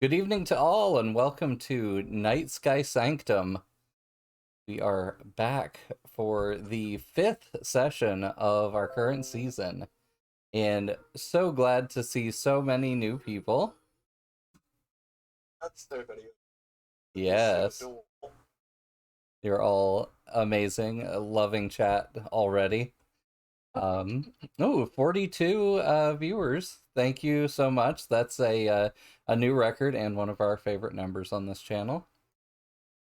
Good evening to all, and welcome to Nightsky Sanctum. We are back for the 5th session of our current season, and so glad to see so many new people. That's so funny. Yes, So you're all amazing, loving chat already. 42 viewers. Thank you so much. That's a new record and one of our favorite numbers on this channel.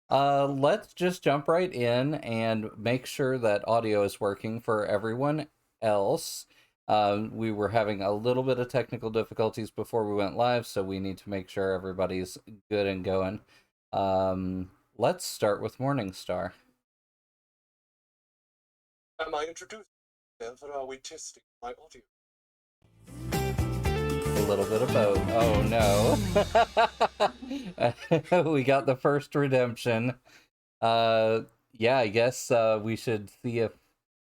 Let's just jump right in and make sure that audio is working for everyone else. We were having a little bit of technical difficulties before we went live, so we need to make sure everybody's good and going. Let's start with Morningstar. am I introduced them, or are we testing my audio? A little bit of both. Oh no. We got the first redemption. Yeah, I guess we should see if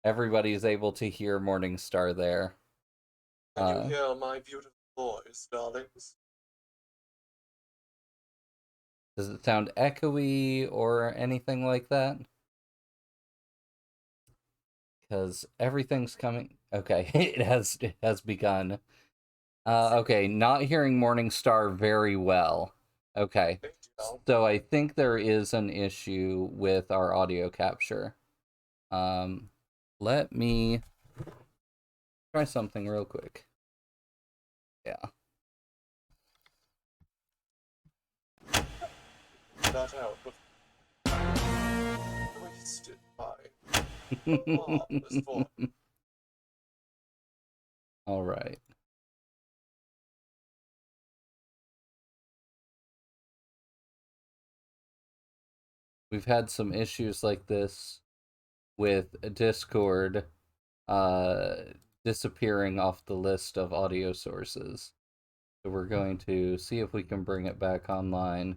everybody is able to hear Morningstar there. Can you hear my beautiful voice, darlings? Does it sound echoey or anything like that? Because everything's coming. Okay, it has begun. Okay, not hearing Morningstar very well. Okay, so I think there is an issue with our audio capture. Let me try something real quick. Yeah. That out. Wasted by marvelous voice. All right. We've had some issues like this with Discord disappearing off the list of audio sources. So we're going to see if we can bring it back online.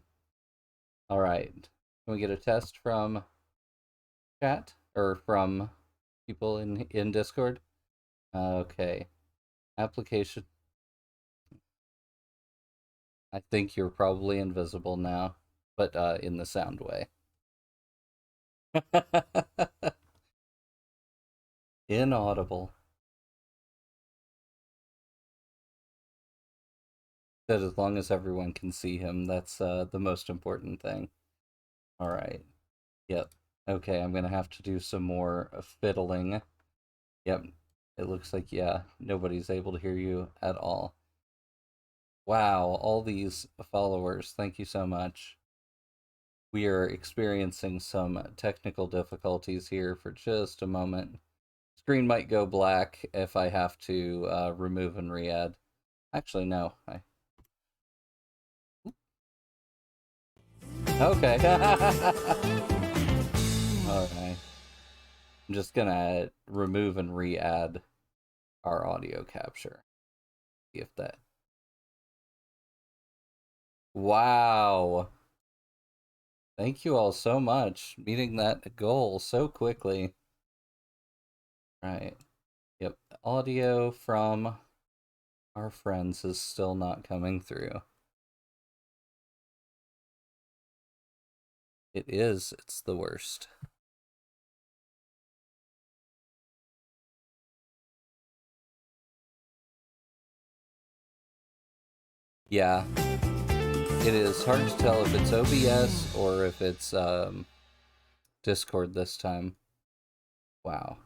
All right. Can we get a test from chat or from people in Discord? Okay. Application. I think you're probably invisible now, but in the sound way. Inaudible. That as long as everyone can see him, that's the most important thing. All right. Yep. Okay, I'm gonna have to do some more fiddling. Yep. It looks like, yeah, nobody's able to hear you at all. Wow, all these followers. Thank you so much. We are experiencing some technical difficulties here for just a moment. Screen might go black if I have to remove and re-add. Actually, no. Okay. Alright. I'm just gonna remove and re-add our audio capture. See if that... Wow! Thank you all so much. Meeting that goal so quickly. Right. Yep. Audio from our friends is still not coming through. It is. It's the worst. Yeah. It is hard to tell if it's OBS or if it's Discord this time. Wow.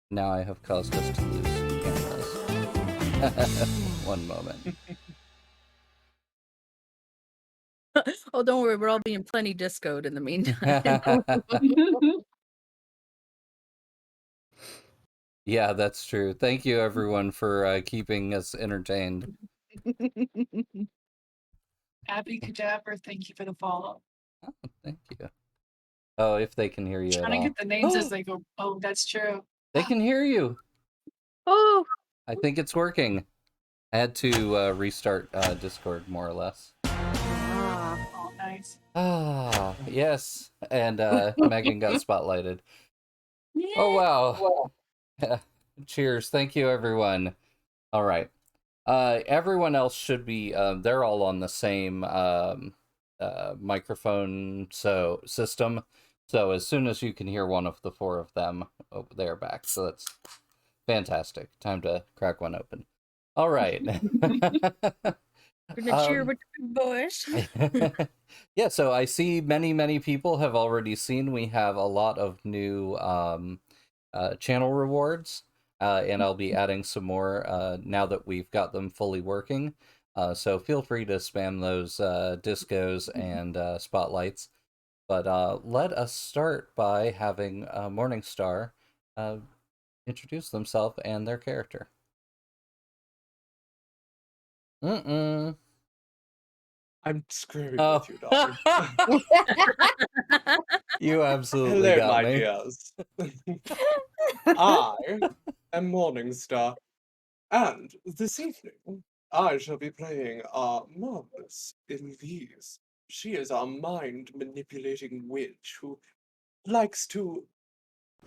Now I have caused us to lose cameras. One moment. Oh, don't worry, we're all being plenty discoed in the meantime. Yeah, that's true. Thank you, everyone, for keeping us entertained. Abby Cadaver, thank you for the follow. Oh, thank you. Oh, if they can hear you at Trying to all. get the names as they go. Oh, that's true. They can hear you. Oh, I think it's working. I had to restart Discord, more or less. Oh, nice. Nice. Ah, yes. And Megan got spotlighted. Oh, Yeah. wow. Cheers. Thank you, everyone. All right. Everyone else should be, they're all on the same microphone system. So as soon as you can hear one of the four of them, oh, they're back. So that's fantastic. Time to crack one open. All right. We're gonna cheer with the big boys. Yeah, so I see many people have already seen we have a lot of new channel rewards, and I'll be adding some more now that we've got them fully working. So feel free to spam those discos and spotlights. But let us start by having Morningstar introduce themselves and their character. I'm screaming Oh. with you, darling. You absolutely Hello, got my me. dears. I am Morningstar, and this evening I shall be playing our marvelous Elise. She is our mind-manipulating witch who likes to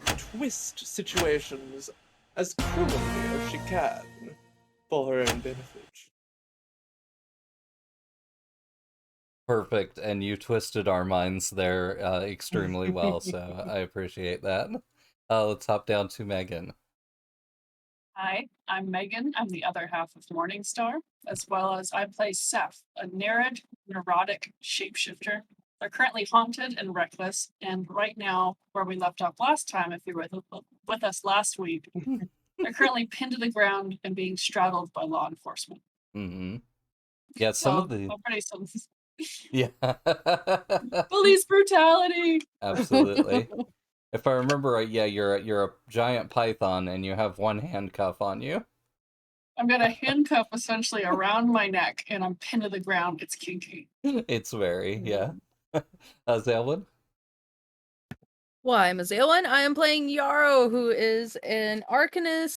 twist situations as cruelly as she can for her own benefit. Perfect, and you twisted our minds there extremely well, so I appreciate that. Let's hop down to Megan. Hi, I'm Megan. I'm the other half of Morningstar, as well as I play Seth, a neurotic shapeshifter. They're currently haunted and reckless, and right now, where we left off last time, if you were with us last week, they're currently pinned to the ground and being straddled by law enforcement. Mm-hmm. Yeah, some So, of the... pretty some Yeah. police brutality. Absolutely. If I remember right, yeah, you're a giant python and you have one handcuff on you. I've got a handcuff essentially around my neck, and I'm pinned to the ground. It's kinky. It's very, yeah. Zelwyn? Well, I'm Azalin. I am playing Yarrow, who is an Arcanist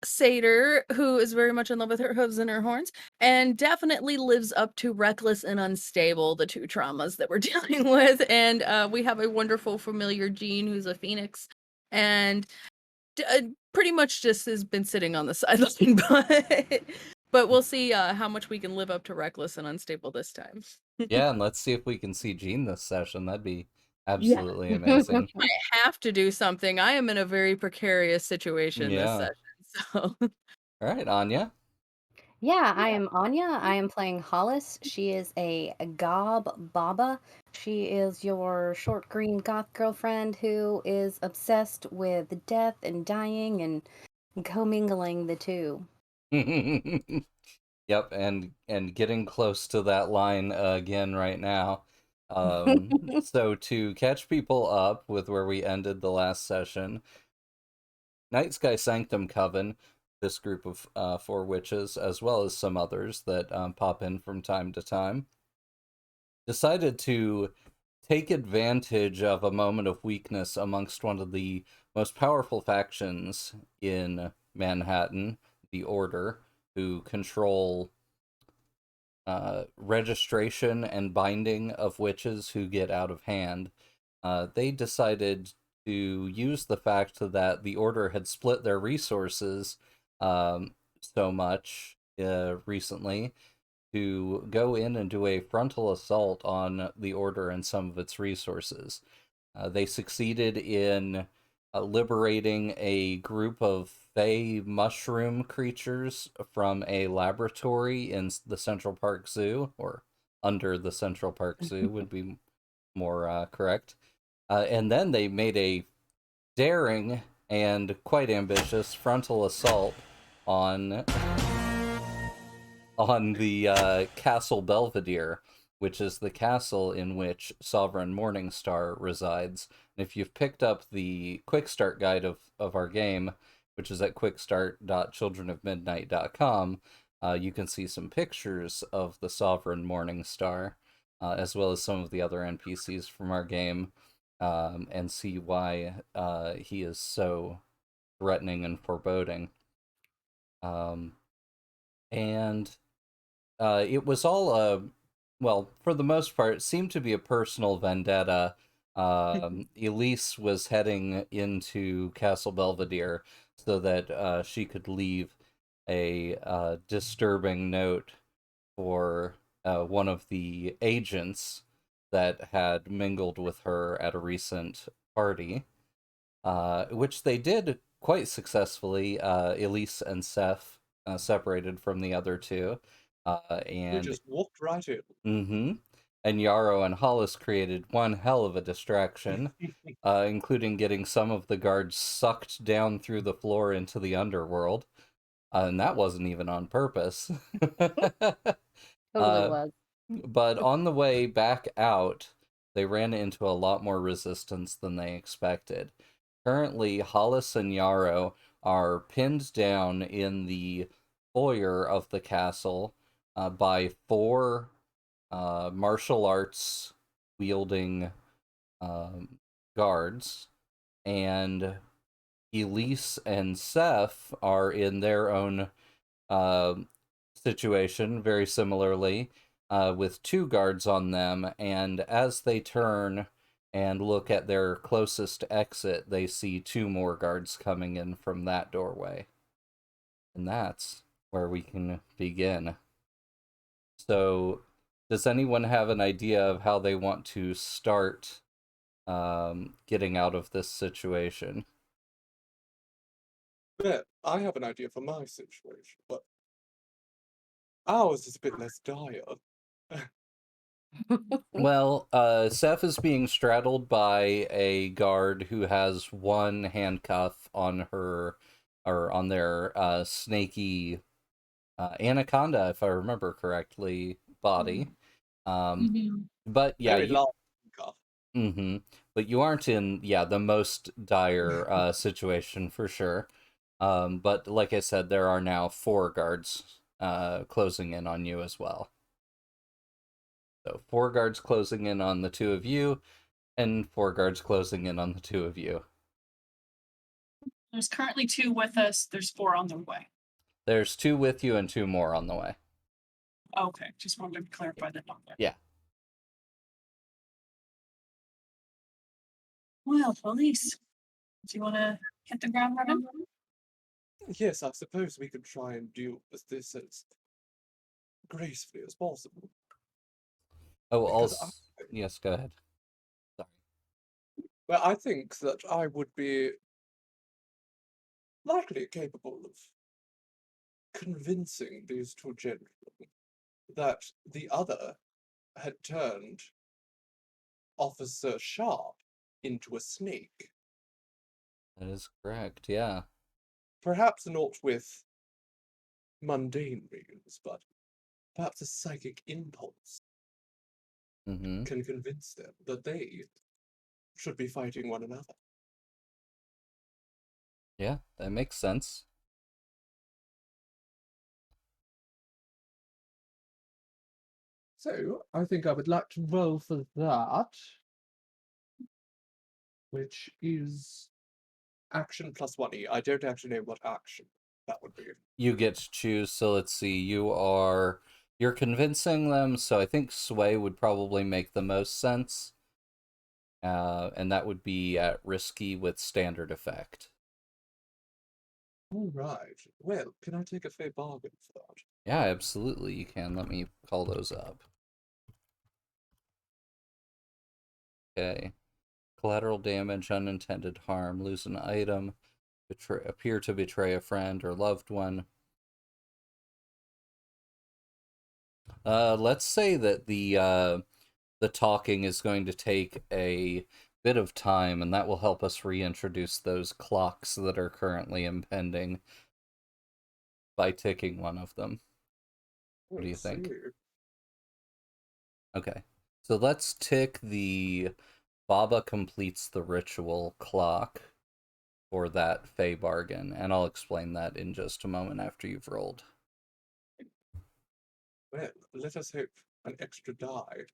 satyr who is very much in love with her hooves and her horns, and definitely lives up to reckless and unstable, the two traumas that we're dealing with. And we have a wonderful familiar Jean, who's a phoenix, and pretty much just has been sitting on the sideline, but we'll see how much we can live up to reckless and unstable this time. Yeah, and let's see if we can see Jean this session. That'd be Yeah. absolutely amazing. I have to do something. I am in a very precarious situation this Yeah. session, so. All right, Anya. Yeah, I am Anya. I am playing Hollis. She is a gob baba. She is your short green goth girlfriend who is obsessed with death and dying and commingling the two. Yep, and getting close to that line again right now. So to catch people up with where we ended the last session, Nightsky Sanctum Coven, this group of 4 witches, as well as some others that pop in from time to time, decided to take advantage of a moment of weakness amongst one of the most powerful factions in Manhattan, the Order, who control registration and binding of witches who get out of hand. They decided to use the fact that the Order had split their resources so much recently to go in and do a frontal assault on the Order and some of its resources. They succeeded in liberating a group of fey mushroom creatures from a laboratory in the Central Park Zoo, or under the Central Park Zoo would be more correct. And then they made a daring and quite ambitious frontal assault on the Castle Belvedere, which is the castle in which Sovereign Morningstar resides. And if you've picked up the quick start guide of our game, which is at quickstart.childrenofmidnight.com, you can see some pictures of the Sovereign Morningstar, as well as some of the other NPCs from our game, and see why he is so threatening and foreboding. And it was all well, for the most part, seemed to be a personal vendetta. Elise was heading into Castle Belvedere so that she could leave a disturbing note for one of the agents that had mingled with her at a recent party, which they did quite successfully. Elise and Seth separated from the other two, We and just walked right in. mm-hmm. And Yarrow and Hollis created one hell of a distraction, including getting some of the guards sucked down through the floor into the underworld. And that wasn't even on purpose. Totally uh, was. but on the way back out, they ran into a lot more resistance than they expected. Currently, Hollis and Yarrow are pinned down in the foyer of the castle by four martial arts wielding um, guards, and Elise and Seth are in their own uh, situation, very similarly, with two guards on them. And as they turn and look at their closest exit, they see two more guards coming in from that doorway. And that's where we can begin. So, does anyone have an idea of how they want to start getting out of this situation? Well, I have an idea for my situation, but ours is a bit less dire. Well, Seth is being straddled by a guard who has one handcuff on her, or on their snaky anaconda, if I remember correctly, body. Mhm. But yeah, Very you. large cuff. Mm-hmm. But you aren't in, yeah, the most dire situation for sure. But like I said, there are now four guards closing in on you as well. So four guards closing in on the two of you, and four guards closing in on the two of you. There's currently 2 with us. There's 4 on their way. There's two with you and two more on the way. Okay, just wanted to clarify that number. Yeah. Well, Elise, do you want to hit the ground running? Yes, I suppose we could try and deal with this as gracefully as possible. Oh, Because also, yes, go ahead. Sorry. well, I think that I would be likely capable of convincing these two gentlemen that the other had turned Officer Sharp into a snake. That is correct, yeah. Perhaps not with mundane means, but perhaps a psychic impulse Mm-hmm. can convince them that they should be fighting one another. Yeah, that makes sense. So, I think I would like to roll for that, which is action plus 1E. I don't actually know what action that would be. You get to choose, so let's see, you're convincing them, so I think sway would probably make the most sense. And that would be at risky with standard effect. All right. Well, can I take a fair bargain for that? Yeah, absolutely, you can. Let me call those up. Okay. Collateral damage, unintended harm, lose an item, appear to betray a friend or loved one. Let's say that the talking is going to take a bit of time, and that will help us reintroduce those clocks that are currently impending by ticking one of them. What do you Let's think? see. Okay, so let's tick the Baba completes the ritual clock for that Fey bargain, and I'll explain that in just a moment after you've rolled. Well, let us hope an extra die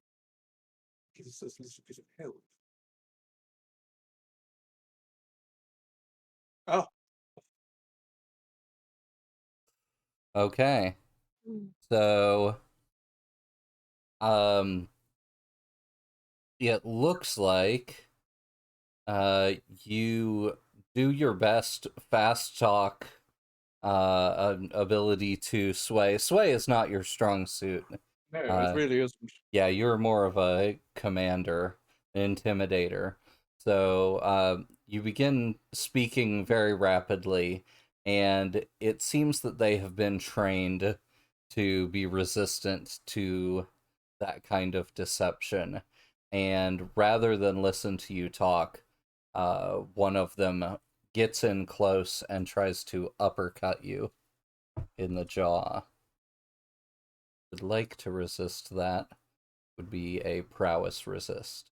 gives us a little bit of help. Oh, Okay, so Um, it looks like you do your best fast talk ability to sway. Sway is not your strong suit. No, it Uh, really isn't. yeah, you're more of a commander, an intimidator. So you begin speaking very rapidly, and it seems that they have been trained to be resistant to that kind of deception. And rather than listen to you talk, one of them gets in close and tries to uppercut you in the jaw. Would like to resist that. Would be a prowess resist.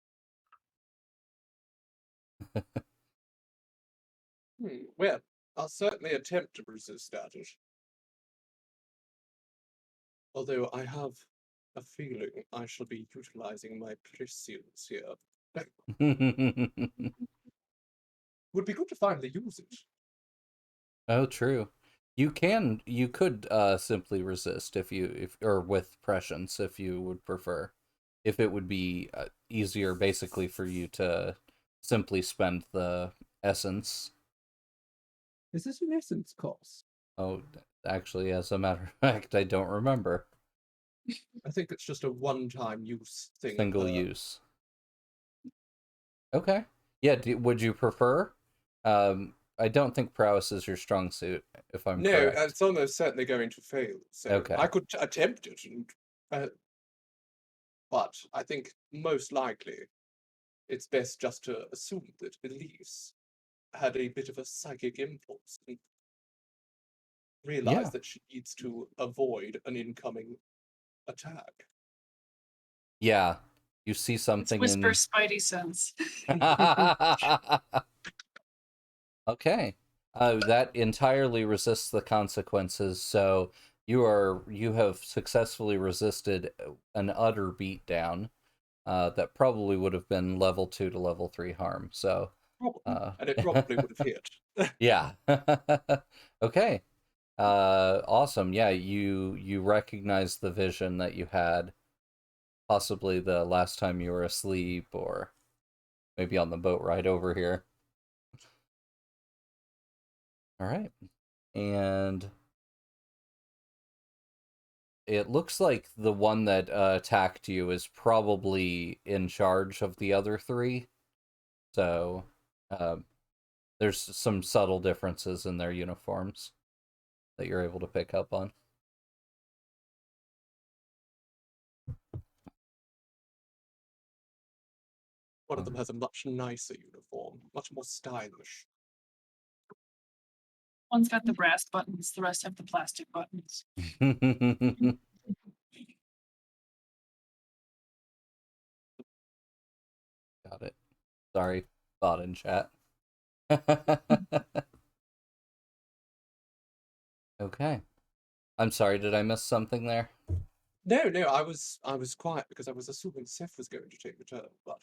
Well, I'll certainly attempt to resist at it. Although I have a feeling I shall be utilizing my prescience here. Would be good to finally use it. Oh, true. You could simply resist if or with prescience if you would prefer. If it would be easier basically for you to simply spend the essence. Is this an essence cost? Oh, actually, as a matter of fact, I don't remember. I think it's just a one-time use thing. Single use. Okay. Yeah, would you prefer? I don't think prowess is your strong suit, if I'm No, correct. it's almost certainly going to fail. So Okay. I could attempt it, but I think most likely it's best just to assume that Elise had a bit of a psychic impulse and realized Yeah. that she needs to avoid an incoming attack. Yeah. You see It's something whisper in Spidey sense. Okay. That entirely resists the consequences, so you have successfully resisted an utter beatdown that probably would have been level 2 to level 3 harm. So Probably, and it probably would have hit. yeah. Okay. Awesome. Yeah, you recognize the vision that you had possibly the last time you were asleep or maybe on the boat ride over here. All right. And it looks like the one that attacked you is probably in charge of the other three. So uh, there's some subtle differences in their uniforms that you're able to pick up on. One of them has a much nicer uniform, much more stylish. One's got the brass buttons, the rest have the plastic buttons. Got it. Sorry, thought in chat. Okay. I'm sorry, did I miss something there? No, I was quiet because I was assuming Seth was going to take the turn, but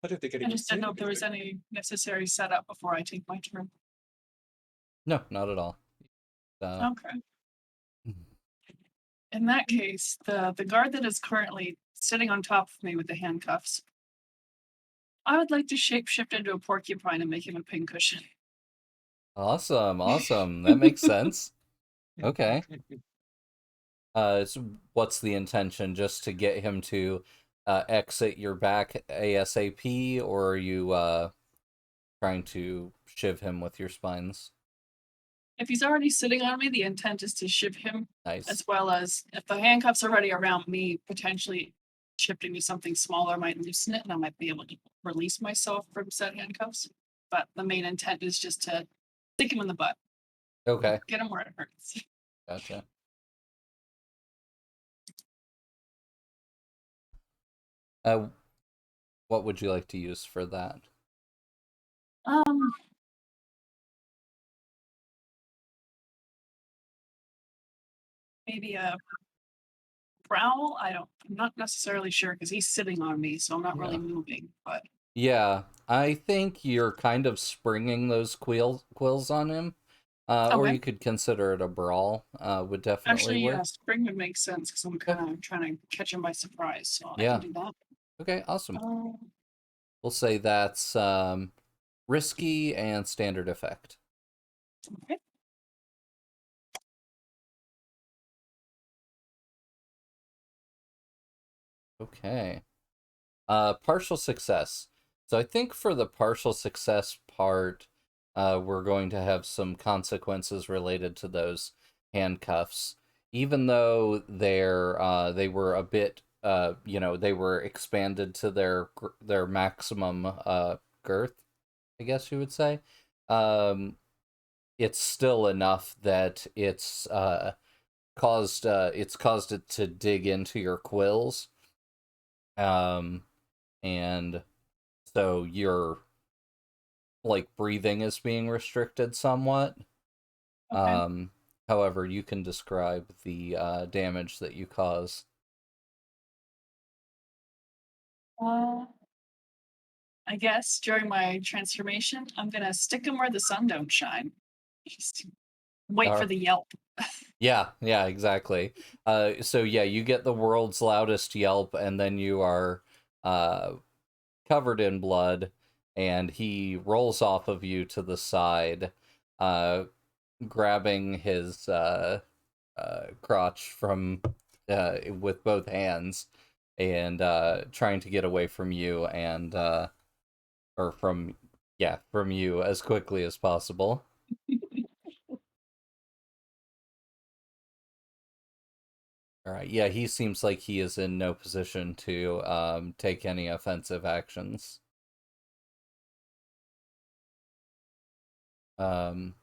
I don't think I anyone just said didn't know if there was anything. any necessary setup before I take my turn. No, not at all. Okay. In that case, the guard that is currently sitting on top of me with the handcuffs, I would like to shapeshift into a porcupine and make him a pincushion. Awesome, awesome. That makes sense. Okay. So what's the intention? Just to get him to exit your back ASAP, or are you trying to shiv him with your spines? If he's already sitting on me, the intent is to shiv him, Nice. as well as if the handcuffs are already around me, potentially shifting to something smaller might loosen it, and I might be able to release myself from said handcuffs. But the main intent is just to stick him in the butt. Okay. Get him where it hurts. Gotcha. What would you like to use for that? Maybe a growl. I'm not necessarily sure because he's sitting on me, so I'm not really moving. But Yeah, I think you're kind of springing those quills on him, Or Okay. you could consider it a brawl. Would definitely Actually, work. yeah, spring would make sense because I'm kind of trying to catch him by surprise, so I Yeah. can do that. Okay, awesome. Um, We'll say that's risky and standard effect. okay. Okay. Partial success. So I think for the partial success part, we're going to have some consequences related to those handcuffs. Even though they were a bit they were expanded to their maximum girth, I guess you would say. Um, it's still enough that it's caused it to dig into your quills. Um, and so your like breathing is being restricted somewhat. Okay. Um, However, you can describe the damage that you cause. Uh, I guess during my transformation, I'm gonna stick him where the sun don't shine. Just wait for Uh, the yelp. yeah, exactly. So yeah, you get the world's loudest yelp, and then you are uh, covered in blood, and he rolls off of you to the side, uh, grabbing his crotch from with both hands, and trying to get away from you and or from you as quickly as possible. All right, yeah, he seems like he is in no position to take any offensive actions. Um,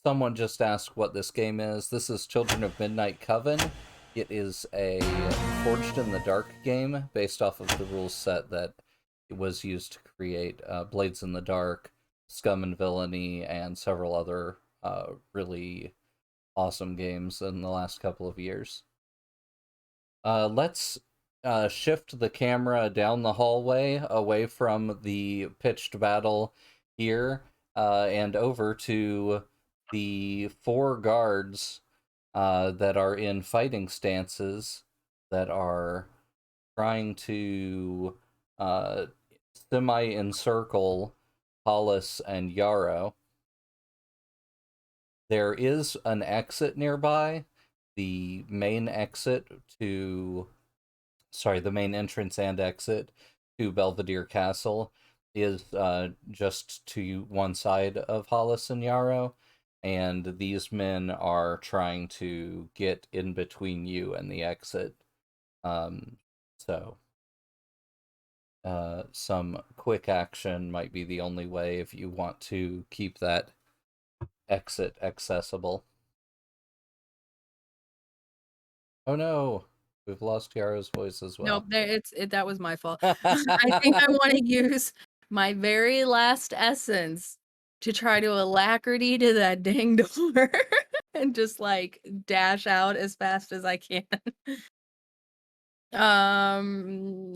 Someone just asked what this game is. This is Children of Midnight Coven. It is a Forged in the Dark game based off of the rules set that was used to create Blades in the Dark, Scum and Villainy, and several other really awesome games in the last couple of years. Let's shift the camera down the hallway away from the pitched battle here and over to the 4 guards that are in fighting stances that are trying to uh, semi-encircle Hollis and Yarrow. There is an exit nearby. The main exit to the main entrance and exit to Belvedere Castle is just to one side of Hollis and Yarrow, and these men are trying to get in between you and the exit. So some quick action might be the only way if you want to keep that exit accessible. Oh no, we've lost Yarrow's voice as well. Nope, that was my fault. I think I want to use my very last essence to try to alacrity to that dang door and just like dash out as fast as I can. Um,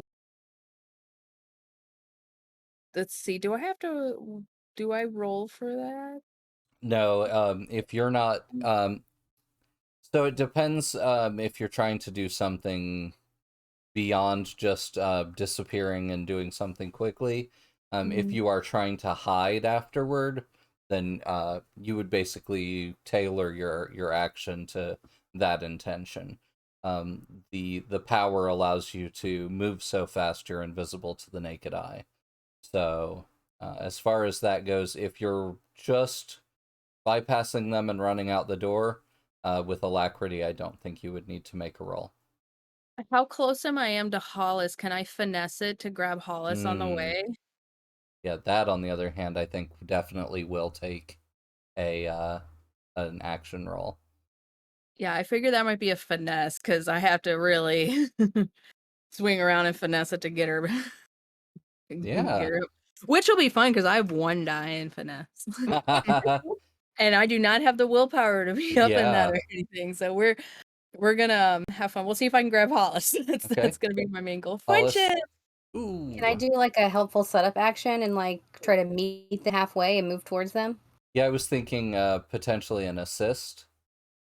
let's see. Do I roll for that? No, if you're not so it depends if you're trying to do something beyond just disappearing and doing something quickly. If you are trying to hide afterward, then you would basically tailor your action to that intention. The power allows you to move so fast you're invisible to the naked eye. So as far as that goes, if you're just bypassing them and running out the door with alacrity, I don't think you would need to make a roll. How close am I to Hollis? Can I finesse it to grab Hollis on the Hmm. way? Yeah, that on the other hand, I think definitely will take a an action roll. Yeah, I figure that might be a finesse because I have to really swing around and finesse it to get her. Yeah. Which will be fun because I have 1 die in finesse. And I do not have the willpower to be up in that Yeah. or anything. So we're gonna have fun. We'll see if I can grab Hollis. Okay. That's gonna be my main goal. Hollis. Friendship. Can I Ooh. do like a helpful setup action and like try to meet them halfway and move towards them? Yeah, I was thinking potentially an assist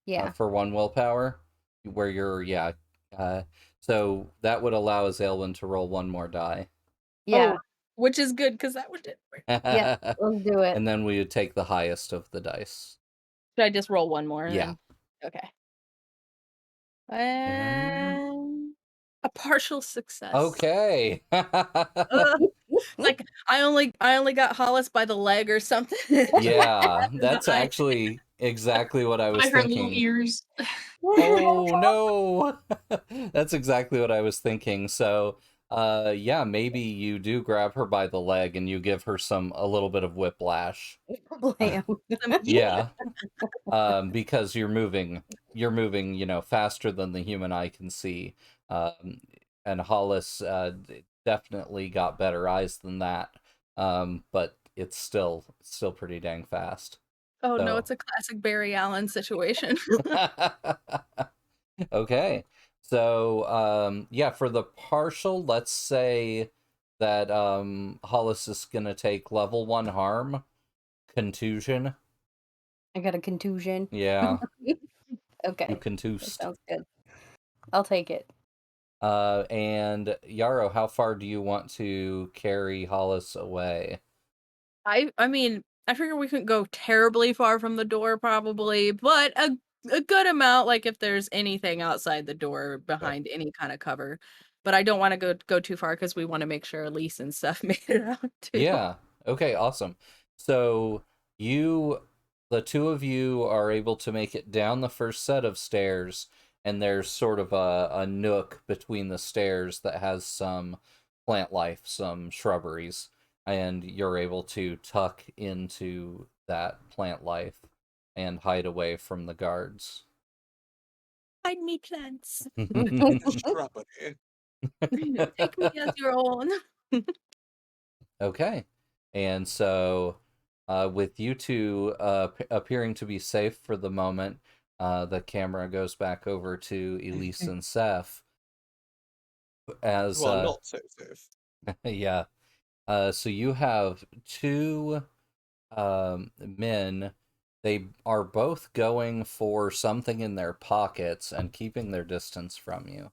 Yeah. for 1 willpower, where you're, yeah. Uh, so that would allow Azaelwyn to roll 1 more die. Yeah. Oh, which is good because that would do. Yeah. Let's do it. And then we would take the highest of the dice. Should I just roll one more? And Yeah. then... Okay. A partial success. Okay. Like I only got Hollis by the leg or something. Yeah, that's actually exactly what I was By her little thinking. ears. Oh no. That's exactly what I was thinking. So, yeah, maybe you do grab her by the leg and you give her a little bit of whiplash. Blam. Yeah. Because you're moving, faster than the human eye can see. And Hollis definitely got better eyes than that. But it's still pretty dang fast. Oh no, So. it's a classic Barry Allen situation. Okay. So, yeah, for the partial, let's say that Hollis is gonna take level 1 harm, contusion. I got a contusion. Yeah, you Okay. That contused. sounds good. I'll take it. And Yarrow, how far do you want to carry Hollis away? I mean, I figure we couldn't go terribly far from the door probably, but a good amount, like if there's anything outside the door behind any kind of cover. But I don't want to go too far because we want to make sure Elise and stuff made it out too. Yeah. Okay, awesome. So the two of you are able to make it down the first set of stairs, and there's sort of a nook between the stairs that has some plant life, some shrubberies, and you're able to tuck into that plant life and hide away from the guards. Hide me, plants. The shrubbery. Take me as your own. Okay. And so, with you two appearing to be safe for the moment, the camera goes back over to Elise and Seth. As, Well, not so safe. yeah. So you have two men. They are both going for something in their pockets and keeping their distance from you.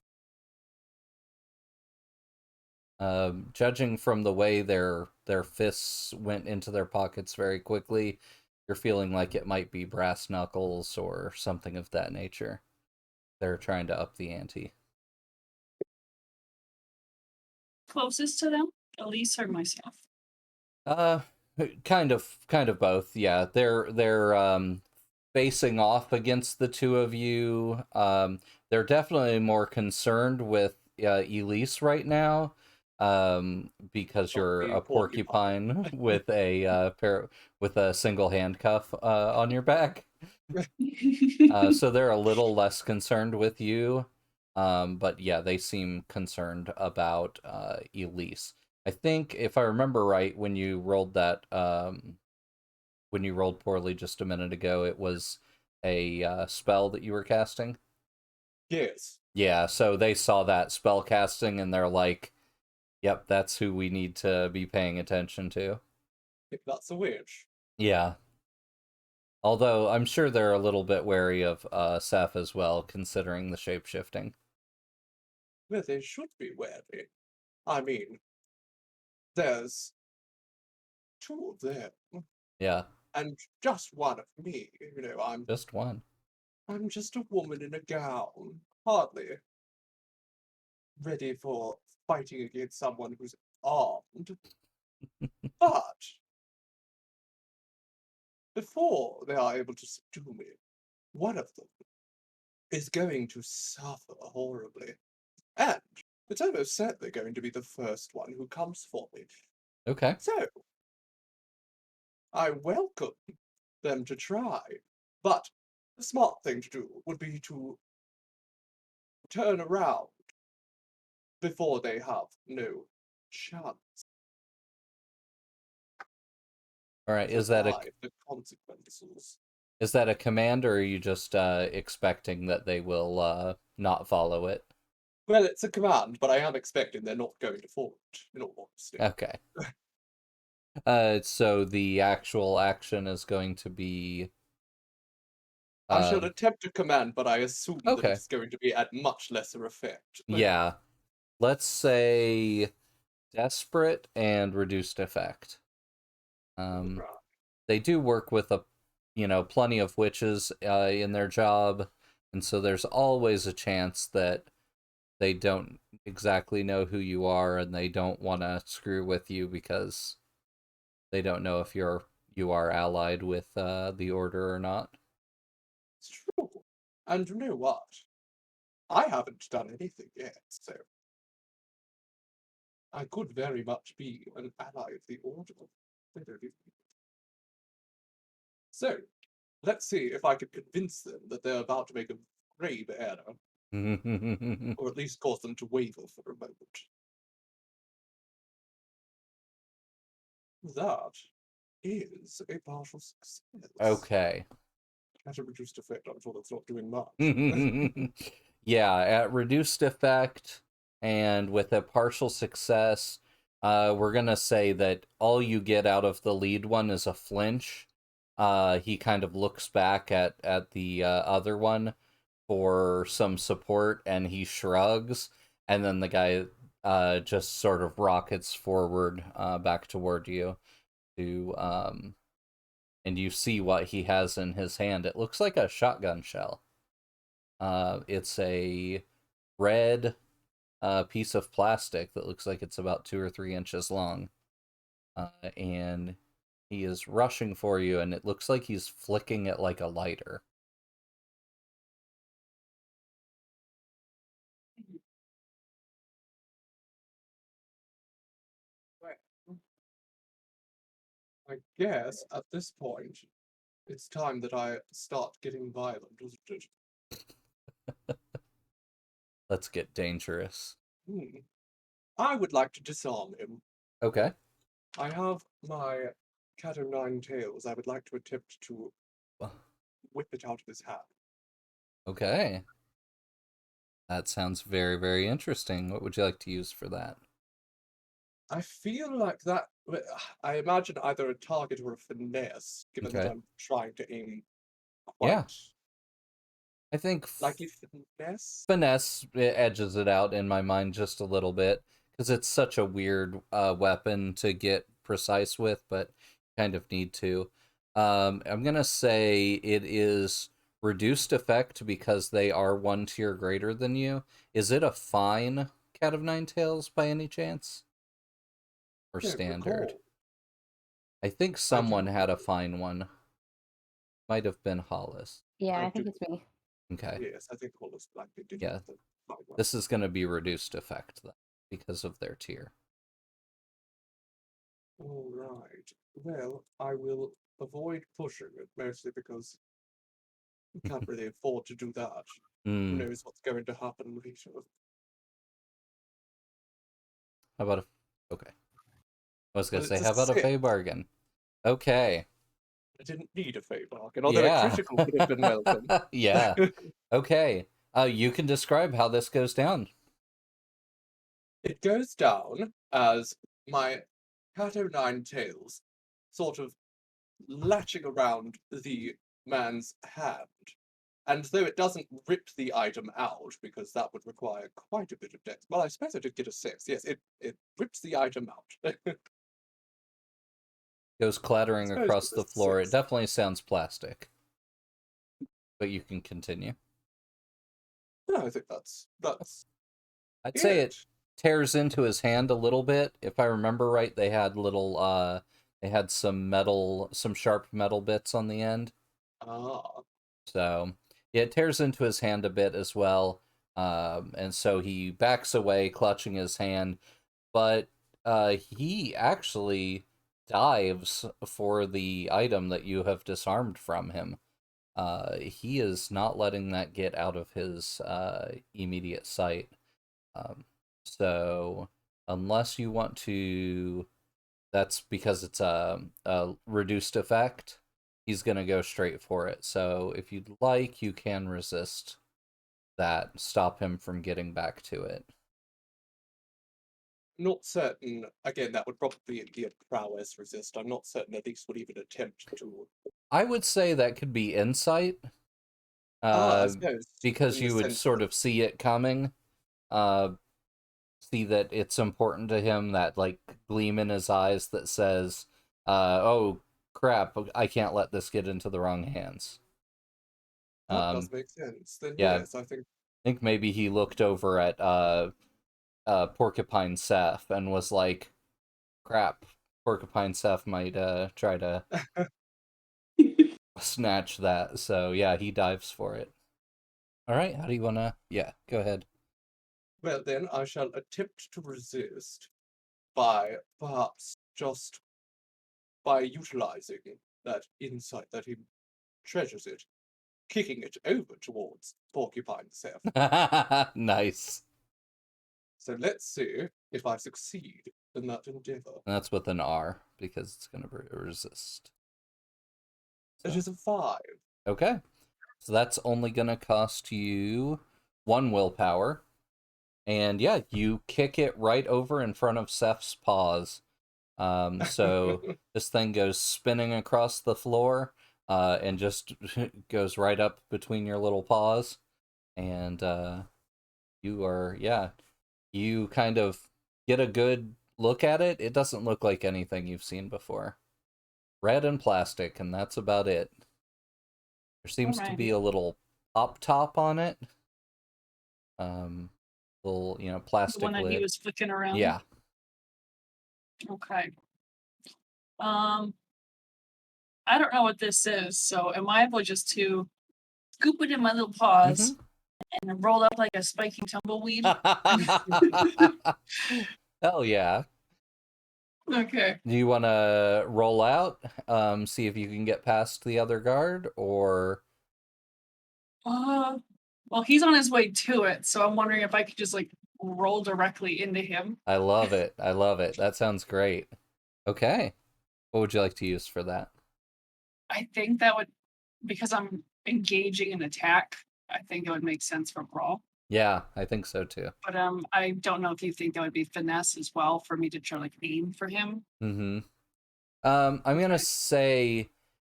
Judging from the way their fists went into their pockets very quickly, you're feeling like it might be brass knuckles or something of that nature. They're trying to up the ante. Closest to them, Elise or myself? Uh, kind of both. Yeah, they're facing off against the two of you. They're definitely more concerned with Elise right now. Because you're being a porcupine with with a single handcuff on your back. So they're a little less concerned with you. But yeah, they seem concerned about Elise. I think if I remember right, when you rolled when you rolled poorly just a minute ago, it was a spell that you were casting. Yes. Yeah, so they saw that spell casting and they're like, yep, that's who we need to be paying attention to. If that's a witch. Yeah. Although I'm sure they're a little bit wary of Seth as well, considering the shape-shifting. Well, they should be wary. I mean, there's two of them, Yeah, and just one of me. I'm just one. just a woman in a gown, hardly ready for fighting against someone who's armed. But before they are able to subdue me, one of them is going to suffer horribly. And it's almost certainly going to be the first one who comes for me. Okay. So, I welcome them to try. But the smart thing to do would be to turn around before they have no chance All right. to survive the consequences. Is that a command, or are you just expecting that they will not follow it? Well, it's a command, but I am expecting they're not going to fall, in all honesty. Okay. So the actual action is going to be I shall uh attempt a command, but I assume that okay. it's going to be at much lesser effect. Yeah. Let's say desperate and reduced effect. Right. They do work with plenty of witches in their job, and so there's always a chance that they don't exactly know who you are and they don't want to screw with you because they don't know if you are allied with the order or not. It's true. And you know what? I haven't done anything yet, so I could very much be an ally of the Order. They don't even- So, let's see if I can convince them that they're about to make a grave error, or at least cause them to waver for a moment. That is a partial success. Okay. At a reduced effect, I'm sure that's not doing much. Yeah, at reduced effect and with a partial success, we're gonna say that all you get out of the lead one is a flinch. He kind of looks back at the other one for some support, and he shrugs, and then the guy just sort of rockets forward back toward you to and you see what he has in his hand. It looks like a shotgun shell. It's a red piece of plastic that looks like it's about 2 or 3 inches long. And he is rushing for you, and it looks like he's flicking it like a lighter. Well, I guess at this point, it's time that I start getting violent, isn't it? Let's get dangerous. I would like to disarm him. Okay. I have my cat o' nine tails. I would like to attempt to whip it out of his hand. Okay. That sounds very, very interesting. What would you like to use for that? I feel like that. I imagine either a target or a finesse, given that Okay. I'm trying to aim Yeah. quite I think likely finesse. finesse edges it out in my mind just a little bit because it's such a weird weapon to get precise with, but kind of need to. I'm gonna say it is reduced effect because they are 1 tier greater than you. Is it a fine Cat of Nine Tails by any chance? Or Don't standard? recall. I think I do. someone had a fine one. Might have been Hollis. Yeah, I I think do. it's me. Okay. Yes, I think Hollis likely did Yeah. have the fine one. This is gonna be reduced effect then because of their tier. All right. Well, I will avoid pushing it mostly because we can't really afford to do that. Who knows what's going to happen later? How about a... Okay. I was gonna Well, say, it's a how about a 6. Fey bargain? Okay. I didn't need a fey bargain, although a Yeah. critical would have been welcome. Yeah. Okay. You can describe how this goes down. It goes down as my cat o' nine tails sort of latching around the man's hand. And though it doesn't rip the item out, because that would require quite a bit of dex. Well, I suppose I did get a 6. Yes, it rips the item out. I Goes clattering suppose it across the was floor. It 6. definitely sounds plastic. But you can continue. No, I think that's I'd say it it. tears into his hand a little bit. If I remember right, they had they had some sharp metal bits on the end. Ah, So yeah, it tears into his hand a bit as well. And so he backs away, clutching his hand, but he actually dives for the item that you have disarmed from him. He is not letting that get out of his immediate sight. Um, so unless you want to, that's because it's a reduced effect. He's gonna go straight for it. So if you'd like, you can resist that, stop him from getting back to it. not certain. Again, that would probably be a prowess resist. I'm not certain that these would even attempt to. I would say that could be insight, I uh, suppose because in the you would sense sort that of see it coming, uh, see that it's important to him, that like gleam in his eyes that says, "Oh crap, I can't let this get into the wrong hands." that does Um, make sense. Then yeah, yes, I think I think maybe he looked over at Porcupine Seth and was like, "Crap, Porcupine Seth might try to snatch that." So yeah, he dives for it. All right, how do you wanna? Yeah, go ahead. well then I shall attempt to resist by perhaps just by utilizing that insight that he treasures it, kicking it over towards Porcupine Seth. Nice. So let's see if I succeed in that endeavor. That's with an R because it's gonna resist. It So is a 5. okay, so that's only gonna cost you 1 willpower, and yeah, you kick it right over in front of Seth's paws. So this thing goes spinning across the floor, and just goes right up between your little paws, and you are, yeah, you kind of get a good look at it. It doesn't look like anything you've seen before. Red and plastic, and that's about it. There seems to be Alrighty. a little pop top on it. Um, little, The plastic one that he lid. was flicking around. Yeah. Okay. I don't know what this is, so am I able just to scoop it in my little paws and roll up like a spiky tumbleweed? Hell yeah. Okay. Do you want to roll out, see if you can get past the other guard, or Well, he's on his way to it, so I'm wondering if I could just like roll directly into him. I love it. I love it. That sounds great. Okay. What would you like to use for that? I think that would, because I'm engaging an attack, I think it would make sense for brawl. Yeah, I think so too. But I don't know if you think that would be finesse as well for me to try like aim for him. Mm-hmm. I'm gonna Okay. say,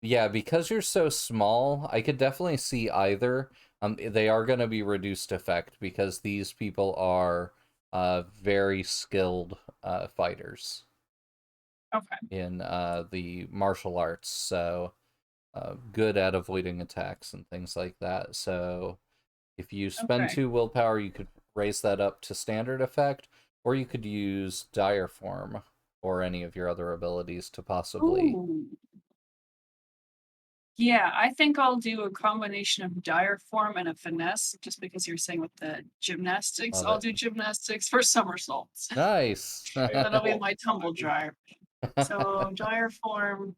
yeah, because you're so small, I could definitely see either. They are gonna be reduced effect because these people are very skilled fighters Okay. in the martial arts, so good at avoiding attacks and things like that. So if you spend Okay. 2 willpower, you could raise that up to standard effect, or you could use dire form or any of your other abilities to possibly. Ooh. Yeah, I think I'll do a combination of dire form and a finesse, just because you're saying with the gymnastics, Love I'll it. do gymnastics for somersaults. Nice. That'll be my tumble dryer. So dire form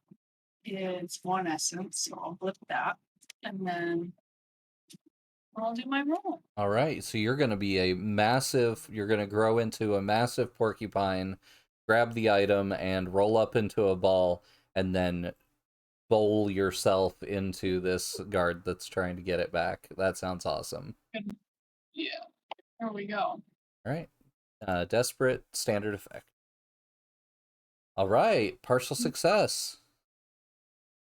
is 1 essence, so I'll flip that. And then I'll do my roll. All right, so you're going to be you're going to grow into a massive porcupine, grab the item, and roll up into a ball, and then bowl yourself into this guard that's trying to get it back. That sounds awesome. Yeah, there we go. All right, desperate, standard effect. All right, partial success.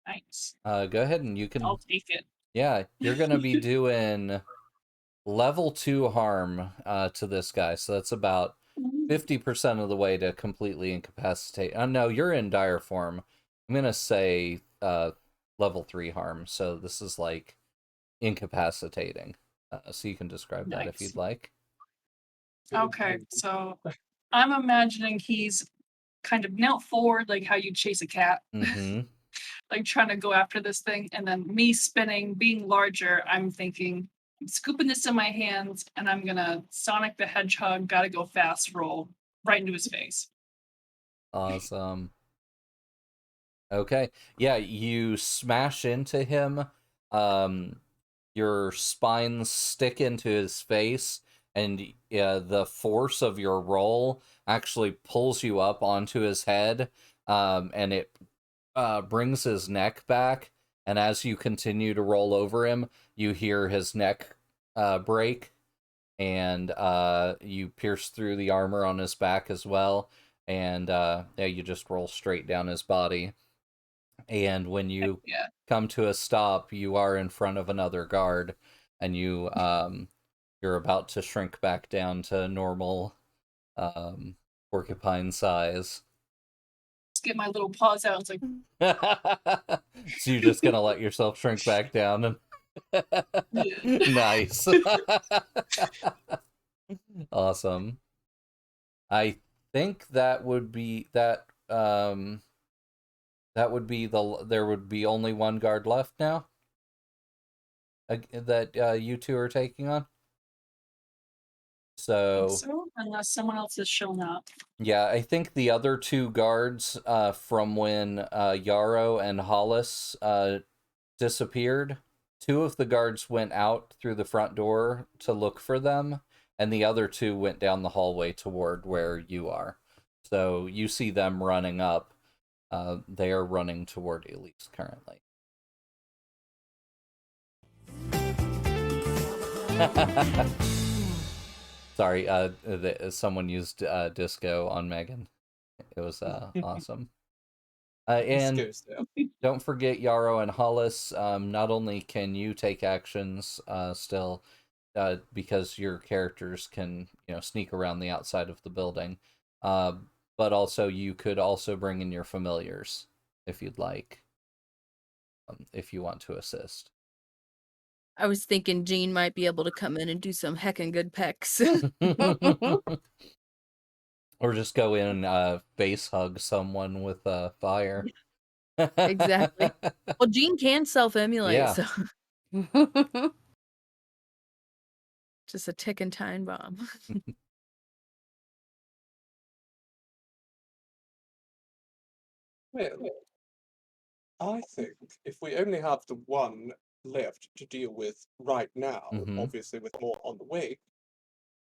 Nice. Go ahead and you I'll can, take it. yeah, you're going to be doing level 2 harm to this guy, so that's about 50% of the way to completely incapacitate. No, you're in dire form. I'm gonna say level 3 harm, so this is like incapacitating. So you can describe that if Nice. you'd like. Okay, so I'm imagining he's kind of knelt forward, like how you chase a cat, Mm-hmm. like trying to go after this thing, and then me spinning, being larger, I'm thinking, I'm scooping this in my hands, and I'm gonna Sonic the Hedgehog, gotta go fast roll right into his face. Awesome. Okay. Yeah, you smash into him. Um, your spines stick into his face, and the force of your roll actually pulls you up onto his head, and it brings his neck back. And as you continue to roll over him, you hear his neck break, and you pierce through the armor on his back as well, and yeah, you just roll straight down his body. And when you Yeah. come to a stop, you are in front of another guard, and you're about to shrink back down to normal porcupine size. Just get my little paws out. It's like, So you're just gonna let yourself shrink back down and yeah. nice. Awesome. I think that would be that that would be there would be only one guard left now that you two are taking on. So So, unless someone else has shown up. yeah, I think the other two guards from when Yarrow and Hollis disappeared, two of the guards went out through the front door to look for them, and the other two went down the hallway toward where you are. So you see them running up. They are running toward Elise currently. Sorry, someone used disco on Megan. It was awesome. And Disco style. don't forget Yarrow and Hollis. Not only can you take actions still, because your characters can, sneak around the outside of the building, but also you could also bring in your familiars if you'd like, if you want to assist. I was thinking Jean might be able to come in and do some heckin' good pecs. Or just go in and face hug someone with fire. Exactly. Well, Jean can self-emulate, Yeah. so just a ticking time bomb. Well, I think if we only have the one left to deal with right now, obviously with more on the way,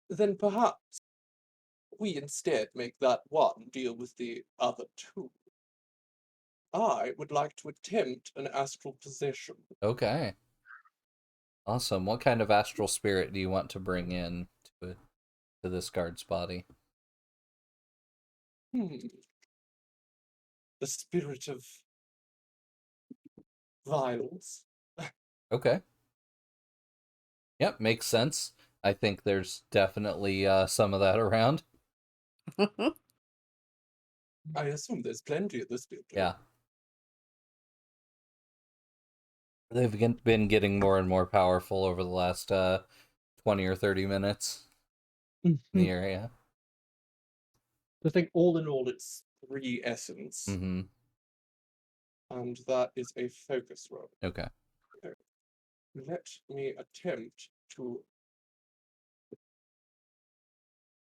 then perhaps we instead make that one deal with the other two. I would like to attempt an astral possession. Okay. Awesome. What kind of astral spirit do you want to bring in to this guard's body? The spirit of violence. Okay. Yep, makes sense. I think there's definitely some of that around. I assume there's plenty of this building. Yeah. They've been getting more and more powerful over the last 20 or 30 minutes in the area. I think all in all it's 3 essence. Mm-hmm. And that is a focus roll. Okay. Let me attempt to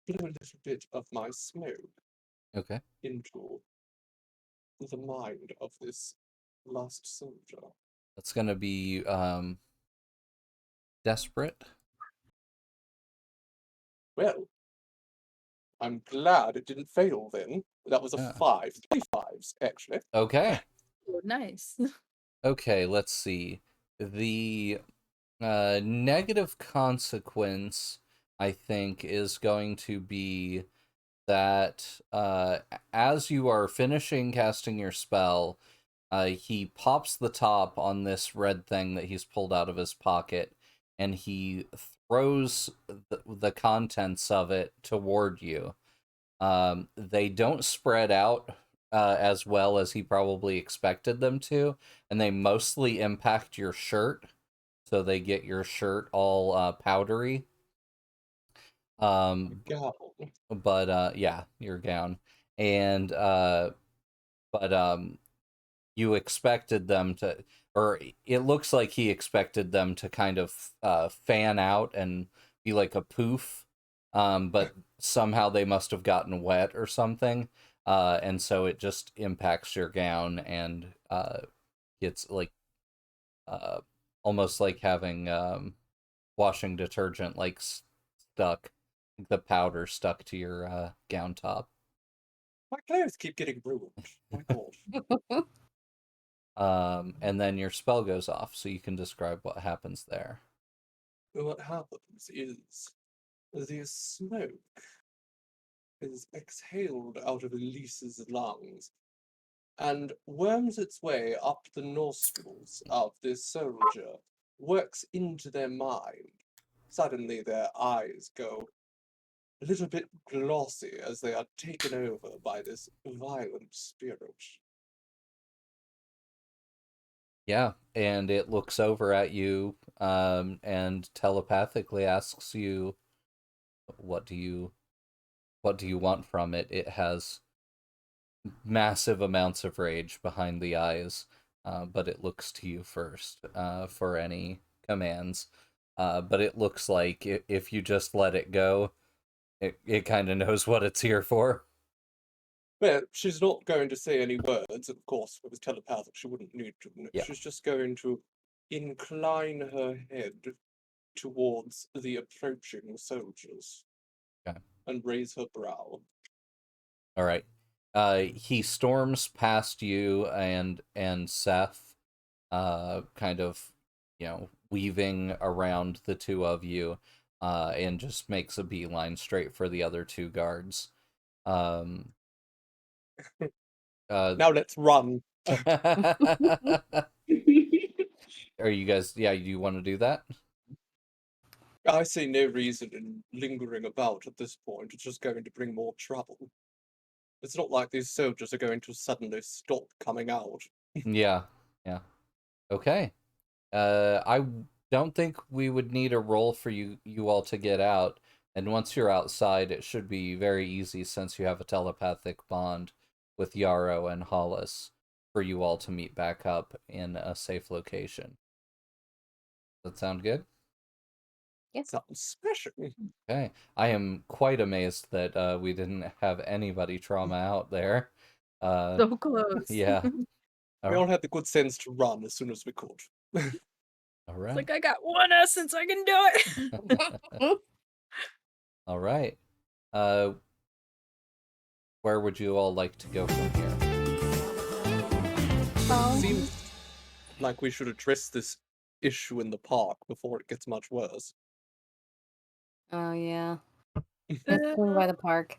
blow a little bit of my smoke Okay. into the mind of this last soldier. That's gonna be desperate. Well, I'm glad it didn't fail then. That was a Yeah. 5. 3 5s, actually. Okay. Oh, nice. Okay, let's see. The negative consequence, I think, is going to be that as you are finishing casting your spell, he pops the top on this red thing that he's pulled out of his pocket, and he throws the contents of it toward you. They don't spread out as well as he probably expected them to, and they mostly impact your shirt, so they get your shirt all powdery. Gown. But yeah, your gown, and but you expected them to, or it looks like he expected them to kind of fan out and be like a poof, but somehow they must have gotten wet or something, and so it just impacts your gown and it's like uh, almost like having washing detergent like stuck, the powder stuck to your gown top. My clothes keep getting ruined. My god. And then your spell goes off, so you can describe what happens there. What happens is the smoke is exhaled out of Elise's lungs and worms its way up the nostrils of this soldier, works into their mind. Suddenly their eyes go a little bit glossy as they are taken over by this violent spirit. Yeah, and it looks over at you, and telepathically asks you, "What do you want from it?" It has massive amounts of rage behind the eyes, but it looks to you first for any commands. But it looks like if you just let it go, it kind of knows what it's here for. Well, she's not going to say any words, of course, if it was telepathic, she wouldn't need to. Yeah. She's just going to incline her head towards the approaching soldiers. Okay. And raise her brow. All right. He storms past you and Seth, kind of, weaving around the two of you, and just makes a beeline straight for the other two guards. Um, Now let's run. Are you guys? Yeah, you want to do that? I see no reason in lingering about at this point. It's just going to bring more trouble. It's not like these soldiers are going to suddenly stop coming out. Yeah. Okay. I don't think we would need a roll for you all to get out. And once you're outside, it should be very easy since you have a telepathic bond with Yarrow and Hollis for you all to meet back up in a safe location. Does that sound good? Yes. Sounds special. Okay. I am quite amazed that we didn't have anybody trauma out there. So close. Yeah. We all had the good sense to run as soon as we could. All It's right. like I got one essence, I can do it. All right. Where would you all like to go from here? Seems like we should address this issue in the park before it gets much worse. Oh yeah. Let's swing by the park.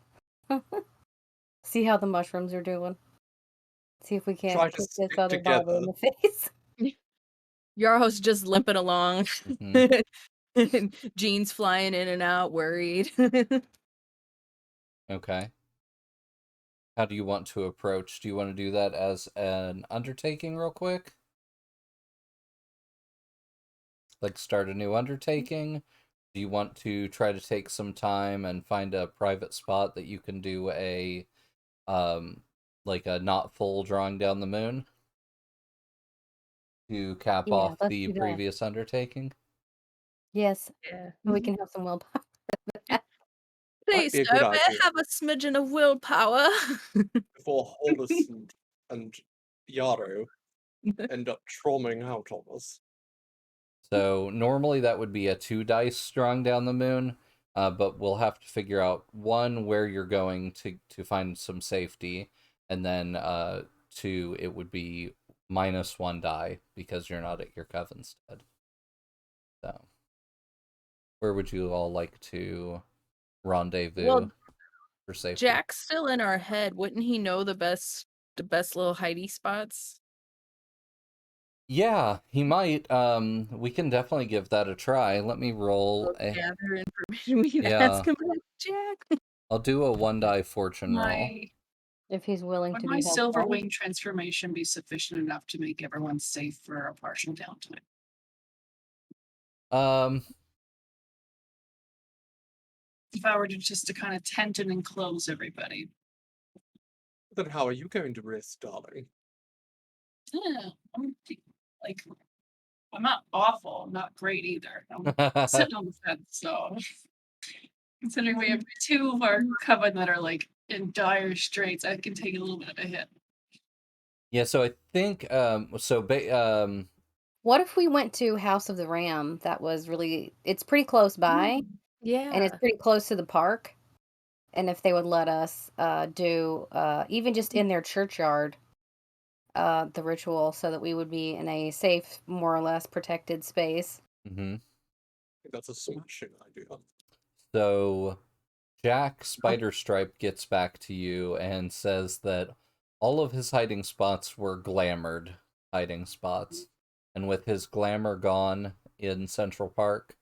See how the mushrooms are doing. See if we Try can't to kick this stick other barber in together. the face. Yarho's just limping along. Mhm. Jeans flying in and out, worried. Okay. How do you want to approach? Do you want to do that as an undertaking real quick? Like start a new undertaking? Do you want to try to take some time and find a private spot that you can do a like a not full drawing down the moon to cap Yeah, off let's the do that. previous undertaking? Yes, Yeah. so we can have some willpower. Please, be a sir, good may I idea. have a smidgen of willpower? Before Hollis and Yarrow end up tromming out on us. So normally that would be a 2 dice drawing down the moon, but we'll have to figure out one where you're going to find some safety, and then 2 it would be -1 die because you're not at your coven's stead. So where would you all like to rendezvous Well, for safety? Jack's still in our head. Wouldn't he know the best little hidey spots? Yeah, he might. We can definitely give that a try. Let me roll We'll a gather information. We can Yeah. ask him about Jack. I'll do a 1 die fortune roll. My If he's willing would to my be silver helpful. wing transformation be sufficient enough to make everyone safe for a partial downtime? If I were to just to kind of tent and enclose everybody. Then how are you going to rest, darling? Yeah, I'm not awful, I'm not great either. I'm sitting on the fence, so considering we have 2 of our coven that are like in dire straits, I can take a little bit of a hit. Yeah, so I think What if we went to House of the Ram? That was it's pretty close by, Yeah. and it's pretty close to the park. And if they would let us do even just in their churchyard the ritual so that we would be in a safe, more or less protected space. mhm. I think that's a smashing idea. So Jack Spiderstripe gets back to you and says that all of his hiding spots were glamored hiding spots. And with his glamour gone in Central Park,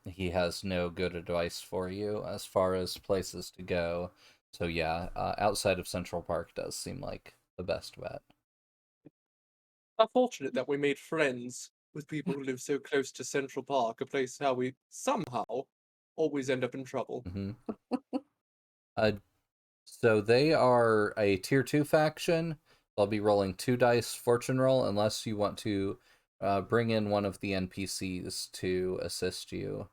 he has no good advice for you as far as places to go. So yeah, outside of Central Park does seem like the best bet. Unfortunate that we made friends with people who live so close to Central Park, a place how we somehow always end up in trouble. Mm-hmm. So they are a tier 2 faction. I'll be rolling 2 dice fortune roll unless you want to bring in one of the NPCs to assist you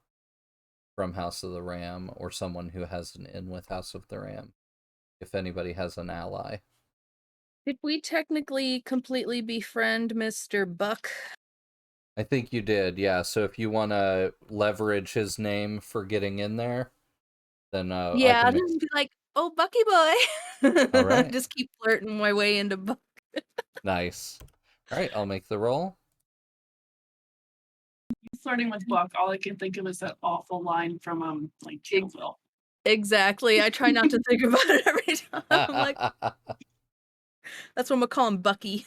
from House of the Ram, or someone who has an in with House of the Ram, if anybody has an ally. Did we technically completely befriend Mr. Buck? I think you did, yeah. So if you want to leverage his name for getting in there, then I Yeah, can I'll make... just be like, oh, Bucky boy. All right. Just keep flirting my way into Buck. Nice. All right, I'll make the roll. Flirting with Buck, all I can think of is that awful line from like Kill Bill. Exactly. I try not to think about it every time. I'm like, that's what I'm gonna call him, Bucky.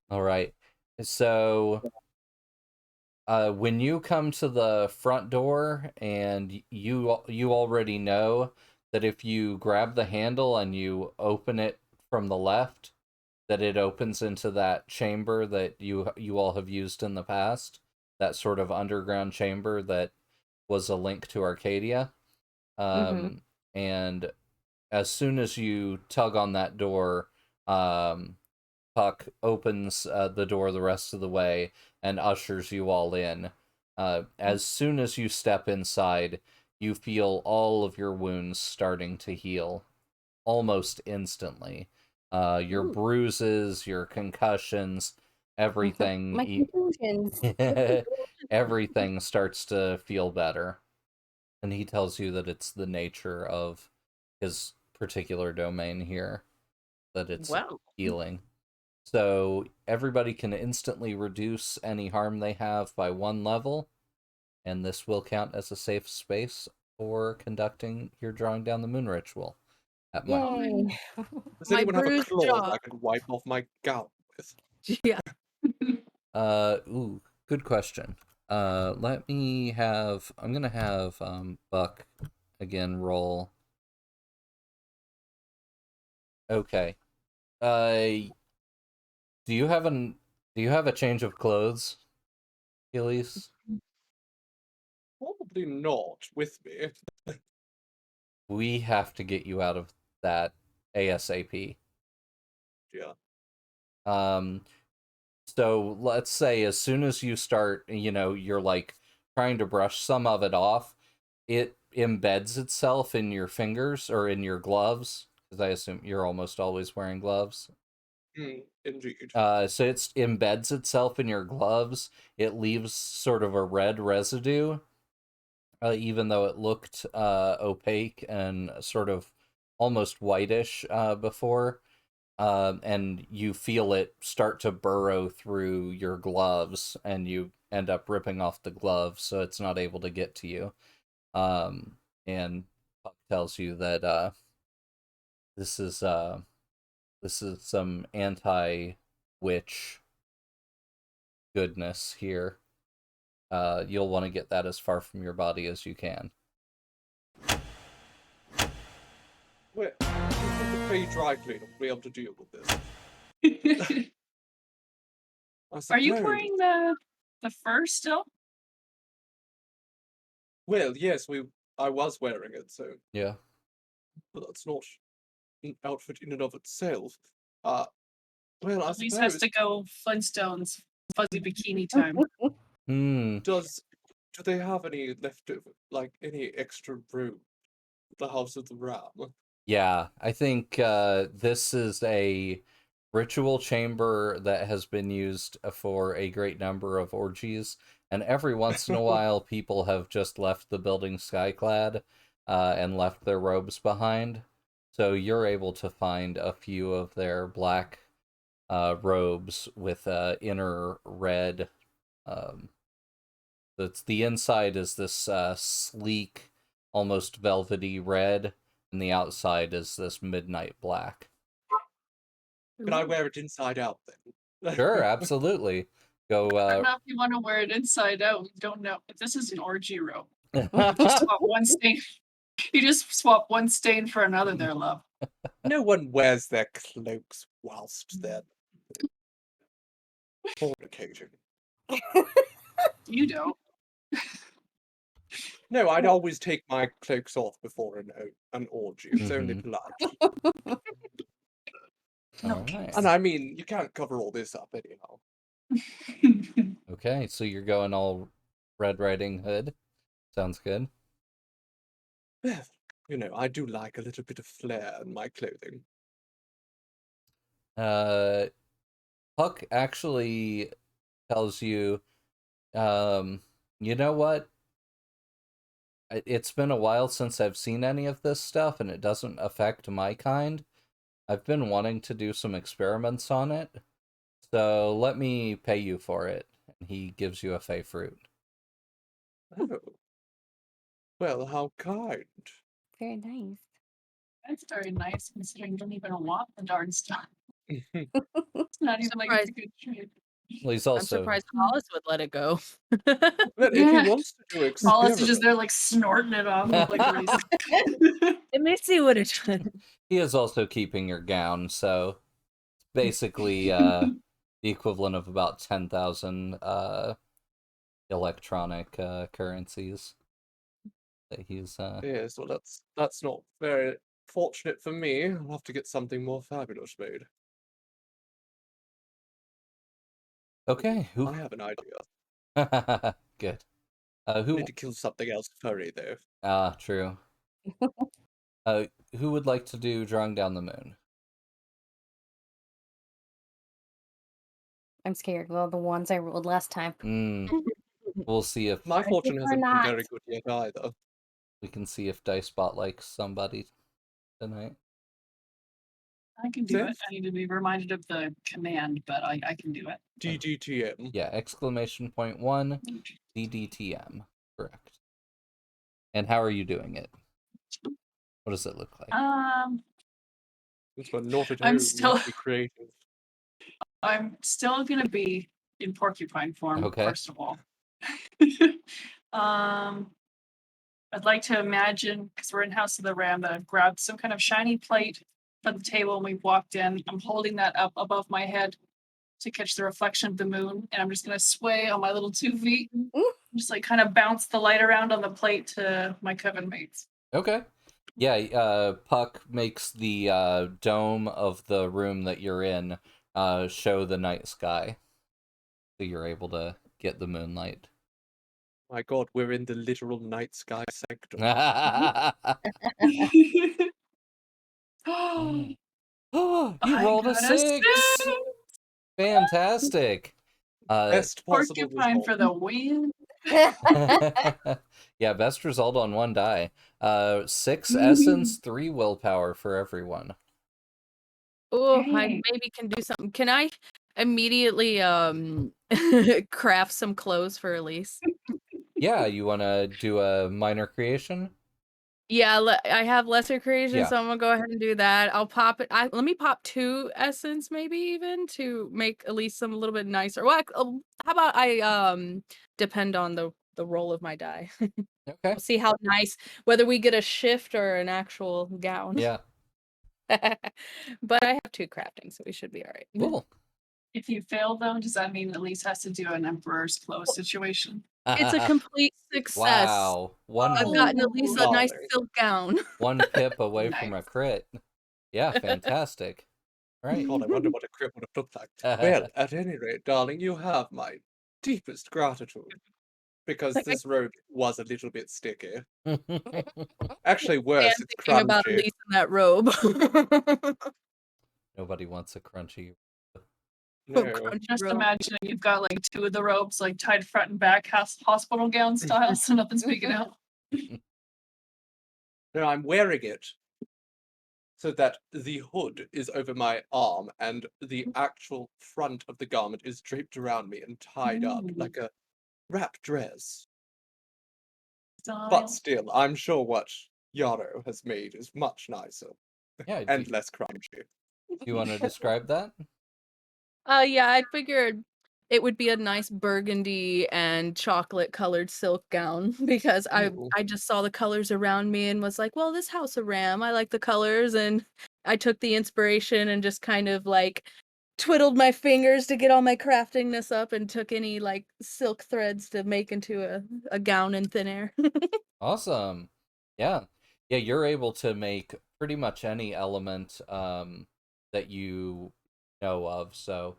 All right. So when you come to the front door, and you already know that if you grab the handle and you open it from the left, that it opens into that chamber that you all have used in the past, that sort of underground chamber that was a link to Arcadia. And as soon as you tug on that door, Puck opens the door the rest of the way and ushers you all in. As soon as you step inside, you feel all of your wounds starting to heal almost instantly. Your bruises, your concussions, everything, My conclusions. everything starts to feel better. And he tells you that it's the nature of his particular domain here, that it's Wow. healing. So everybody can instantly reduce any harm they have by 1 level, and this will count as a safe space for conducting your drawing down the moon ritual. At my... Yay. Does My anyone have a bruised claw jaw. I could wipe off my gout with? Yeah. Ooh, good question. Let me have... I'm gonna have Buck again roll. Okay. Do you have a change of clothes, Achilles? Probably not with me. We have to get you out of that ASAP. Yeah. So let's say as soon as you start, you're like trying to brush some of it off, it embeds itself in your fingers or in your gloves, because I assume you're almost always wearing gloves. Indeed. So it embeds itself in your gloves. It leaves sort of a red residue, even though it looked opaque and sort of almost whitish before. And you feel it start to burrow through your gloves, and you end up ripping off the gloves, so it's not able to get to you. And Puck tells you that this is some anti-witch goodness here. You'll want to get that as far from your body as you can. Wait, the Fey Dry Cleaner will be able to deal with this. Are you wearing the fur still? Well, yes, I was wearing it, so Yeah. but that's not an outfit in and of itself. Well, I At least has suppose to go Flintstones fuzzy bikini time. do they have any leftover, like any extra room at the House of the Ram? Yeah, I think this is a ritual chamber that has been used for a great number of orgies, and every once in a while people have just left the building skyclad and left their robes behind. So you're able to find a few of their black robes with inner red, It's the inside is this sleek, almost velvety red, and the outside is this midnight black. Can I wear it inside out then? Sure, absolutely. I don't Go. know if you want to wear it inside out. Don't know. This is an orgy robe. Just swap one stain. You just swap one stain for another there, love. No one wears their cloaks whilst they're fornicating. You don't. No, I'd always take my cloaks off before an orgy. It's only Mhm. polite. All Okay. right. And I mean, you can't cover all this up anyhow. Okay, so you're going all Red Riding Hood. Sounds good. Well, you know, I do like a little bit of flair in my clothing. Puck actually tells you, you know what? It's been a while since I've seen any of this stuff, and it doesn't affect my kind. I've been wanting to do some experiments on it, so let me pay you for it. And he gives you a fey fruit. Oh. Well, how kind. Very nice. That's very nice considering you don't even want the darn stuff. It's not even like it's a good trade. Well, he's I'm also surprised Hollis would let it go. Well, if he wants to do Hollis experiments, is just there like snorting it off with like release. Let me see what it's done. he is also keeping your gown, so basically the equivalent of about 10,000 electronic currencies that he's yes, well, that's not very fortunate for me. I'll have to get something more fabulous made. okay. Who? I have an idea. Good. I Who? need to kill something else furry, though. True. Who would like to do drawing down the moon? I'm scared. Well, the ones I rolled last time. We'll see if My fortune or hasn't been not. very good yet either. we can see if Dicebot likes somebody tonight. I can do it. Seth? I need to be reminded of the command, but I can do it. DDTM. Yeah, exclamation point 1 DDTM. Correct. And how are you doing it? What does it look like? This one not at I'm home. still- Must be creative. I'm still gonna be in porcupine form, Okay. first of all. I'd like to imagine, because we're in House of the Ram, that I've grabbed some kind of shiny plate from the table when we walked in. I'm holding that up above my head to catch the reflection of the moon, and I'm just gonna sway on my little 2 feet, just like kind of bounce the light around on the plate to my coven mates. Okay. Yeah, Puck makes the dome of the room that you're in show the night sky. So you're able to get the moonlight. My god, we're in the literal night sky sanctum. Oh, you I rolled a got a 6! Fantastic! Best possible Porcupine result. for the win. Yeah, best result on 1 die. 6 essence, 3 willpower for everyone. Oh, I Hey. maybe can do something. Can I immediately craft some clothes for Elise? Yeah, you want to do a minor creation? Yeah, I have lesser creation, Yeah. so I'm gonna go ahead and do that. I'll pop it. Let me pop 2 essence, maybe even to make Elise some a little bit nicer. Well, how about I depend on the roll of my die. Okay. We'll see how nice, whether we get a shift or an actual gown. Yeah. But I have 2 crafting, so we should be all right. Cool. If you fail, though, does that mean Elise has to do an Emperor's Clothes situation? It's a complete success. Wow. I've gotten Oh, Elise a nice darling. silk gown. 1 pip away from a Nice. crit. Yeah, fantastic. Right. God, I wonder what a crit would have looked like. Well, at any rate, darling, you have my deepest gratitude. Because Like, this robe was a little bit sticky. Actually, worse, it's Thinking about crunchy. Elise in that robe. Nobody wants a crunchy. No. Crunchy Just robe. imagining you've got like 2 of the robes like tied front and back, hospital gown style, so nothing's peeking out. No, I'm wearing it so that the hood is over my arm and the actual front of the garment is draped around me and tied up Mm. like a wrap dress. style. But still, I'm sure what Yarrow has made is much nicer Yeah, and less crunchy. do you want to describe that? Yeah, I figured it would be a nice burgundy and chocolate colored silk gown because Ooh. I just saw the colors around me and was like, well, this House of Ram, I like the colors, and I took the inspiration and just kind of like twiddled my fingers to get all my craftingness up and took any like silk threads to make into a gown in thin air. Awesome. Yeah. Yeah, you're able to make pretty much any element that you know of. So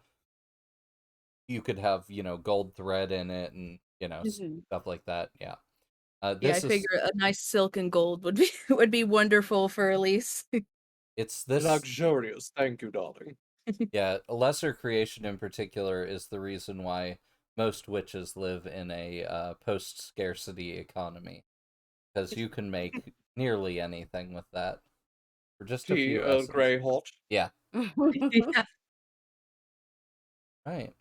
you could have, gold thread in it and, Mhm. stuff like that. Yeah. Yeah, I This is figure a nice silk and gold would be would be wonderful for Elise. it's this Luxurious, thank you, darling. yeah, a lesser creation in particular is the reason why most witches live in a post-scarcity economy, because you can make nearly anything with that for just a Tea, few Earl Grey essences. hot. Yeah, Yeah. right.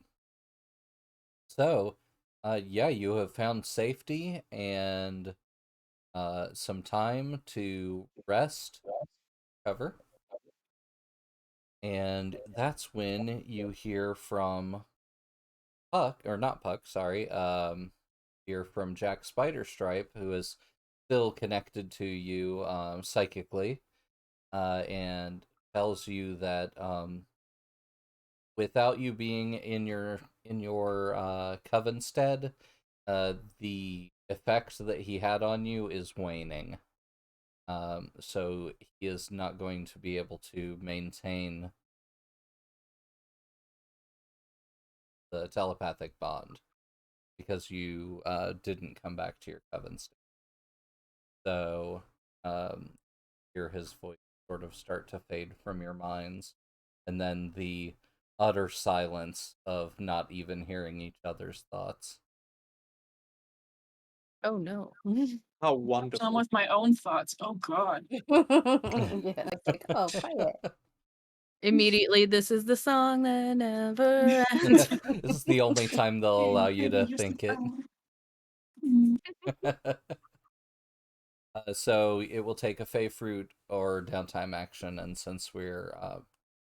So, yeah, you have found safety and some time to rest, recover, and that's when you hear from Puck, or not Puck, sorry, hear from Jack Spiderstripe, who is still connected to you psychically, and tells you that without you being in your Covenstead, the effect that he had on you is waning. So he is not going to be able to maintain the telepathic bond because you didn't come back to your Covenstead. So hear his voice sort of start to fade from your minds, and then the utter silence of not even hearing each other's thoughts. Oh no. How I'm wonderful. with my own thoughts. Oh God. Yeah, it's like, oh, quiet. Immediately, this is the song that never ends. This is the only time they'll allow you to think it. So it will take a Fey Fruit or downtime action, and since we're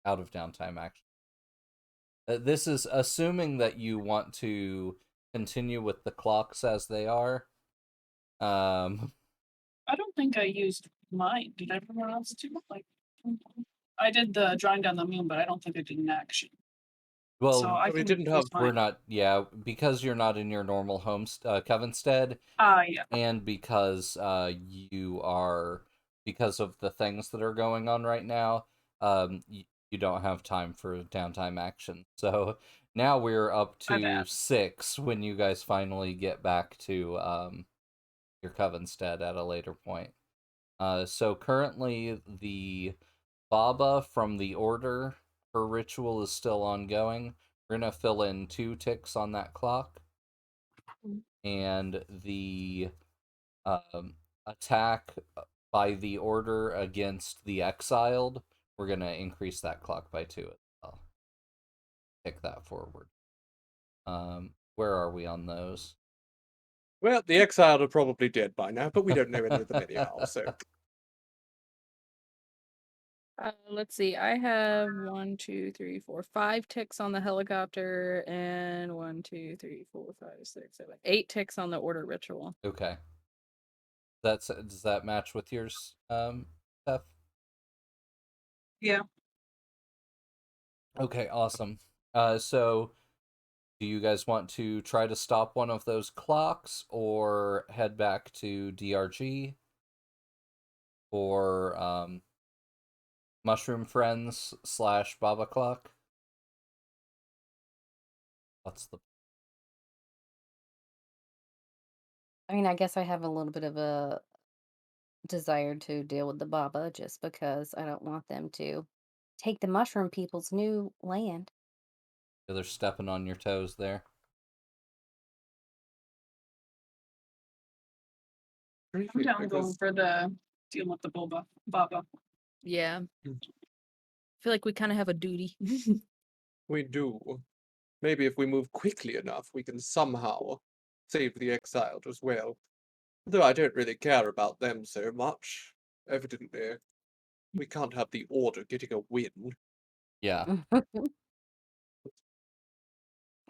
out of downtime action, this is assuming that you want to continue with the clocks as they are. I don't think I used mine. Did everyone else do it? Like, I did the drawing down the moon, but I don't think I did an action. So Well, I We can didn't use have- we're mine. not, yeah, because you're not in your normal home, Covenstead, Yeah. and because you are, because of the things that are going on right now, you don't have time for downtime action. So now we're up My to bad. 6 when you guys finally get back to your Covenstead at a later point. So currently the Baba from the Order, her ritual is still ongoing. We're gonna fill in 2 ticks on that clock, and the attack by the Order against the Exiled, we're gonna increase that clock by 2 as well. Tick that forward. Where are we on those? Well, the exiled are probably dead by now, but we don't know any of them anyhow, so. Let's see. I have 1, 2, 3, 4, 5 ticks on the helicopter, and 1, 2, 3, 4, 5, 6, 7, 8 ticks on the order ritual. Okay. Does that match with yours, Steph? Yeah. Okay, awesome. So do you guys want to try to stop one of those clocks or head back to DRG or Mushroom Friends / Baba Clock? What's the I mean, I guess I have a little bit of a desire to deal with the Baba just because I don't want them to take the mushroom people's new land. they're stepping on your toes there? I'm down going for the deal with the Baba. Yeah. I feel like we kind of have a duty. We do. Maybe if we move quickly enough, we can somehow save the exiled as well. Though I don't really care about them so much. Evidently, we can't have the Order getting a win. Yeah.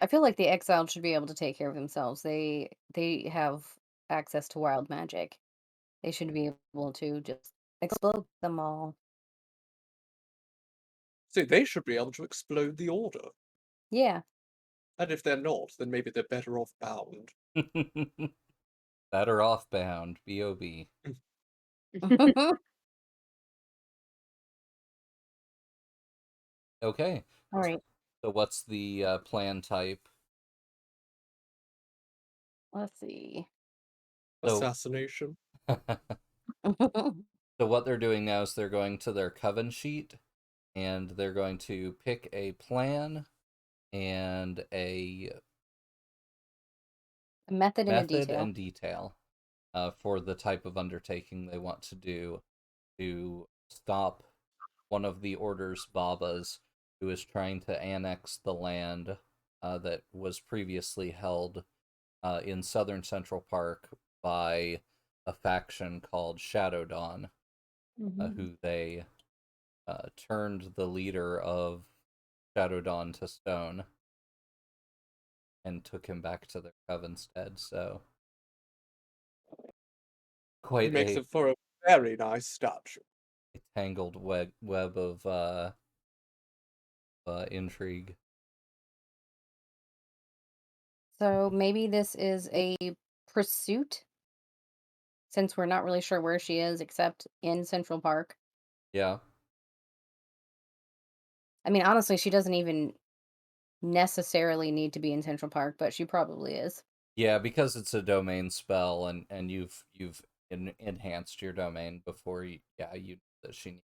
I feel like the exiled should be able to take care of themselves. They have access to wild magic. They should be able to just explode them all. So they should be able to explode the Order. Yeah. And if they're not, then maybe they're better off bound. Better off bound. B.O.B. Okay. All right. So what's the plan type? Let's see. So, Assassination. so what they're doing now is they're going to their coven sheet, and they're going to pick a plan and a A method and a method detail. and detail for the type of undertaking they want to do to stop one of the Order's Babas who is trying to annex the land that was previously held in southern Central Park by a faction called Shadow Dawn, who they turned the leader of Shadow Dawn to stone and took him back to their coven instead. So quite Makes a it for a very nice statue. tangled web of intrigue. So maybe this is a pursuit, since we're not really sure where she is except in Central Park. Yeah. I mean, honestly, she doesn't even necessarily need to be in Central Park, but she probably is. Yeah, because it's a domain spell, and you've enhanced your domain before you that she,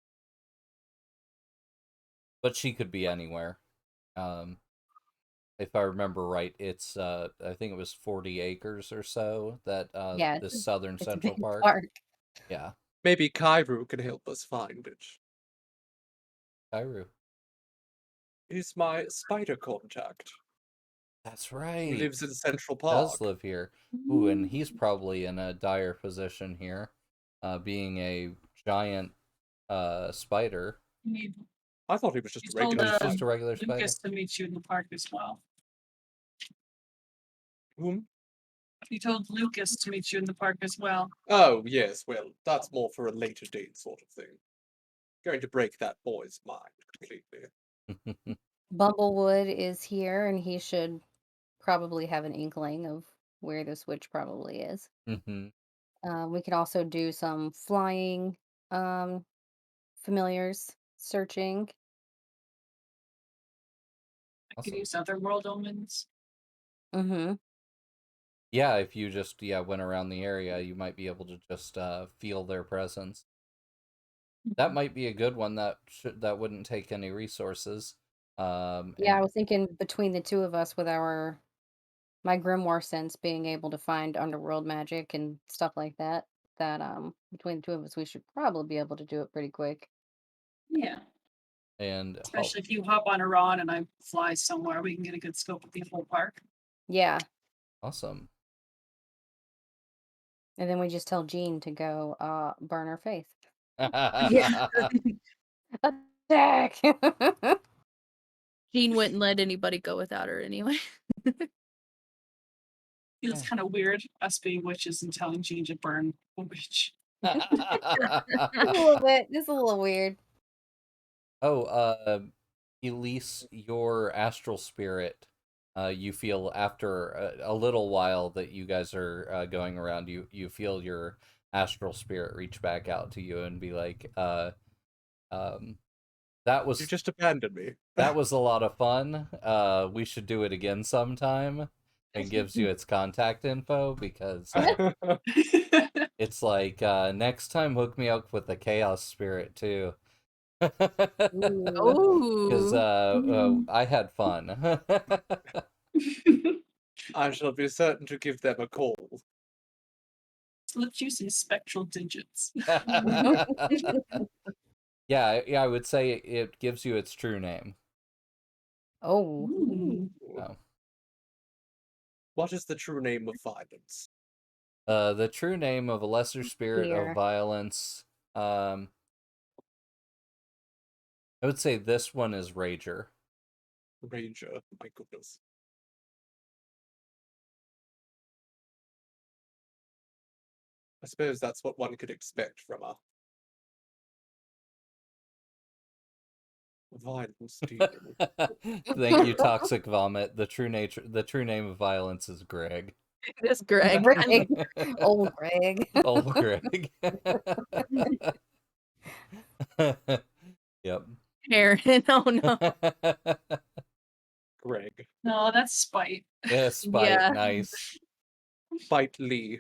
but she could be anywhere. Um, if I remember right, it's I think it was 40 acres or so that Yeah, this southern it's a Central big Park. park. Yeah, Maybe Kairu can help us find it. Kairu. He's my spider contact. That's He right. lives in Central Does Park. live here. Ooh, and he's probably in a dire position here, being a giant spider. You need I thought he was just you a told regular He's spider. just a regular spider. Lucas to meet you in the park as well. Whom? You told Lucas to meet you in the park as well. Oh, yes, well, that's more for a later date sort of thing. Going to break that boy's mind completely. Bumblewood is here, and he should probably have an inkling of where this witch probably is. Mm-hmm. We can also do some flying familiars searching. I could Awesome. use other world omens. Mm-hmm. Yeah, if you just went around the area, you might be able to just feel their presence. That might be a good one that wouldn't take any resources. Yeah, I And was thinking between the two of us with my grimoire sense being able to find underworld magic and stuff like that, between the two of us we should probably be able to do it pretty quick. Yeah. and Especially if you hop on a rod and I fly somewhere, we can get a good scope of the whole park. Yeah. awesome. And then we just tell Jean to go burn her face. Yeah. Attack. Jean wouldn't let anybody go without her anyway. Feels Yeah. kind of weird, us being witches and telling Jean to burn a witch. a little bit. Just a little weird. Oh, Elise, your astral spirit. You feel after a little while that you guys are going around, you feel your astral spirit reach back out to you and be like, um, that You was just abandoned me. that was a lot of fun. We should do it again sometime. And gives you its contact info because it's like next time hook me up with the chaos spirit too. Because Oh. I had fun. I shall be certain to give them a call. Slipped you some spectral digits. Yeah, I would say it gives you its true name. Oh. Ooh. Oh. What is the true name of violence? The true name of a lesser spirit of Here. violence. I would say this one is Rager. Ranger, my goodness. I suppose that's what one could expect from a violent demon. Thank you, Toxic Vomit. The true name of violence is Greg. It is Greg. Greg. Old Greg. Old Greg. Yep. Aaron. Oh no. Greg. No, that's spite. Yeah, Spite. Yeah. Nice. Spite Lee.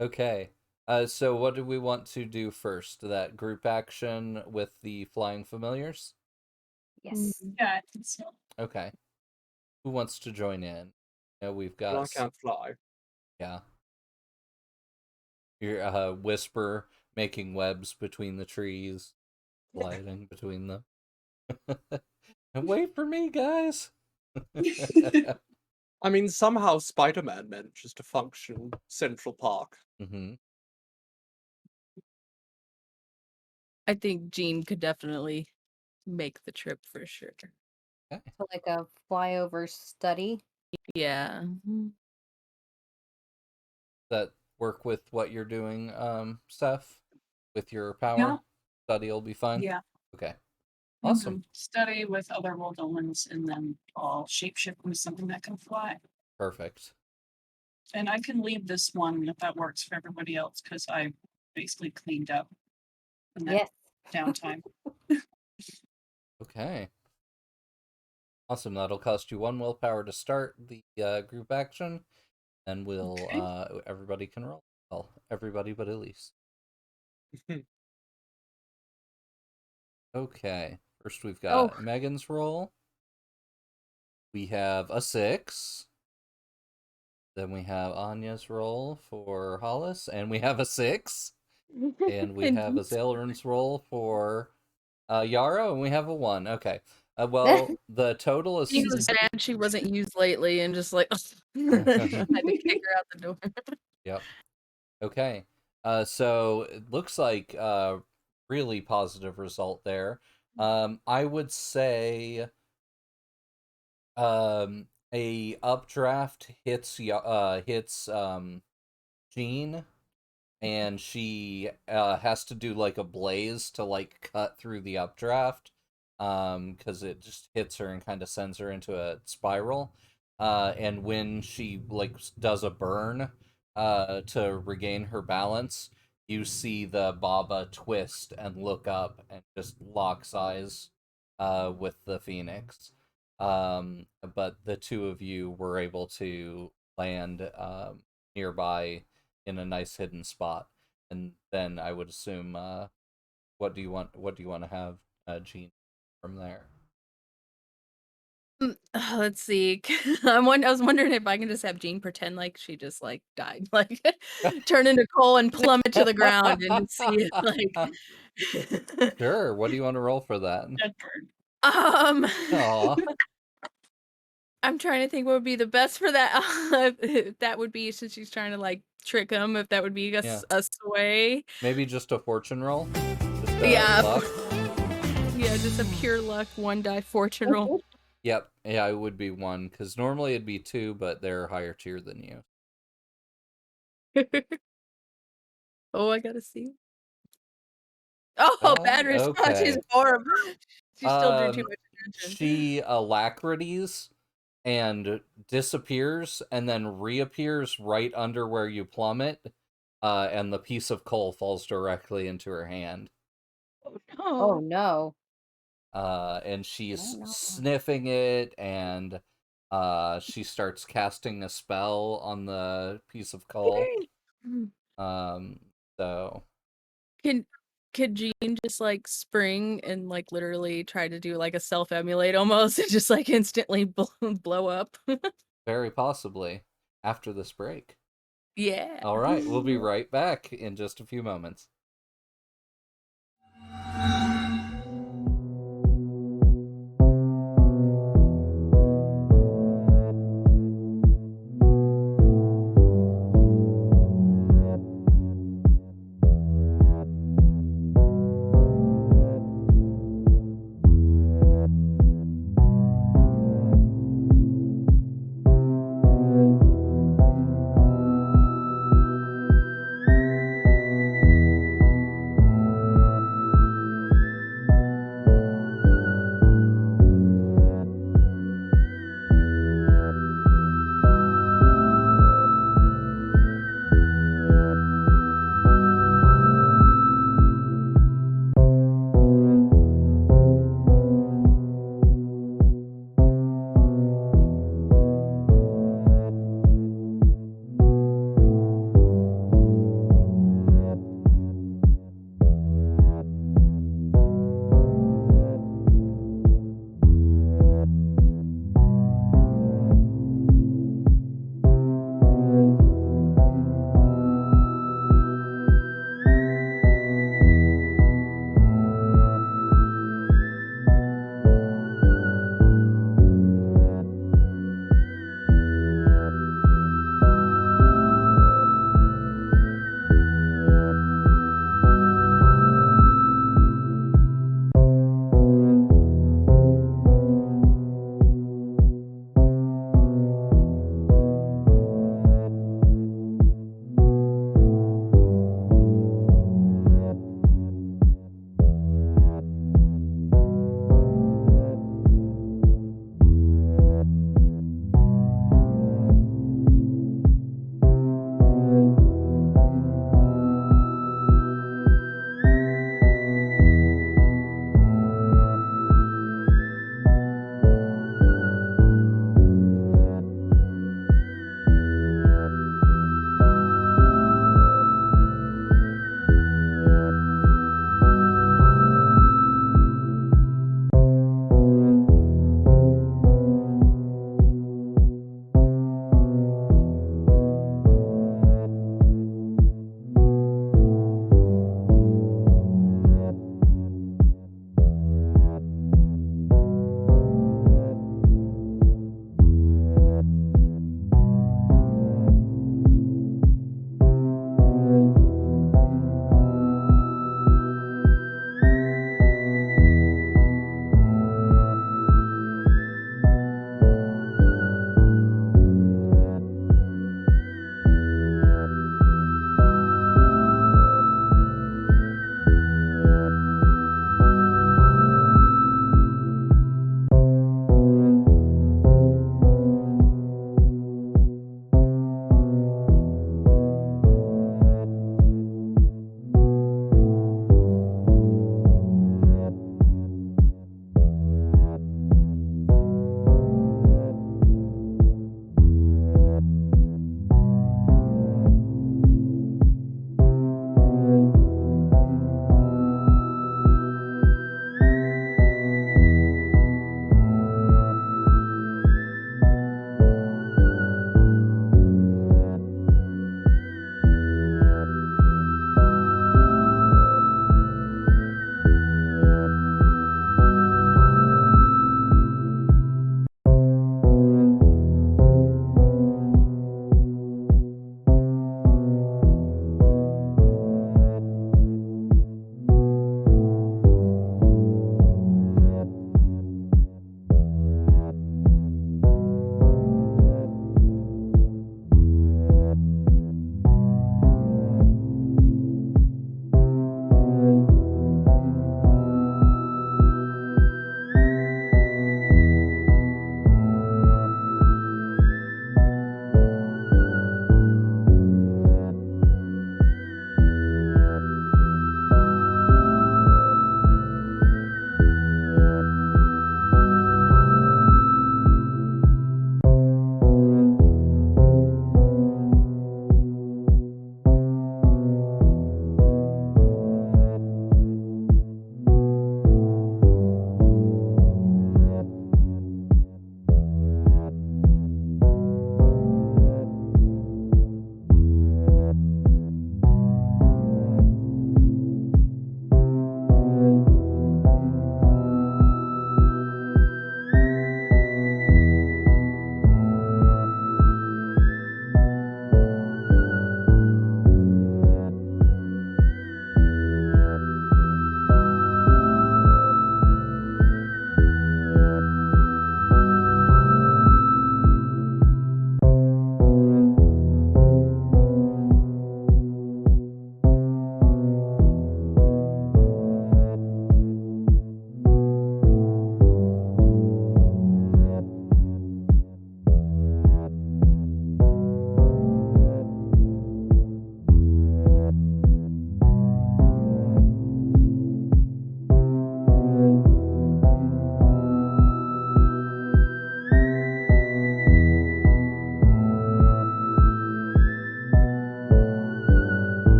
Okay. So what do we want to do first? That group action with the flying familiars? Yes. Yeah, I think so. Okay. Who wants to join in? We've Well, got I can't fly. yeah. Your Whisper making webs between the trees, gliding between them. And wait for me, guys. I mean, somehow Spider-Man manages to function Central Park. Mm-hmm. I think Jean could definitely make the trip for sure. Okay. So like a flyover study. Yeah. That work with what you're doing, Steph? With your power? Yeah. Study will be fun? Yeah. Okay. Awesome. Study with other world omens, and then I'll shapeshift into something that can fly. Perfect. And I can leave this one if that works for everybody else, because I basically cleaned up in that Yes. downtime. Okay. Awesome. That'll cost you 1 willpower to start the group action, and we'll everybody can roll. Well, everybody but Elise. Okay. First we've got Megan's roll. We have a 6. Then we have Anya's roll for Hollis, and we have a 6. And we have a Zailrun's roll for Yarrow, and we have a 1. Okay. Well, the total is... She was mad she wasn't used lately and just like, I had to kick her out the door. Yep. Okay. So it looks like really positive result there. I would say a updraft hits Jean, and she has to do like a blaze to like cut through the updraft, because it just hits her and kind of sends her into a spiral. And when she like does a burn to regain her balance, you see the Baba twist and look up and just locks eyes with the Phoenix. But the two of you were able to land nearby in a nice hidden spot. And then I would assume what do you want to have Jean from there? Let's see. I was wondering if I can just have Jean pretend like she just like died, like turn into coal and plummet to the ground and see it like. Sure. What do you want to roll for that? Dead bird. Aw. I'm trying to think what would be the best for that. That would be, since she's trying to like trick him, if that would be a sway. Maybe just a fortune roll. Just Yeah. luck. Yeah, just a pure luck 1 die fortune roll. Yep. Yeah, it would be 1, because normally it'd be 2, but they're higher tier than you. Oh, I gotta see. Oh, bad response. Okay. She's horrible. She still drew too much attention. She alacrities and disappears and then reappears right under where you plummet, and the piece of coal falls directly into her hand. Oh no. And she's sniffing it, and she starts casting a spell on the piece of coal. So could Jean just like spring and like literally try to do like a self-emulate almost and just like instantly blow up? very possibly after this break. Yeah. All right, we'll be right back in just a few moments.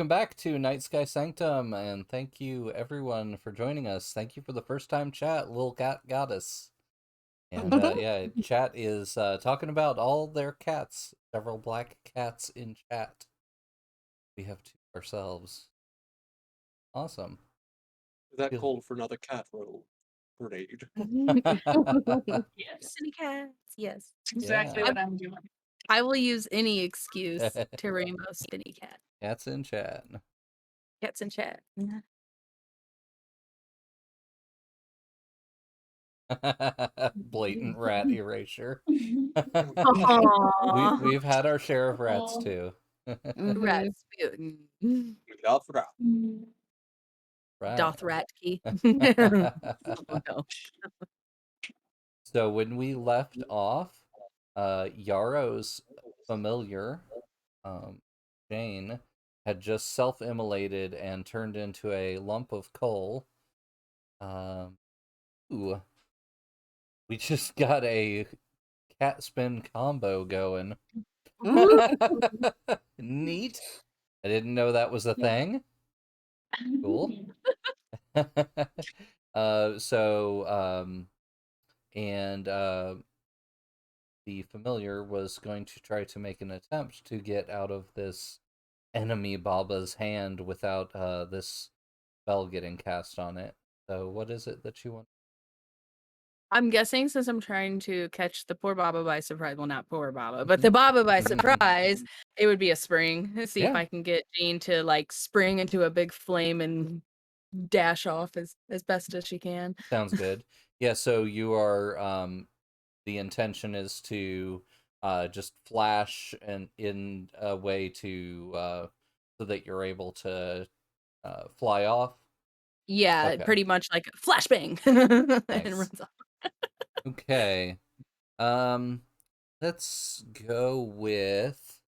welcome back to Nightsky Sanctum, and thank you everyone for joining us. Thank you for the first time chat, Little Cat Goddess. And yeah, chat is talking about all their cats. Several black cats in chat. We have two ourselves. Awesome. That called for another cat roll parade. Yes. City cats. Yes. Exactly Yeah. what I'm doing. I will use any excuse to rainbow spinny cat. Cats in chat. Cats in chat. Blatant rat erasure. Aww. We've had our share of rats Aw. too. Rat Sputin. We love rat. Right. Doth rat key. Oh, no. So when we left off, Yarrow's familiar, Jane, had just self-immolated and turned into a lump of coal. Ooh, we just got a cat spin combo going. Neat. I didn't know that was a thing. Cool. The familiar was going to try to make an attempt to get out of this enemy Baba's hand without this spell getting cast on it. So what is it that you want? I'm guessing since I'm trying to catch the poor Baba by surprise, well, not poor Baba, but the Baba by surprise, it would be a spring. Let's see if Yeah. I can get Jean to like spring into a big flame and dash off as best as she can. Sounds good. Yeah, so you are the intention is to just flash and in a way to so that you're able to fly off. Yeah, Okay. pretty much like flashbang and Nice. runs off. Okay. Let's go with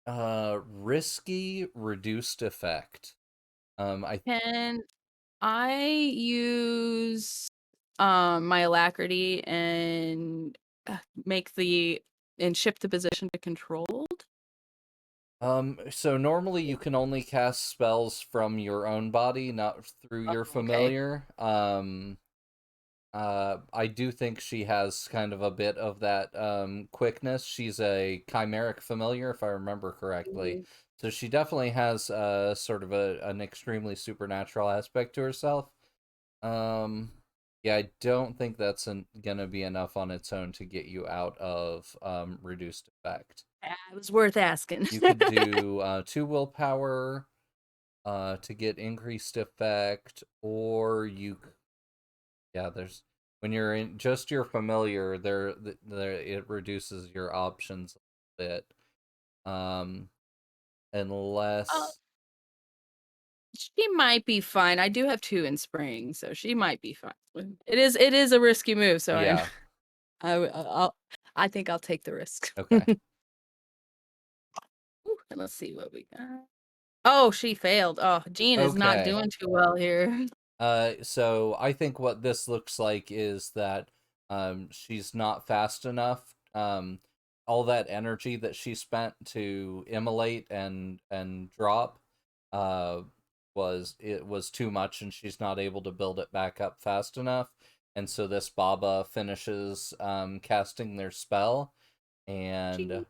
risky reduced effect. Can I use my alacrity and make the and shift the position to controlled? So normally you can only cast spells from your own body, not through your Okay. familiar. I do think she has kind of a bit of that quickness. She's a chimeric familiar, if I remember correctly. So she definitely has sort of an extremely supernatural aspect to herself. Yeah, I don't think that's gonna be enough on its own to get you out of reduced effect. Yeah, it was worth asking. You could do 2 willpower to get increased effect, or there's when you're in just your familiar, there it reduces your options a bit. Unless She might be fine. I do have 2 in spring, so she might be fine. It is a risky move, so yeah, I think I'll take the risk. okay. Ooh, and let's see what we got. Oh, she failed. Oh, Jean is not Okay. doing too well here. So I think what this looks like is that she's not fast enough. All that energy that she spent to immolate and drop was too much, and she's not able to build it back up fast enough. And so this Baba finishes casting their spell, and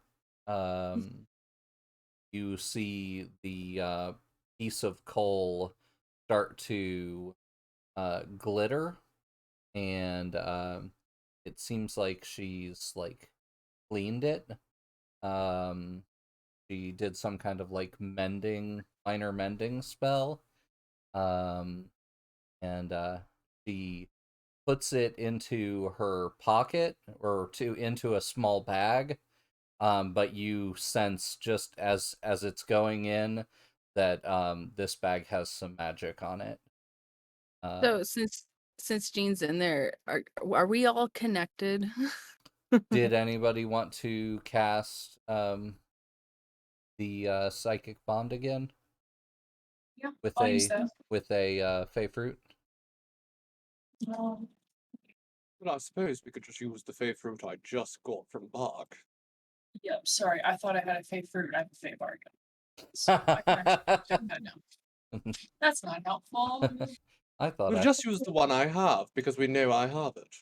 you see the piece of coal start to glitter, and it seems like she's like cleaned it. She did some kind of like minor mending spell, and she puts it into her pocket or into a small bag. But you sense just as it's going in that this bag has some magic on it. So since Jean's in there, are we all connected? Did anybody want to cast the psychic bond again Yeah, with I'll use that. a fey fruit? Um, Well, I suppose we could just use the fey fruit I just got from Bark. yep, sorry, I thought I had a fey fruit. I have a fey bargain. My contribution, but no, that's not helpful. I thought We'll I. just use the one I have because we know I have it.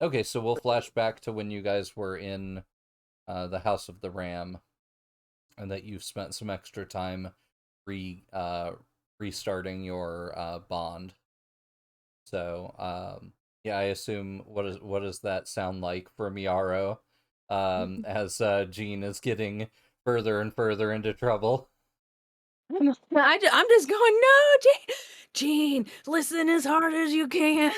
Okay, so we'll flash back to when you guys were in the House of the Ram, and that you've spent some extra time restarting your bond. So yeah, I assume what does that sound like from Yarrow as Jean is getting further and further into trouble? I'm just going, no, Jean, Jean, listen as hard as you can.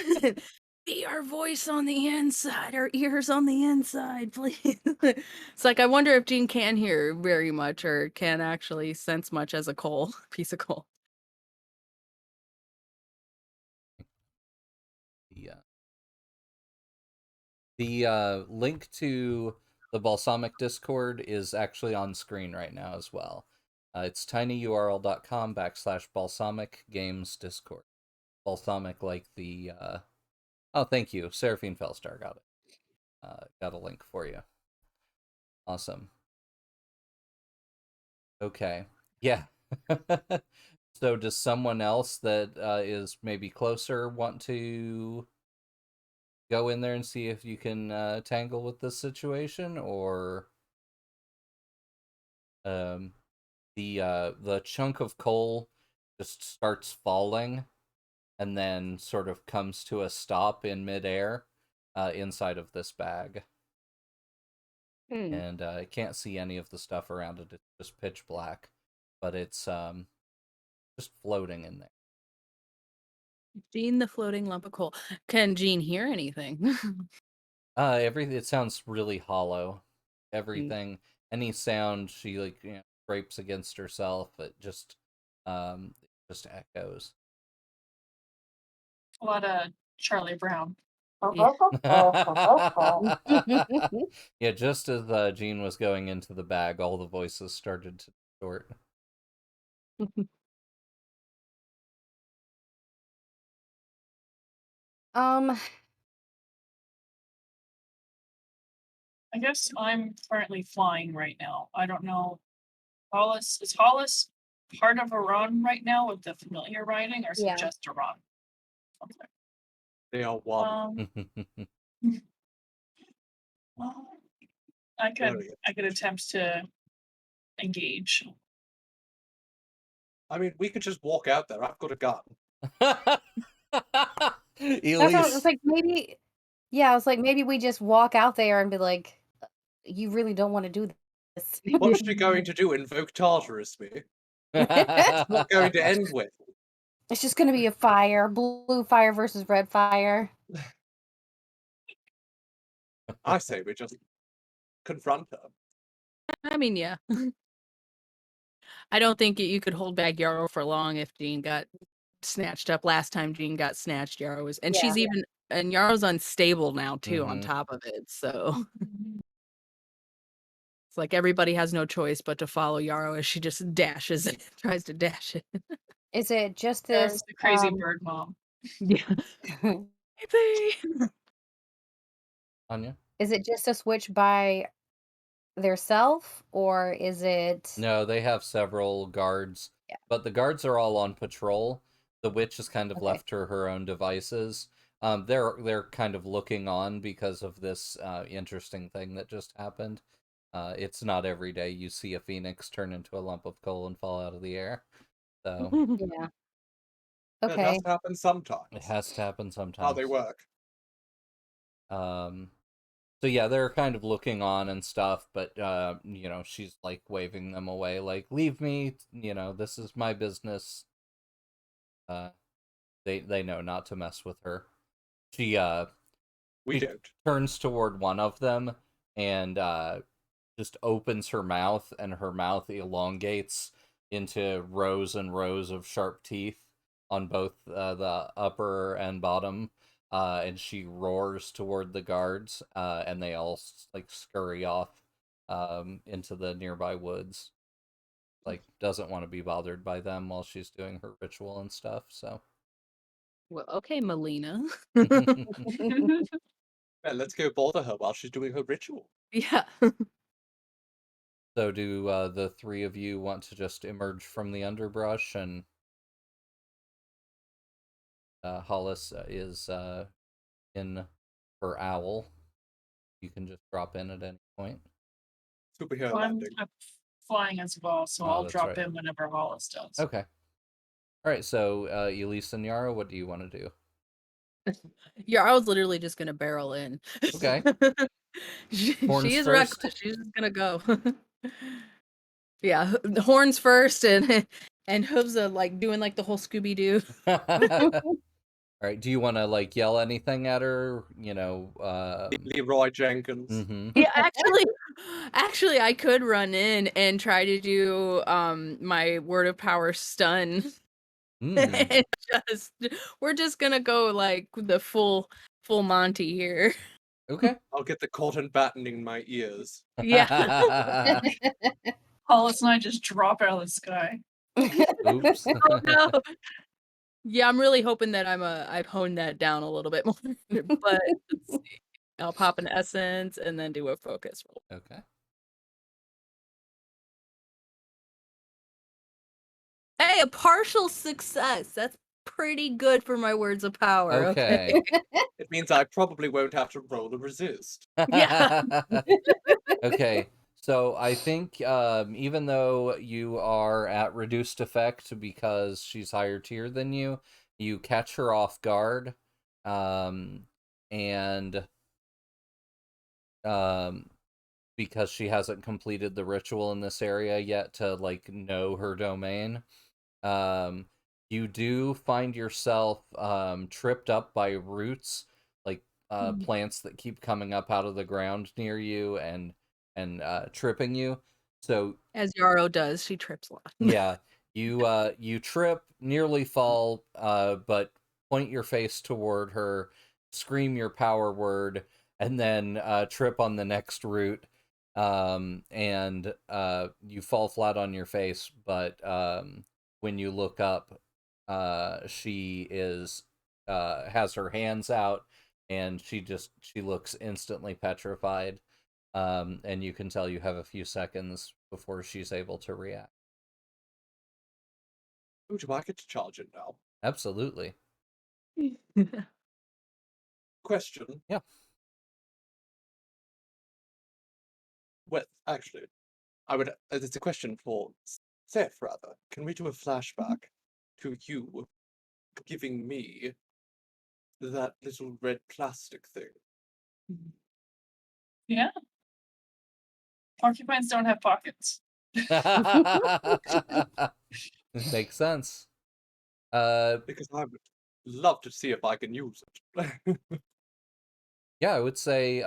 Be our voice on the inside, our ears on the inside, please. It's like, I wonder if Jean can hear very much or can actually sense much as a coal, piece of coal. Yeah. The link to the Balsamic Discord is actually on screen right now as well. It's tinyurl.com/balsamic games discord. Balsamic like the oh, thank you. Seraphine Fellstar got it. Got a link for you. Awesome. Okay. Yeah. So does someone else that is maybe closer want to go in there and see if you can tangle with this situation, or um the chunk of coal just starts falling and then sort of comes to a stop in midair inside of this bag. And I can't see any of the stuff around it. It's just pitch black, but it's just floating in there. Jean, the floating lump of coal. Can Jean hear anything? Everything, it sounds really hollow. Everything, any sound she scrapes against herself, it just echoes. A lot of Charlie Brown. Yeah, just as Jean was going into the bag, all the voices started to distort. I guess I'm currently flying right now. I don't know. Is Hollis part of Iran right now with the familiar writing, or is Yeah. it just Iran? Okay. They are one. Well, I could attempt to engage. I mean, we could just walk out there. I've got a gun. That's what I was like, maybe. Yeah, I was like, maybe we just walk out there and be like, you really don't want to do this. What's she going to do? Invoke Tartarus me? It's not going to end with. It's just gonna be a fire, blue fire versus red fire. I say we just confront her. I mean, yeah. I don't think you could hold back Yarrow for long if Jean got snatched up. Last time Jean got snatched, Yarrow was, and she's even, and Yarrow's unstable now too, on top of it. So it's like everybody has no choice but to follow Yarrow as she just dashes it, tries to dash it. Is it just There's this the crazy bird mom. Yeah. Anya? Is it just a switch by their self, or is it No, they have several guards, but the guards are all on patrol. The witch is kind of left to her own devices. They're kind of looking on because of this interesting thing that just happened. It's not every day you see a phoenix turn into a lump of coal and fall out of the air. So Yeah. It Okay. has to happen sometimes. it has to happen sometimes. How they work. So yeah, they're kind of looking on and stuff, but she's like waving them away, like, leave me, this is my business. They know not to mess with her. She We don't. turns toward one of them and just opens her mouth, and her mouth elongates into rows and rows of sharp teeth on both the upper and bottom. And she roars toward the guards, and they all like scurry off into the nearby woods. Like, doesn't want to be bothered by them while she's doing her ritual and stuff. So, Well, okay, Melina. Yeah, let's go bother her while she's doing her ritual. Yeah. So do the three of you want to just emerge from the underbrush, and Hollis is in her owl. You can just drop in at any point. Superhero Well, landing. I'm flying as well, so Oh, I'll that's drop right. in whenever Hollis does. Okay. All right. So Elise and Yara, what do you want to do? Yeah, I was literally just gonna barrel in. Okay. she Horns is first? reckless. She's just gonna go. Yeah, the horns first, and hooves are like doing like the whole Scooby Doo. All right. Do you want to like yell anything at her? Leroy Jenkins. Mm-hmm. Yeah, actually, I could run in and try to do my word of power stun. Mm. And we're just gonna go like the full Monty here. Okay. I'll get the cotton battening in my ears. Yeah. Hollis and I just drop out of the sky. Oops. Oh no. Yeah, I'm really hoping that I've honed that down a little bit more. But let's see. I'll pop an essence and then do a focus roll. Okay. Hey, a partial success. That's pretty good for my words of power. Okay. It means I probably won't have to roll to resist. Yeah. Okay. So I think even though you are at reduced effect because she's higher tier than you, you catch her off guard, and because she hasn't completed the ritual in this area yet to like know her domain, you do find yourself tripped up by roots, like plants that keep coming up out of the ground near you and tripping you. So As Yarrow does, she trips a lot. yeah, you trip, nearly fall, but point your face toward her, scream your power word, and then trip on the next root. And you fall flat on your face, but when you look up, she is has her hands out, and she looks instantly petrified. And you can tell you have a few seconds before she's able to react. Oh, do I get to charge it now? Absolutely. Question. Yeah. Well, actually, I would. It's a question for Seth, rather. Can we do a flashback to you giving me that little red plastic thing? Yeah. Porcupines don't have pockets. Makes sense. Because I would love to see if I can use it. Yeah, I would say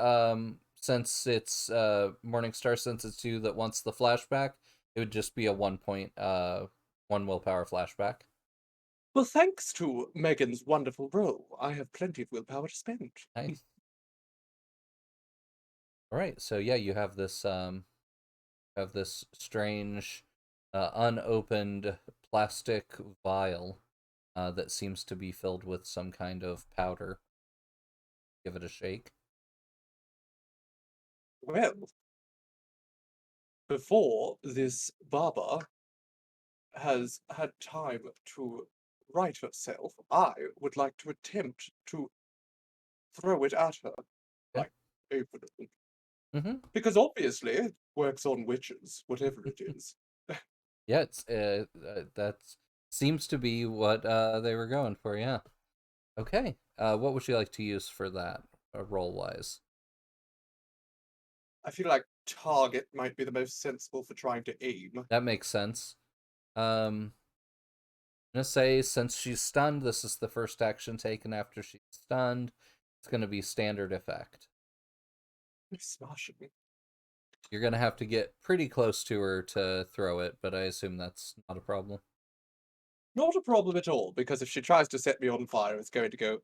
since it's Morningstar, since it's you that wants the flashback, it would just be a 1 point, 1 willpower flashback. Well, thanks to Megan's wonderful roll, I have plenty of willpower to spend. Nice. All right, so yeah, you have this strange, unopened plastic vial that seems to be filled with some kind of powder. Give it a shake. Well, before this Baba has had time to right herself, I would like to attempt to throw it at her. Like, open it. Mm-hmm. Because obviously it works on witches, whatever it is. Yeah, it's that seems to be what they were going for. Yeah. Okay. What would you like to use for that, roll wise? I feel like target might be the most sensible for trying to aim. That makes sense. I'm gonna say since she's stunned, this is the first action taken after she's stunned. It's gonna be standard effect. Smashing. You're gonna have to get pretty close to her to throw it, but I assume that's not a problem. Not a problem at all, because if she tries to set me on fire, it's going to go,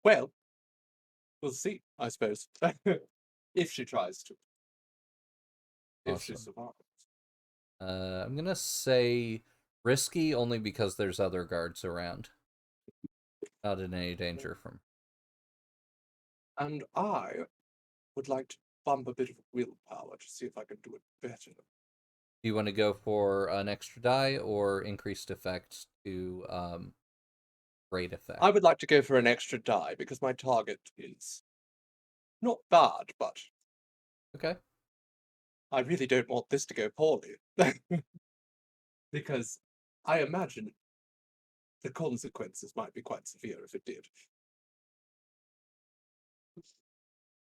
well, we'll see, I suppose. If she tries to. If she Awesome. survives. I'm gonna say risky only because there's other guards around. Not in any danger from. And I would like to bump a bit of willpower to see if I can do it better. Do you want to go for an extra die or increased effect to great effect? I would like to go for an extra die because my target is not bad, but Okay. I really don't want this to go poorly. Because I imagine the consequences might be quite severe if it did.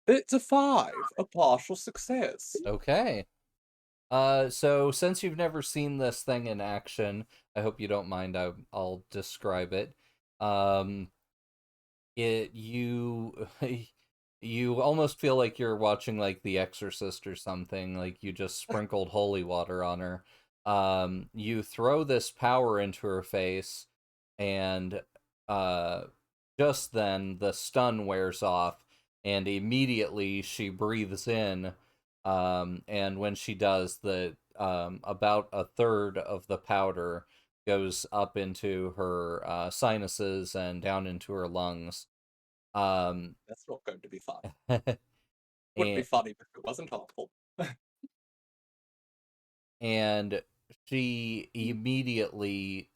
It's a 5, a partial success. Okay. So since you've never seen this thing in action, I hope you don't mind. I'll describe it. You you almost feel like you're watching like The Exorcist or something. Like you just sprinkled holy water on her. You throw this power into her face, and just then the stun wears off, and immediately she breathes in. And when she does, the about a third of the powder goes up into her sinuses and down into her lungs. That's not going to be fun. Wouldn't be and funny if it wasn't harmful. and she immediately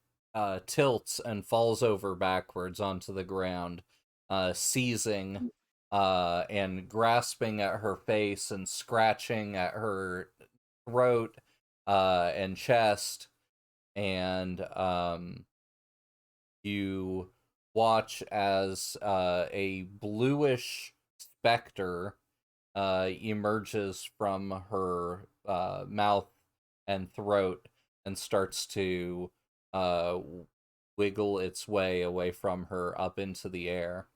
tilts and falls over backwards onto the ground, seizing and grasping at her face and scratching at her throat and chest. And you watch as a bluish specter emerges from her mouth and throat and starts to wiggle its way away from her up into the air.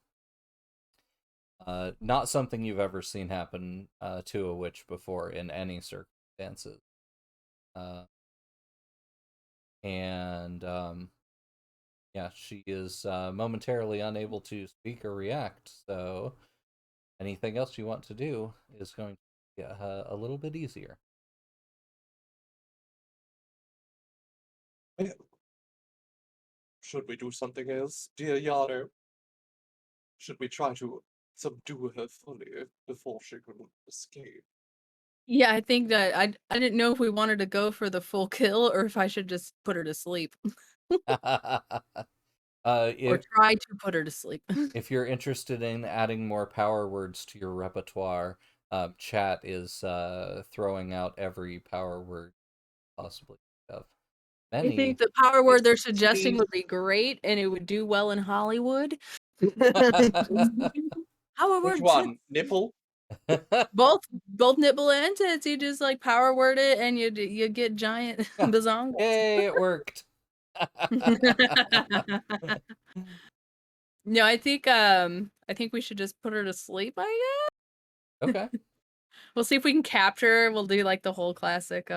Not something you've ever seen happen to a witch before in any circumstances. And yeah, she is momentarily unable to speak or react. So anything else you want to do is going to get a little bit easier. Should we do something else, dear Yano? Should we try to subdue her fully before she can escape? Yeah, I think that I didn't know if we wanted to go for the full kill or if I should just put her to sleep. Or If try to put her to sleep. if you're interested in adding more power words to your repertoire, chat is throwing out every power word possibly of. I Many. think the power word they're suggesting would be great and it would do well in Hollywood. Power Which word one? Nipple? both nipple and tits. You just like power word it and you get giant bazongas. Yay, it worked. No, I think we should just put her to sleep, I guess. Okay. We'll see if we can capture her. We'll do like the whole classic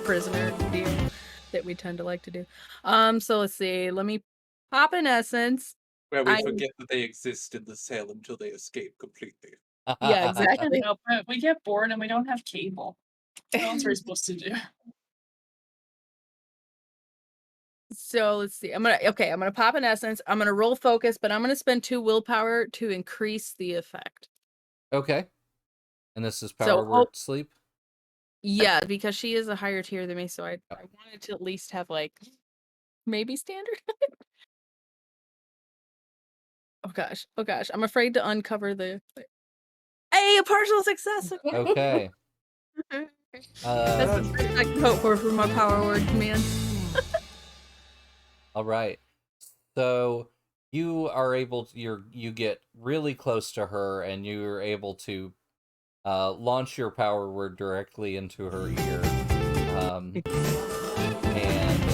prisoner deal that we tend to like to do. So let's see. Let me pop an essence. Where we I forget that they exist in the cell until they escape completely. Yeah, exactly. No, but we get bored and we don't have cable. What else are we supposed to do? So let's see. I'm gonna pop an essence. I'm gonna roll focus, but I'm gonna spend 2 willpower to increase the effect. Okay. And this is So, power word sleep? Yeah, because she is a higher tier than me, so I wanted to at least have like maybe standard. Oh gosh. I'm afraid to uncover the Hey, a partial success. Okay. That's the best I can hope for my power word command. All right. So you are able to, you get really close to her and you're able to launch your power word directly into her ear. And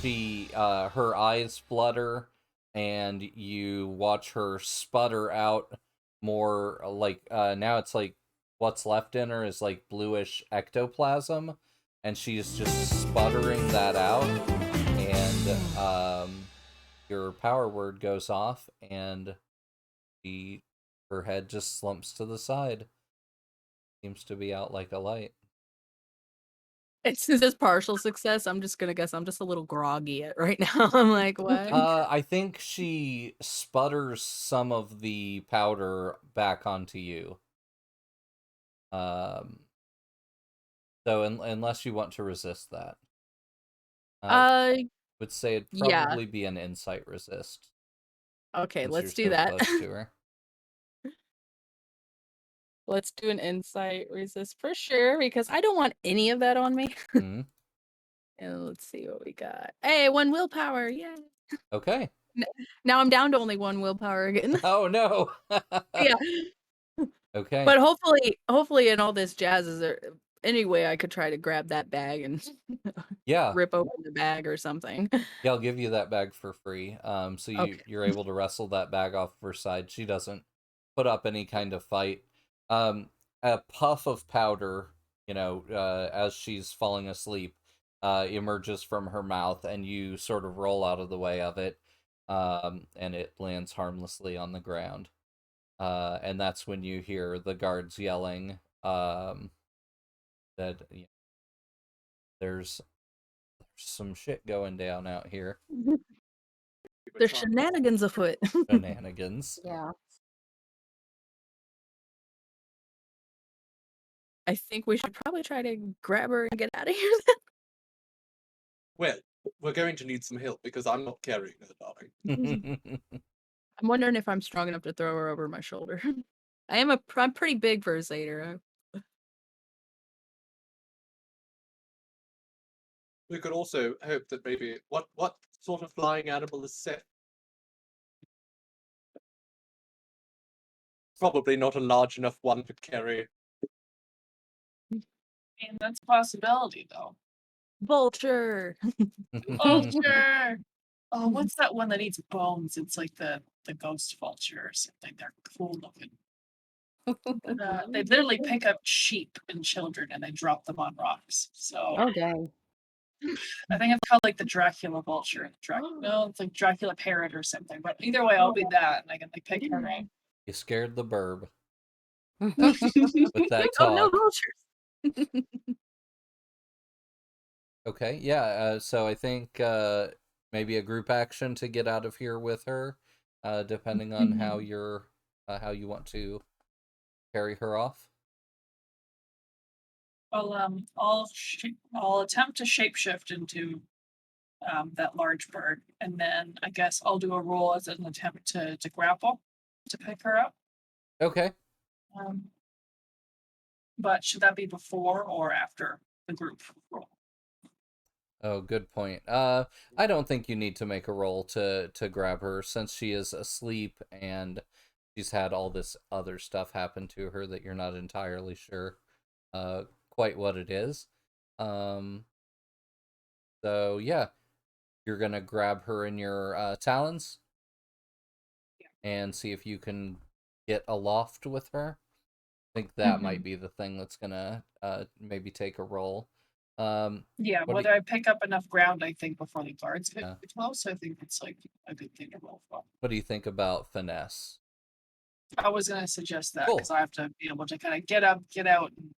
she her eyes flutter and you watch her sputter out more like now it's like what's left in her is like bluish ectoplasm, and she's just sputtering that out, and your power word goes off and her head just slumps to the side. Seems to be out like a light. It's this partial success. I'm just gonna guess I'm just a little groggy right now. I'm like, what? I think she sputters some of the powder back onto you. So unless you want to resist that, would say it'd Yeah. probably be an insight resist. Okay, Since let's you're do so that. close to her. Let's do an insight resist for sure, because I don't want any of that on me. Mhm. And let's see what we got. Hey, 1 willpower, yay! Okay. Now I'm down to only 1 willpower again. Oh no. Yeah. Okay. But hopefully in all this jazz, is there any way I could try to grab that bag and Yeah. rip open the bag or something? Yeah, I'll give you that bag for free. So Okay. you're able to wrestle that bag off of her side. She doesn't put up any kind of fight. A puff of powder, as she's falling asleep, emerges from her mouth, and you sort of roll out of the way of it, and it lands harmlessly on the ground. And that's when you hear the guards yelling that there's some shit going down out here. There's shenanigans afoot. Shenanigans. Yeah. I think we should probably try to grab her and get out of here. Well, we're going to need some help because I'm not carrying her, darling. I'm wondering if I'm strong enough to throw her over my shoulder. I'm pretty big for a satyr. We could also hope that maybe what sort of flying animal is Seth? Probably not a large enough one to carry. I mean, that's a possibility, though. Vulture. Vulture! Oh, what's that one that eats bones? It's like the ghost vulture or something. They're cool looking. They literally pick up sheep and children and they drop them on rocks. So Oh, dang. I think it's called like the Dracula vulture. No, it's like Dracula parrot or something. But either way, I'll be that and I can like pick her up. You scared the burb with Oh that no, talk. vultures. Okay, yeah. So I think maybe a group action to get out of here with her, depending on how you want to carry her off. Well, I'll attempt to shapeshift into that large bird, and then I guess I'll do a roll as an attempt to grapple to pick her up. Okay. But should that be before or after the group roll? Oh, good point. I don't think you need to make a roll to grab her, since she is asleep and she's had all this other stuff happen to her that you're not entirely sure quite what it is. So yeah, you're gonna grab her in your talons and see if you can get aloft with her. I think that might be the thing that's gonna maybe take a roll. Yeah, what do whether I pick up enough ground, I think, before the guards get Yeah. close, I think it's like a good thing to roll for. What do you think about finesse? I was gonna suggest that Cool. because I have to be able to kind of get up, get out, and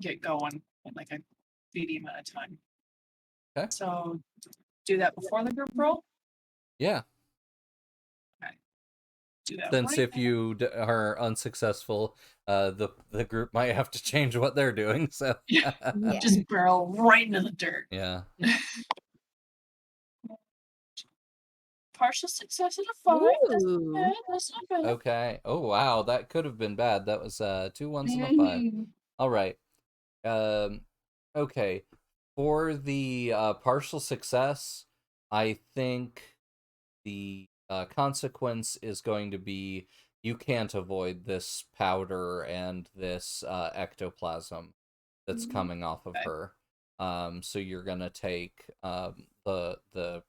get going in like a speedy amount of time. Okay. So do that before the group roll. Yeah. Do that. Since right if now. you are unsuccessful, the group might have to change what they're doing. So Yeah. Just barrel right into the dirt. yeah. Partial success at a 5. That's not Ooh. bad. That's not bad. Okay. Oh wow, that could have been bad. That was 2 1s and a 5. All right. Okay. For the partial success, I think the consequence is going to be you can't avoid this powder and this ectoplasm that's coming off of Okay. her. So you're gonna take the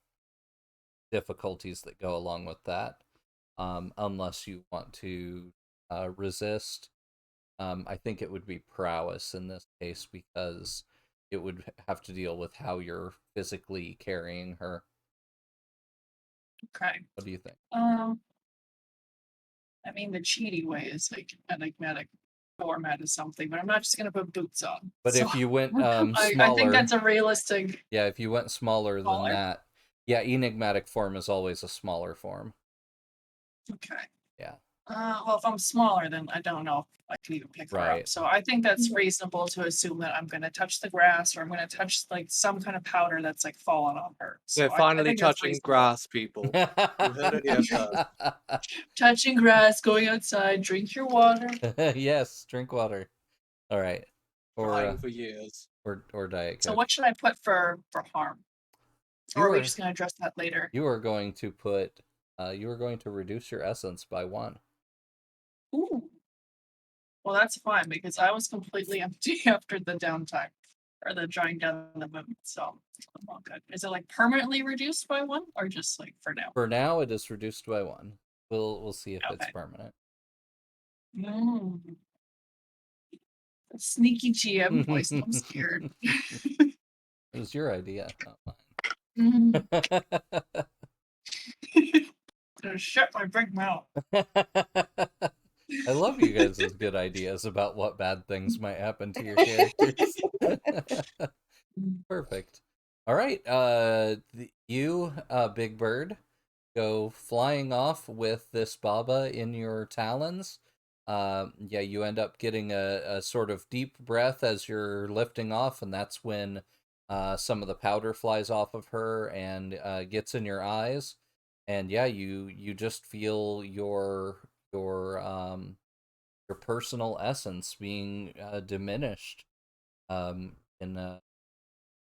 difficulties that go along with that, unless you want to resist. I think it would be prowess in this case because it would have to deal with how you're physically carrying her. Okay. What do you think? I mean, the cheaty way is like enigmatic format is something, but I'm not just gonna put boots on. But So if you went I smaller, think that's a realistic. yeah, if you went smaller than Smaller? that, yeah, enigmatic form is always a smaller form. Okay. Yeah. Well, if I'm smaller, then I don't know if I can even pick her Right. up. So I think that's reasonable to assume that I'm going to touch the grass or I'm going to touch like some kind of powder that's like fallen on her. So They're I finally think that's touching reasonable. grass, people. You heard it here first. Touching grass, going outside, drink your water. Yes, drink water. All right. Crying for years. Or Diet So Coke. what should I put for harm? Or are we just going to address that later? You are going to put. You are going to reduce your essence by 1. Ooh. Well, that's fine because I was completely empty after the downtime or the drying down the movement. So I'm all good. Is it like permanently reduced by 1 or just like for now? For now, it is reduced by 1. We'll see if it's Okay. permanent. Sneaky GM voice. I'm scared. It was your idea, not mine. Gonna shut my big mouth. I love you guys' good ideas about what bad things might happen to your characters. Perfect. All right, you, Big Bird, go flying off with this Baba in your talons. Yeah, you end up getting a sort of deep breath as you're lifting off, and that's when some of the powder flies off of her and gets in your eyes. And yeah, you just feel your personal essence being diminished in a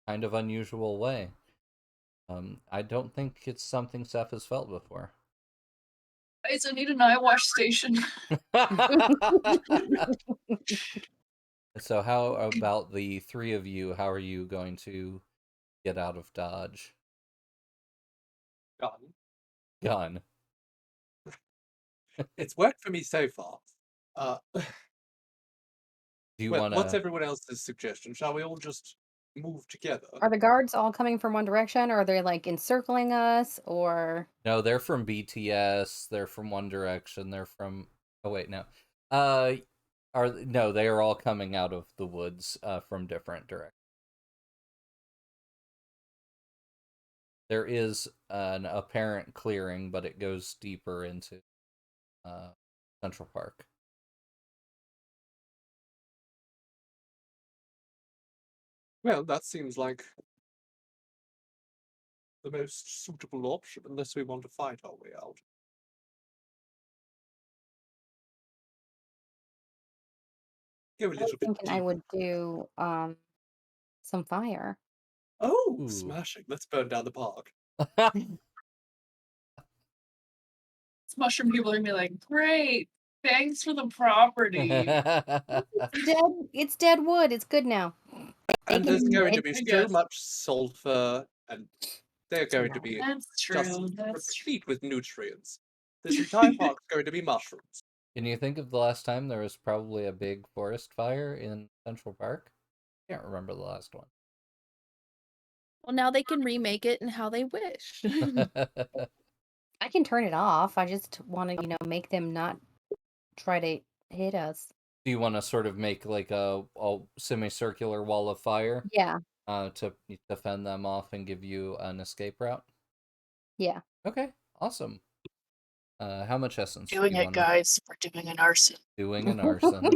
kind of unusual way. I don't think it's something Seth has felt before. Guys, I need an eye wash station. So how about the 3 of you? How are you going to get out of Dodge? Gone. It's worked for me so far. Do you Well, want what's to? everyone else's suggestion? Shall we all just move together? Are the guards all coming from one direction, or are they like encircling us, or? No, they're from BTS. They're from One Direction. They're from. Oh wait, no. No, they are all coming out of the woods from different directions. There is an apparent clearing, but it goes deeper into Central Park. Well, that seems like the most suitable option, unless we want to fight our way out. Go a I was little bit thinking I deeper. would do some fire. Oh, Ooh. smashing! Let's burn down the park. Mushroom people are gonna be like, great, thanks for the property. It's dead wood. It's good now. And there's going to be I so guess. much sulfur, and they're going to be That's just true. That's true. replete with nutrients. This entire park's going to be mushrooms. Can you think of the last time there was probably a big forest fire in Central Park? I can't remember the last one. Well, now they can remake it in how they wish. I can turn it off. I just want to, make them not try to hit us. Do you want to sort of make like a semicircular wall of fire? Yeah. To defend them off and give you an escape route? Yeah. Okay, awesome. How much essence? Doing it, guys. We're doing an arson. Doing an arson.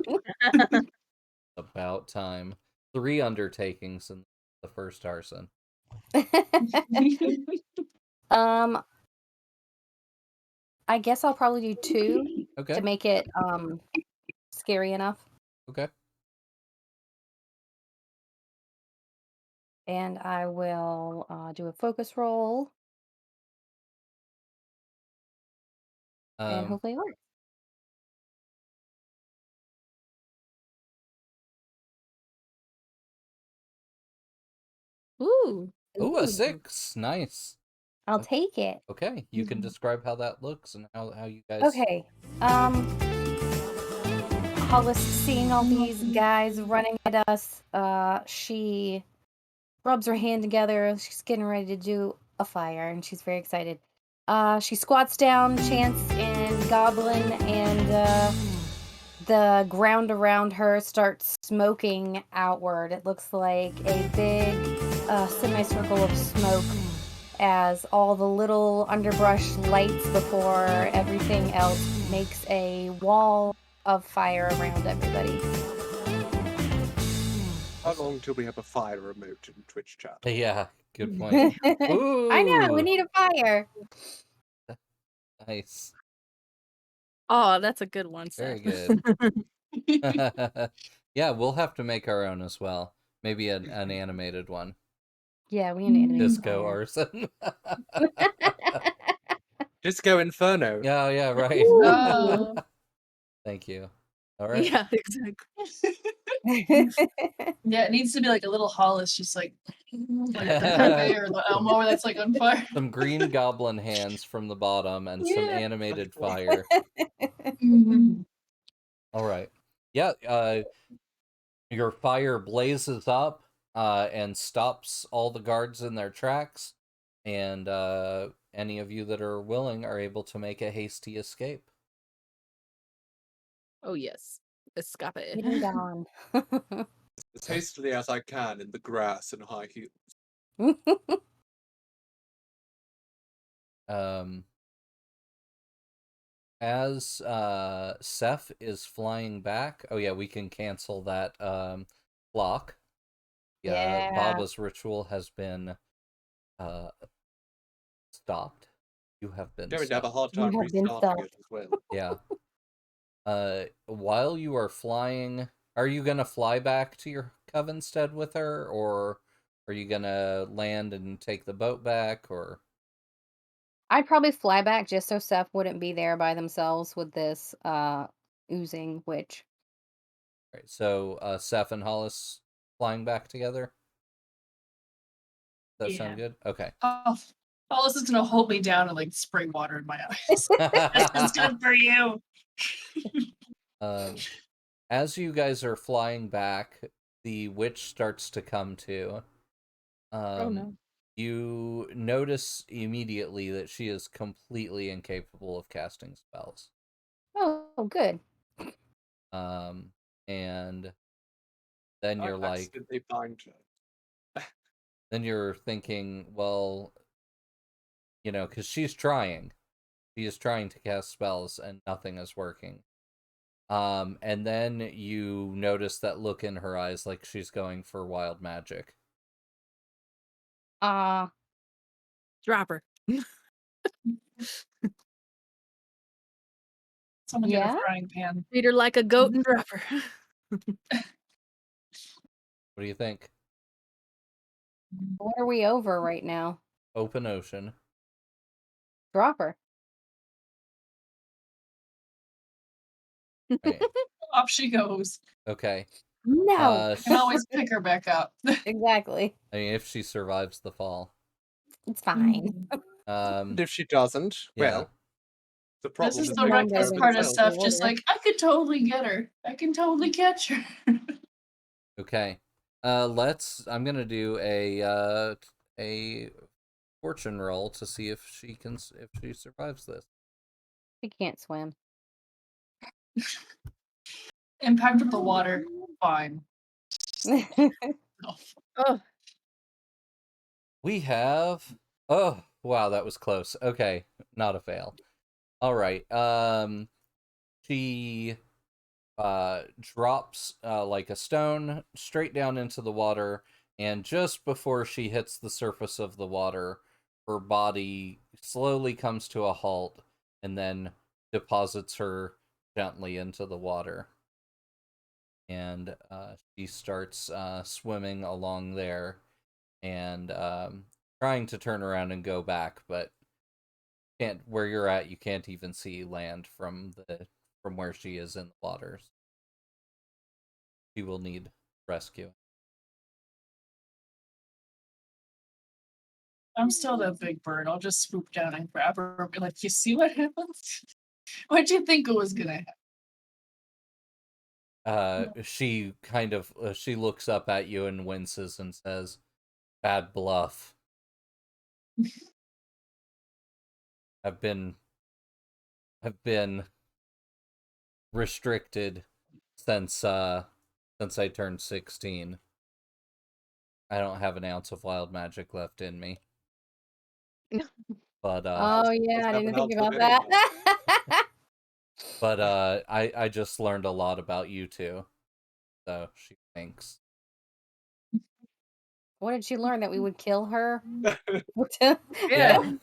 About time. 3 undertakings in the first arson. I guess I'll probably do 2 Okay. to make it scary enough. Okay. And I will do a focus roll. And hopefully it works. Ooh. Ooh, a 6. Nice. I'll take it. Okay, you can describe how that looks and how you guys. Okay. Hollis seeing all these guys running at us, she rubs her hand together. She's getting ready to do a fire, and she's very excited. She squats down, chants in Goblin, and the ground around her starts smoking outward. It looks like a big semicircle of smoke as all the little underbrush lights before everything else makes a wall of fire around everybody. How long till we have a fire remote in Twitch chat? Yeah, good point. I know, we Ooh, need a fire. nice. Oh, that's a good one, Very Seth. good. Yeah, we'll have to make our own as well. Maybe an animated one. Yeah, we need an Disco fire. arson. Disco Inferno. Yeah, yeah, right. Oh. Thank you. All right. Yeah, exactly. Yeah, it needs to be like a little Hollis, just like the Pepe or the Elmo that's like on fire. Some green goblin hands from the bottom and some Yeah. animated fire. Mhm. All right. Yeah, your fire blazes up and stops all the guards in their tracks, and any of you that are willing are able to make a hasty escape. Oh yes, escape. Getting gone. As hastily as I can in the grass and high heels. As Seth is flying back, oh yeah, we can cancel that block. Yeah. Baba's ritual has been stopped. You have been Going to have a stopped. hard You time have been restarting stopped. it as well. Yeah. While you are flying, are you gonna fly back to your Covenstead with her, or are you gonna land and take the boat back, or? I'd probably fly back just so Seth wouldn't be there by themselves with this oozing witch. Right, so Seth and Hollis flying back together? Does that sound Yeah. good? Okay. Oh, Hollis is gonna hold me down and like spray water in my eyes. This is good for you. As you guys are flying back, the witch starts to come to. Oh no. You notice immediately that she is completely incapable of casting spells. Oh, good. And then I you're like, accidentally find her. then you're thinking, well, you know, because she's trying. She is trying to cast spells and nothing is working. And then you notice that look in her eyes like she's going for wild magic. Drop her. Someone get Yeah? a frying pan. Treat her like a goat and drop her. What do you think? What are we over right now? Open ocean. Drop her. Right. Off she goes. Okay. No. I can always pick her back up. Exactly. I mean, if she survives the fall. It's fine. And if she doesn't, Yeah. well, the problem This is is the they Mom take care reckless of doesn't part of themselves. stuff. order. Just like I could totally get her. I can totally catch her. Okay. I'm gonna do a fortune roll to see if she survives this. She can't swim. Impact with the water. Fine. Oh, We have oh wow, that was close. Okay, not a fail. All right. She drops like a stone straight down into the water, and just before she hits the surface of the water, her body slowly comes to a halt and then deposits her gently into the water. And she starts swimming along there and trying to turn around and go back, but can't. Where you're at, you can't even see land from where she is in the waters. She will need rescue. I'm still that big bird. I'll just swoop down and grab her and be like, you see what happens? What'd you think it was gonna happen? She kind of she looks up at you and winces and says, "Bad bluff. I've been restricted since I turned 16. I don't have an ounce of wild magic left in me." But Oh yeah, I have didn't an think outfit about that. But I just learned a lot about you two, so she thinks. What did she learn? That we would kill her? Yeah.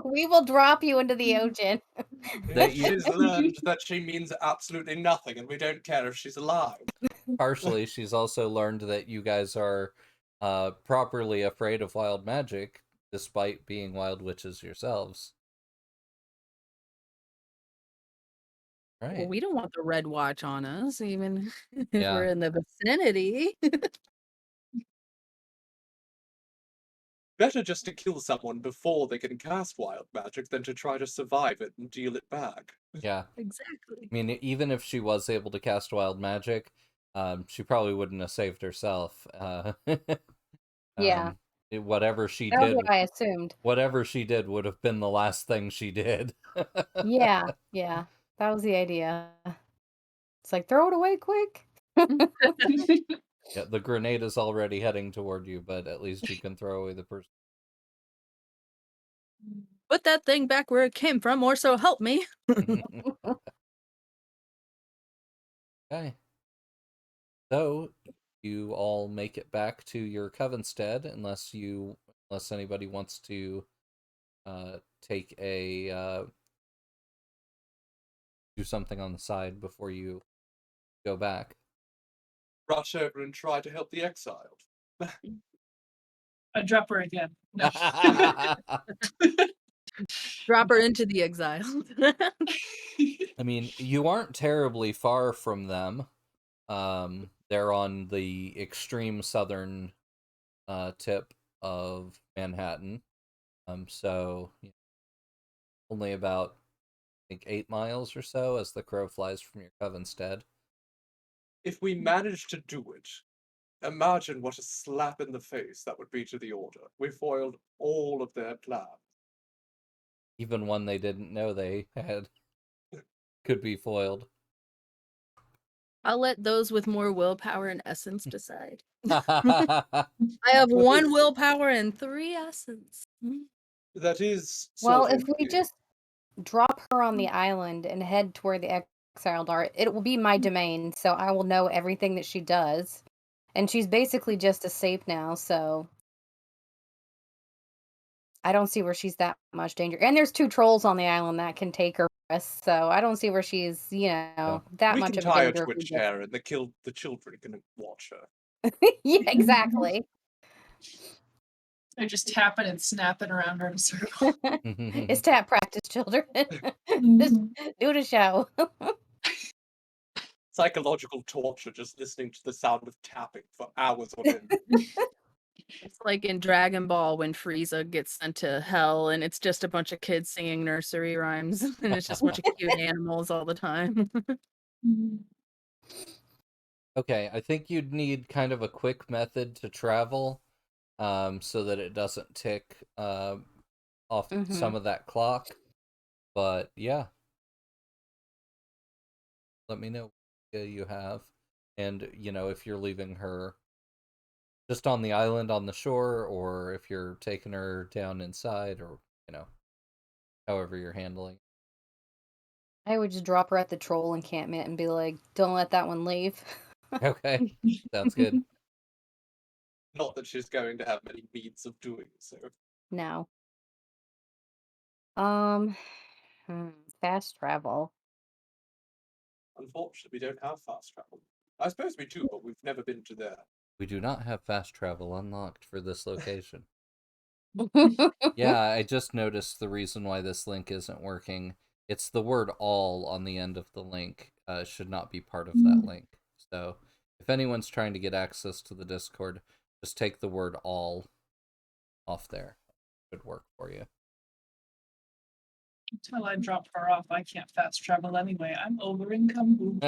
We will drop you into the ocean. That you She's learned that she means absolutely nothing, and we don't care if she's alive. partially, she's also learned that you guys are properly afraid of wild magic, despite being wild witches yourselves. Well, Right. we don't want the red watch on us, even if Yeah. we're in the vicinity. Better just to kill someone before they can cast wild magic than to try to survive it and deal it back. Yeah. Exactly. I mean, even if she was able to cast wild magic, she probably wouldn't have saved herself. Yeah, Whatever she that's did, what I assumed. whatever she did would have been the last thing she did. Yeah, yeah, that was the idea. It's like, throw it away quick. Yeah, the grenade is already heading toward you, but at least you can throw away the person. Put that thing back where it came from, or so help me. Okay. So you all make it back to your Covenstead, unless anybody wants to take a do something on the side before you go back. Rush over and try to help the exiled. I drop her again. No. Drop her into the exile. I mean, you aren't terribly far from them. They're on the extreme southern tip of Manhattan. So only about, I think, 8 miles or so as the crow flies from your Covenstead. If we manage to do it, imagine what a slap in the face that would be to the Order. We foiled all of their plans. Even one they didn't know they had could be foiled. I'll let those with more willpower and essence decide. I I have But 1 it's- willpower and 3 essence. That is Well, sort if of we just drop her on the island and head to where the exiled are, it will be my domain, so I will know everything that she does. And she's basically just a safe now, so I don't see where she's that much danger. And there's 2 trolls on the island that can take her for us, so I don't see where she's, that we much can of a tie her danger to if a we just chair and the children can watch her. Yeah, exactly. They're just tapping and snapping around her in a circle. It's tap practice, children. Just do the show. Psychological torture just listening to the sound of tapping for hours on end. It's like in Dragon Ball when Frieza gets sent to hell and it's just a bunch of kids singing nursery rhymes and it's just a bunch of cute animals all the time. Okay, I think you'd need kind of a quick method to travel, so that it doesn't tick off some of that clock. But yeah, let me know what you have, and if you're leaving her just on the island on the shore, or if you're taking her down inside, or however you're handling. I would just drop her at the troll encampment and be like, don't let that one leave. Okay, sounds good. Not that she's going to have many means of doing so. No. Um, fast travel. Unfortunately, we don't have fast travel. I suppose we do, but we've never been to there. We do not have fast travel unlocked for this location. Yeah, I just noticed the reason why this link isn't working. It's the word all on the end of the link. Should not be part of that link. So if anyone's trying to get access to the Discord, just take the word all off there. It should work for you. Until I drop her off, I can't fast travel anyway. I'm over income.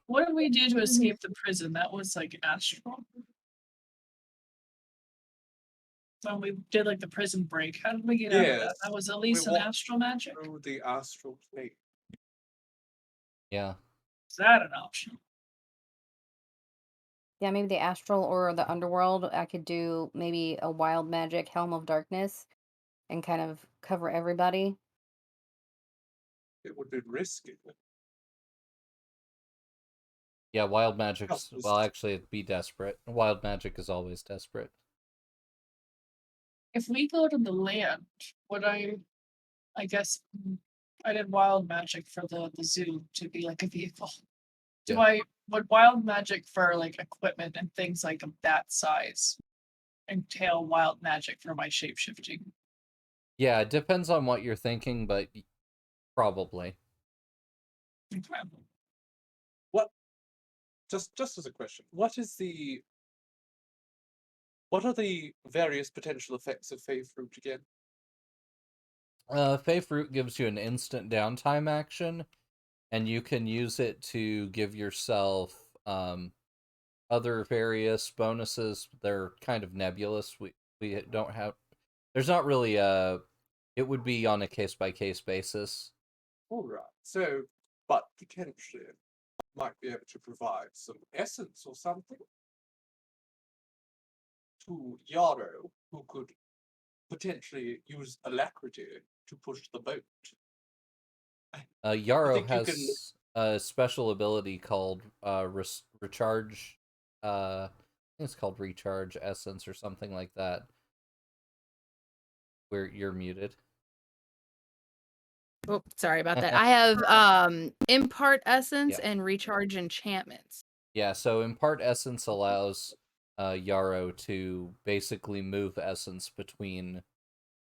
What did we do to escape the prison? That was like astral. When we did like the prison break, how did we get out of that? Yes, That was at least an walked astral magic. through the astral plane. Yeah. Is that an option? Yeah, maybe the astral or the underworld. I could do maybe a wild magic helm of darkness and kind of cover everybody. It would be risky. Yeah, wild magic's well, Just actually, it'd be desperate. Wild magic is always desperate. If we go to the land, would I guess I did wild magic for the zoo to be like a vehicle. Do Yeah. I would wild magic for like equipment and things like of that size entail wild magic for my shapeshifting? Yeah, it depends on what you're thinking, but probably. Okay. what? Just as a question, what are the various potential effects of Fey Fruit again? Fey Fruit gives you an instant downtime action, and you can use it to give yourself other various bonuses. They're kind of nebulous. We don't have. There's not really a. It would be on a case by case basis. All right. So, but potentially might be able to provide some essence or something to Yarrow, who could potentially use alacrity to push the boat. I Yarrow think you can. has a special ability called recharge. I think it's called recharge essence or something like that. Where you're muted. Oh, sorry about that. I have impart essence Yeah. and recharge enchantments. Yeah, so impart essence allows Yarrow to basically move essence between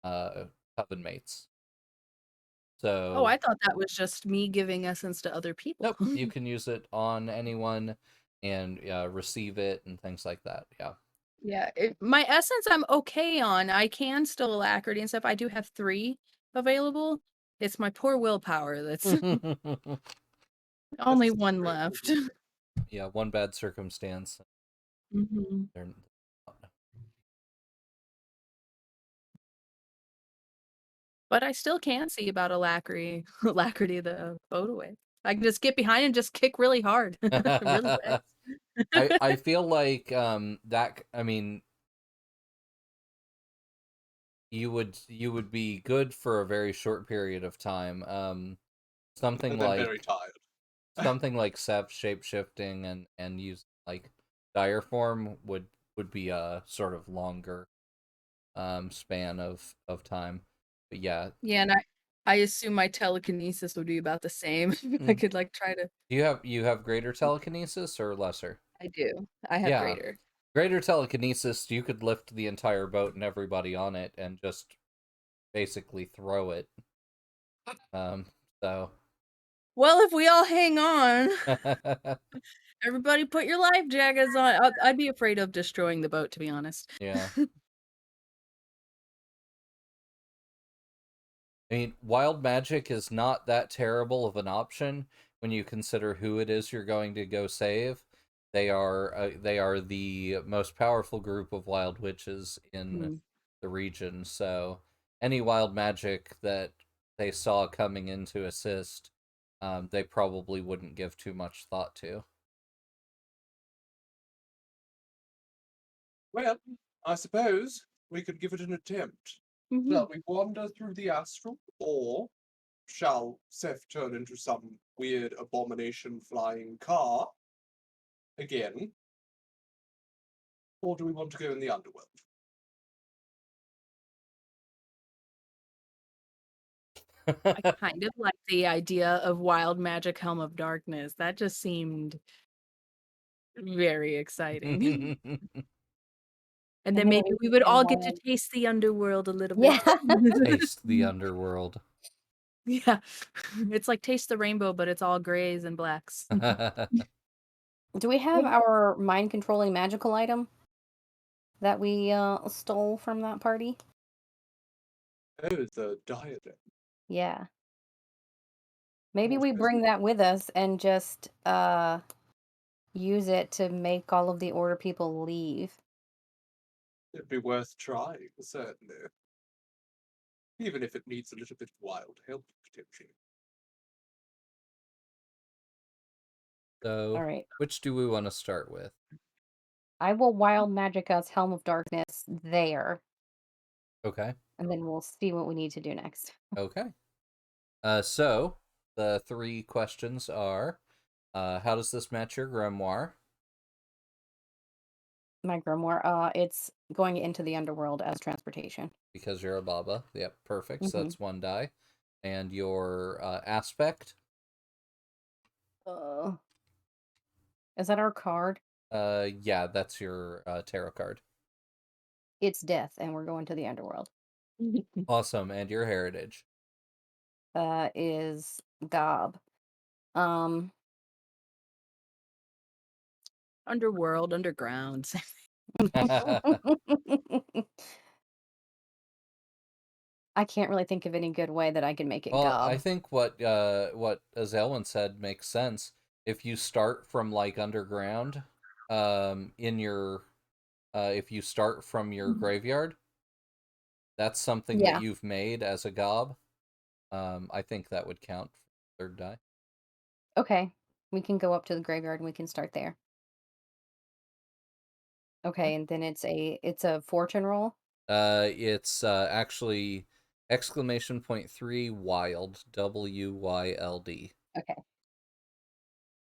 coven mates. So Oh, I thought that was just me giving essence to other people. nope, you can use it on anyone and receive it and things like that. Yeah. Yeah, my essence I'm okay on. I can still alacrity and stuff. I do have 3 available. It's my poor willpower that's only That's 1 very left. Yeah, one bad circumstance. Mhm. They're... But I still can see about alacrity alacrity the boat away. I can just get behind and just kick really hard. Really fast. I feel like that I mean you would be good for a very short period of time. Something and then very like tired. something like Seth shape shifting and use like dire form would be a sort of longer span of time. But yeah. Yeah, and I assume my telekinesis would be about the same. I Mm. could like try to. You have greater telekinesis or lesser? I do. I have Yeah. greater. Greater telekinesis, you could lift the entire boat and everybody on it and just basically throw it. Um, so Well, if we all hang on, everybody put your life jackets on. I'd be afraid of destroying the boat, to be honest. yeah. I mean, wild magic is not that terrible of an option when you consider who it is you're going to go save. They are the most powerful group of wild witches in Hmm. the region. So any wild magic that they saw coming in to assist, they probably wouldn't give too much thought to. Well, I suppose we could give it an attempt. Mhm. Shall we wander through the astral, or shall Seth turn into some weird abomination flying car again? Or do we want to go in the underworld? I kind of like the idea of wild magic helm of darkness. That just seemed very exciting. And then maybe we would all get to taste the underworld a little bit. Yeah. Taste the underworld. Yeah. It's like taste the rainbow, but it's all grays and blacks. Do we have our mind controlling magical item that we stole from that party? Oh, the diadem. Yeah. Maybe More we bring specific. that with us and just use it to make all of the order people leave. It'd be worth trying, certainly. Even if it needs a little bit of wild help, potentially. So, All right. which do we want to start with? I will wild magic us Helm of Darkness there, Okay. and then we'll see what we need to do next. Okay. So the 3 questions are, how does this match your grimoire? My grimoire, it's going into the underworld as transportation. Because you're a baba. Yep, perfect. So Mm-hmm. that's 1 die. And your aspect? Uh, is that our card? Yeah, that's your tarot card. It's death, and we're going to the underworld. Awesome. And your heritage? Is Gob. Um, Underworld, underground. I can't really think of any good way that I can make it Well, I Gob. think what Azelwyn said makes sense. If you start from like underground, in your if you start from your graveyard, that's something that Yeah. you've made as a gob. I think that would count for 3rd die. Okay. We can go up to the graveyard and we can start there. Okay, and then it's a fortune roll. It's actually !3 wild, WYLD, Okay.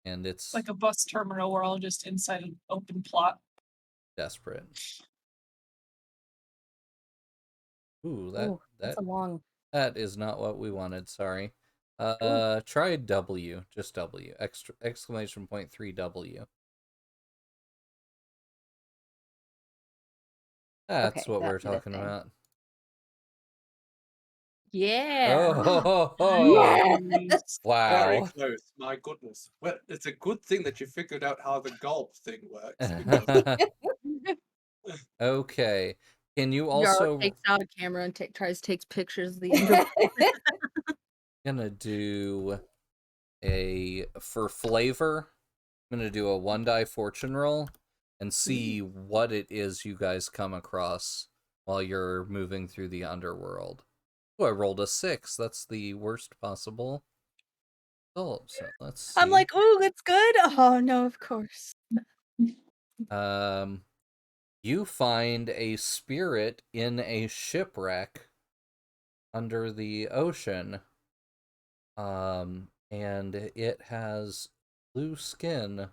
and it's Like a bus terminal, we're all just inside an open plot. desperate. Ooh, Ooh, that's a long. that is not what we wanted. Sorry. Ooh, Try W, just W. !3 W. That's okay, what we're that did a talking thing. about. Yeah. Oh, Yes! Very wow. close, my goodness. Well, it's a good thing that you figured out how the gulp thing works, because Okay. Can you Yarrow also takes out a camera and takes pictures of the underworld. gonna do for flavor, I'm gonna do a 1 die fortune roll and see what it is you guys come across while you're moving through the underworld. Oh, I rolled a 6. That's the worst possible result. So let's see. I'm like, ooh, it's good. Oh no, of course. You find a spirit in a shipwreck under the ocean. And it has blue skin,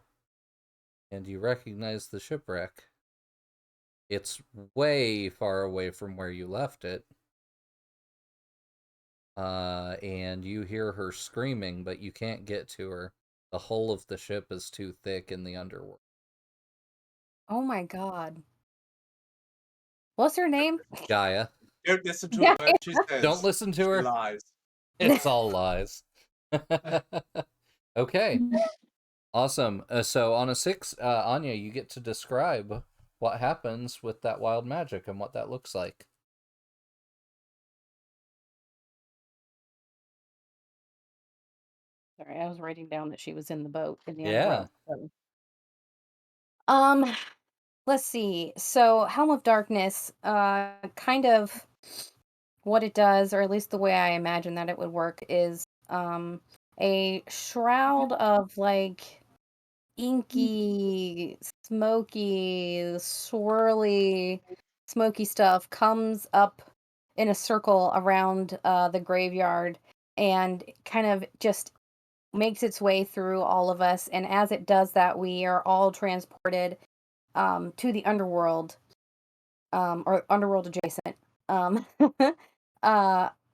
and you recognize the shipwreck. It's way far away from where you left it. And you hear her screaming, but you can't get to her. The hull of the ship is too thick in the underworld. Oh my god. What's her name? Gaia. don't listen to Yeah. a word she says. Don't listen to She her. lies. It's all lies. Okay. Awesome. So on a 6, Anya, you get to describe what happens with that wild magic and what that looks like. Sorry, I was writing down that she was in the boat in the Yeah. underworld. Um, let's see. So Helm of Darkness, kind of what it does, or at least the way I imagine that it would work, is a shroud of like inky, smoky, swirly, smoky stuff comes up in a circle around the graveyard and kind of just makes its way through all of us. And as it does that, we are all transported to the underworld, or underworld adjacent. Um,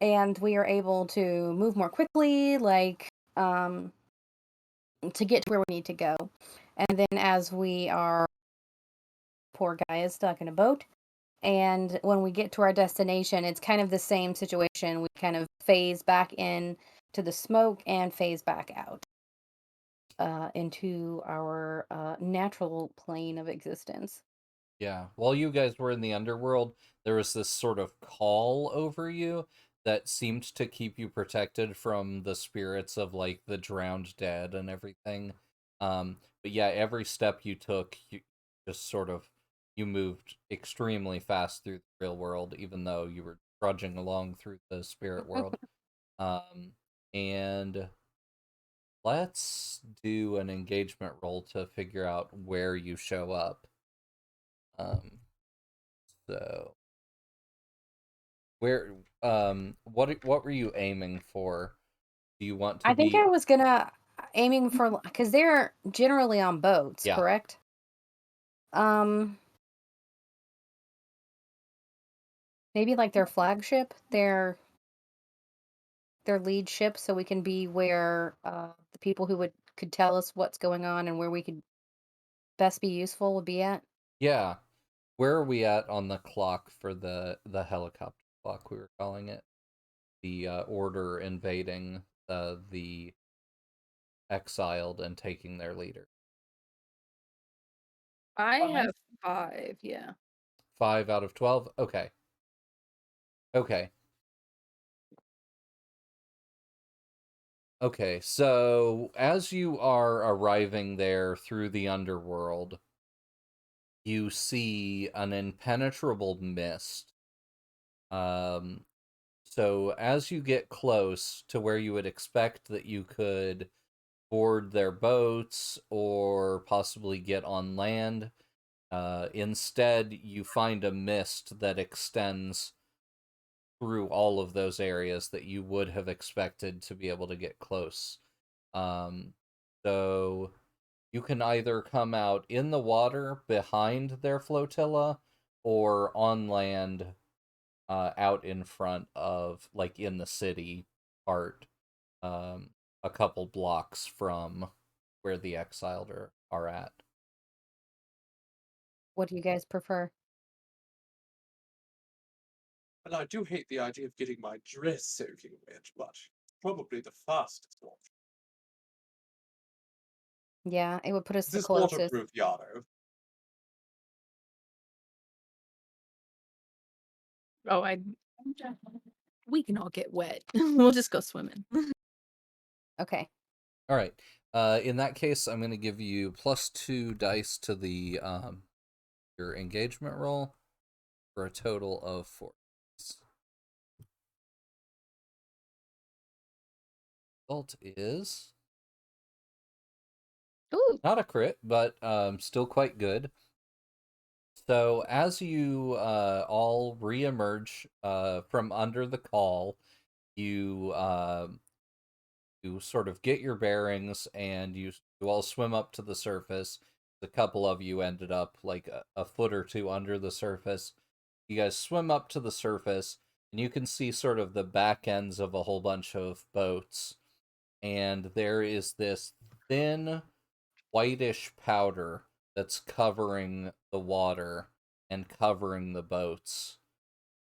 and we are able to move more quickly, like to get to where we need to go. And then as we are, poor guy is stuck in a boat. And when we get to our destination, it's kind of the same situation. We kind of phase back in to the smoke and phase back out into our natural plane of existence. Yeah. While you guys were in the underworld, there was this sort of call over you that seemed to keep you protected from the spirits of like the drowned dead and everything. But yeah, every step you took, you just sort of you moved extremely fast through the real world, even though you were trudging along through the spirit world. And let's do an engagement roll to figure out where you show up. So where what were you aiming for? Do you want to I think be I was gonna aiming for because they're generally on boats, Yeah. correct? Um, maybe like their flagship, their lead ship, so we can be where the people who could tell us what's going on and where we could best be useful would be at. Yeah. Where are we at on the clock for the helicopter clock we were calling it? The order invading the exiled and taking their leader. I Five. have 5, yeah. 5 out of 12? Okay. Okay. Okay, so as you are arriving there through the underworld, you see an impenetrable mist. So as you get close to where you would expect that you could board their boats or possibly get on land, instead you find a mist that extends through all of those areas that you would have expected to be able to get close. So you can either come out in the water behind their flotilla or on land out in front of, like, in the city part, a couple blocks from where the exiled are at. What do you guys prefer? And I do hate the idea of getting my dress soaking wet, but probably the fastest one. Yeah, it would put us This the is closest. waterproof, Yarrow. Oh, we can all get wet. We'll just go swimming. Okay. All right. In that case, I'm going to give you +2 dice to the your engagement roll for a total of 4. Result is Ooh. not a crit, but still quite good. So as you all reemerge from under the call, you you sort of get your bearings and you all swim up to the surface. A couple of you ended up like a foot or two under the surface. You guys swim up to the surface and you can see sort of the back ends of a whole bunch of boats. And there is this thin whitish powder that's covering the water and covering the boats.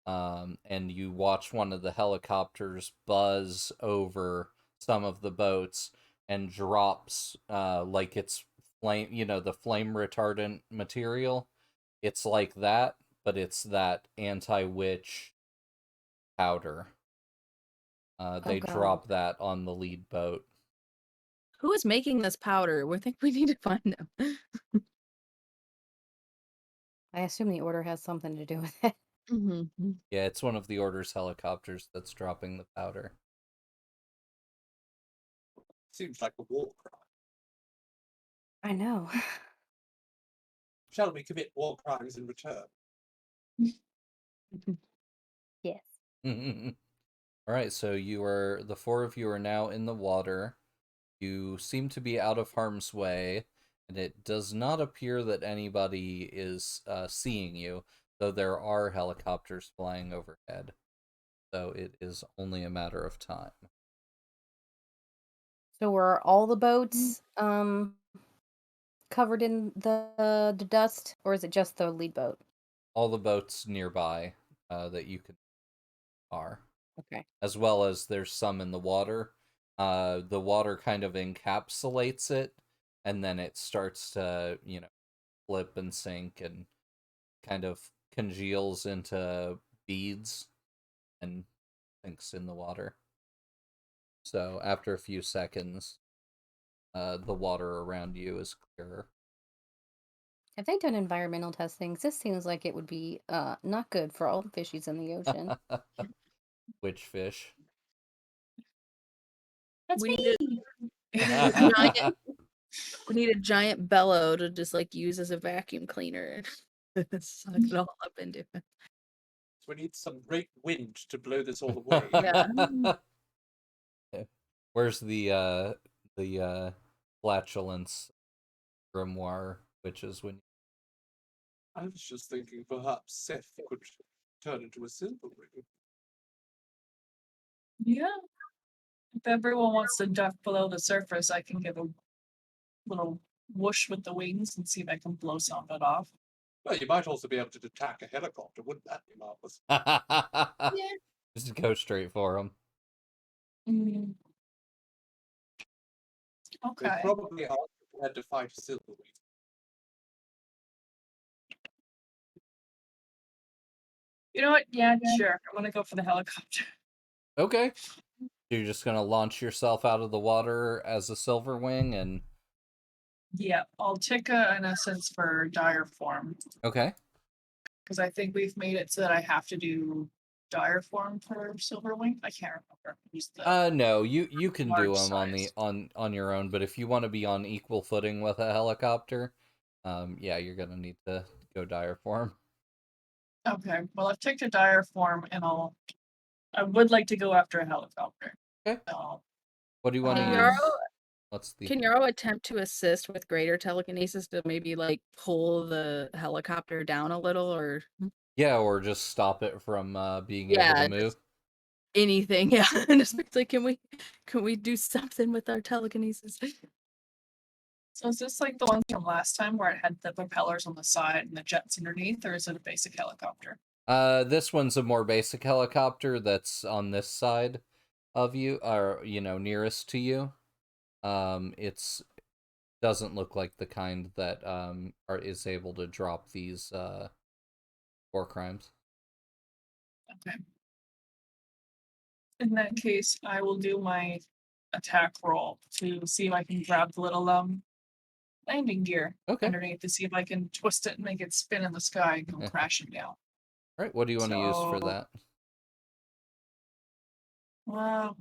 And you watch one of the helicopters buzz over some of the boats and drops like it's flame, the flame retardant material. It's like that, but it's that anti-witch powder. Oh They God. drop that on the lead boat. Who is making this powder? We think we need to find them. I assume the order has something to do with it. Mm-hmm. Yeah, it's one of the Order's helicopters that's dropping the powder. Seems like a war crime. I know. Shall we commit war crimes in return? Yes. All right, so the 4 of you are now in the water. You seem to be out of harm's way, and it does not appear that anybody is seeing you, though there are helicopters flying overhead. So it is only a matter of time. So were all the boats covered in the dust, or is it just the lead boat? All the boats nearby that you can are, Okay. as well as there's some in the water. The water kind of encapsulates it, and then it starts to, flip and sink and kind of congeals into beads and sinks in the water. So after a few seconds, the water around you is clearer. Have they done environmental testings? This seems like it would be not good for all the fishies in the ocean. Which fish? That's We me. need we need a giant bellow to just like use as a vacuum cleaner. Suck it all up into it. So we need some great wind to blow this all away. Yeah. Where's the flatulence grimoire, which is when I was just thinking perhaps Seth could turn into a silver ring. Yeah. If everyone wants to duck below the surface, I can give a little whoosh with the wings and see if I can blow some of it off. Well, you might also be able to attack a helicopter. Wouldn't that be marvelous? Yeah. just go straight for him. Mm. They Okay. probably aren't prepared to fight a silver ring. You know what? Yeah, sure. I'm gonna go for the helicopter. Okay. You're just gonna launch yourself out of the water as a silver wing and Yeah, I'll take an essence for dire form okay. because I think we've made it so that I have to do dire form for Silverwing. I can't remember. Use the No, you can do large them on the size. on your own, but if you want to be on equal footing with a helicopter, yeah, you're gonna need to go dire form. Okay, well I've taken a dire form and I would like to go after a helicopter. Okay. So, What do you want to Can Um, use? Yarrow What's the can Yarrow attempt to assist with greater telekinesis to maybe like pull the helicopter down a little or yeah, or just stop it from being able to yeah, move? just anything? Yeah. And just be like, can we do something with our telekinesis? so is this like the ones from last time where it had the propellers on the side and the jets underneath, or is it a basic helicopter? This one's a more basic helicopter that's on this side of you, or nearest to you. It's doesn't look like the kind that is able to drop these war crimes. Okay. In that case, I will do my attack roll to see if I can grab the little landing gear Okay. underneath to see if I can twist it and make it spin in the sky and come crashing down. All right. What do you want to use for So- that? Well,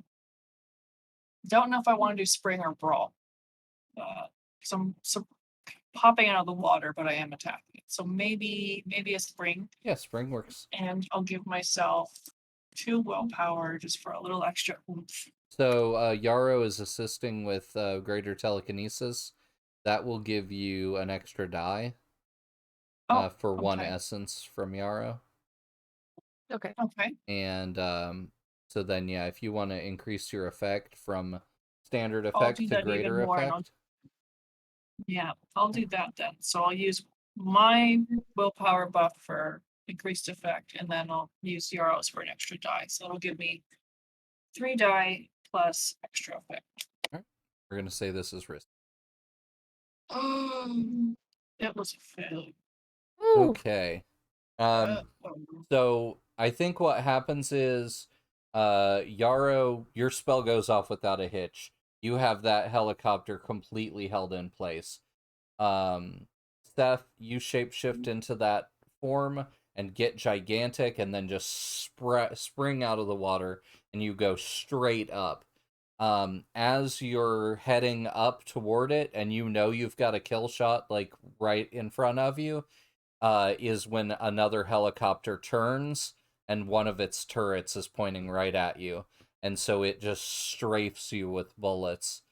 don't know if I want to do spring or brawl. Some popping out of the water, but I am attacking it. So maybe a spring, Yeah, spring works. and I'll give myself 2 willpower just for a little extra oomph. So Yarrow is assisting with greater telekinesis. That will give you an extra die for one okay. essence from Yarrow. Okay. Okay. And so then, yeah, if you want to increase your effect from standard I'll effect do to that even greater more, and effect. Yeah, I'll do that then. So I'll use my willpower buff for increased effect, and then I'll use Yarrow's for an extra die. So it'll give me 3 die plus extra effect. We're going to say this is risky. It was a failure. Ooh. Okay. Um, So I think what happens is, Yarrow, your spell goes off without a hitch. You have that helicopter completely held in place. Steph, you shapeshift into that form and get gigantic, and then just spring out of the water, and you go straight up. As you're heading up toward it, and you've got a kill shot like right in front of you, is when another helicopter turns and one of its turrets is pointing right at you. And so it just strafes you with bullets.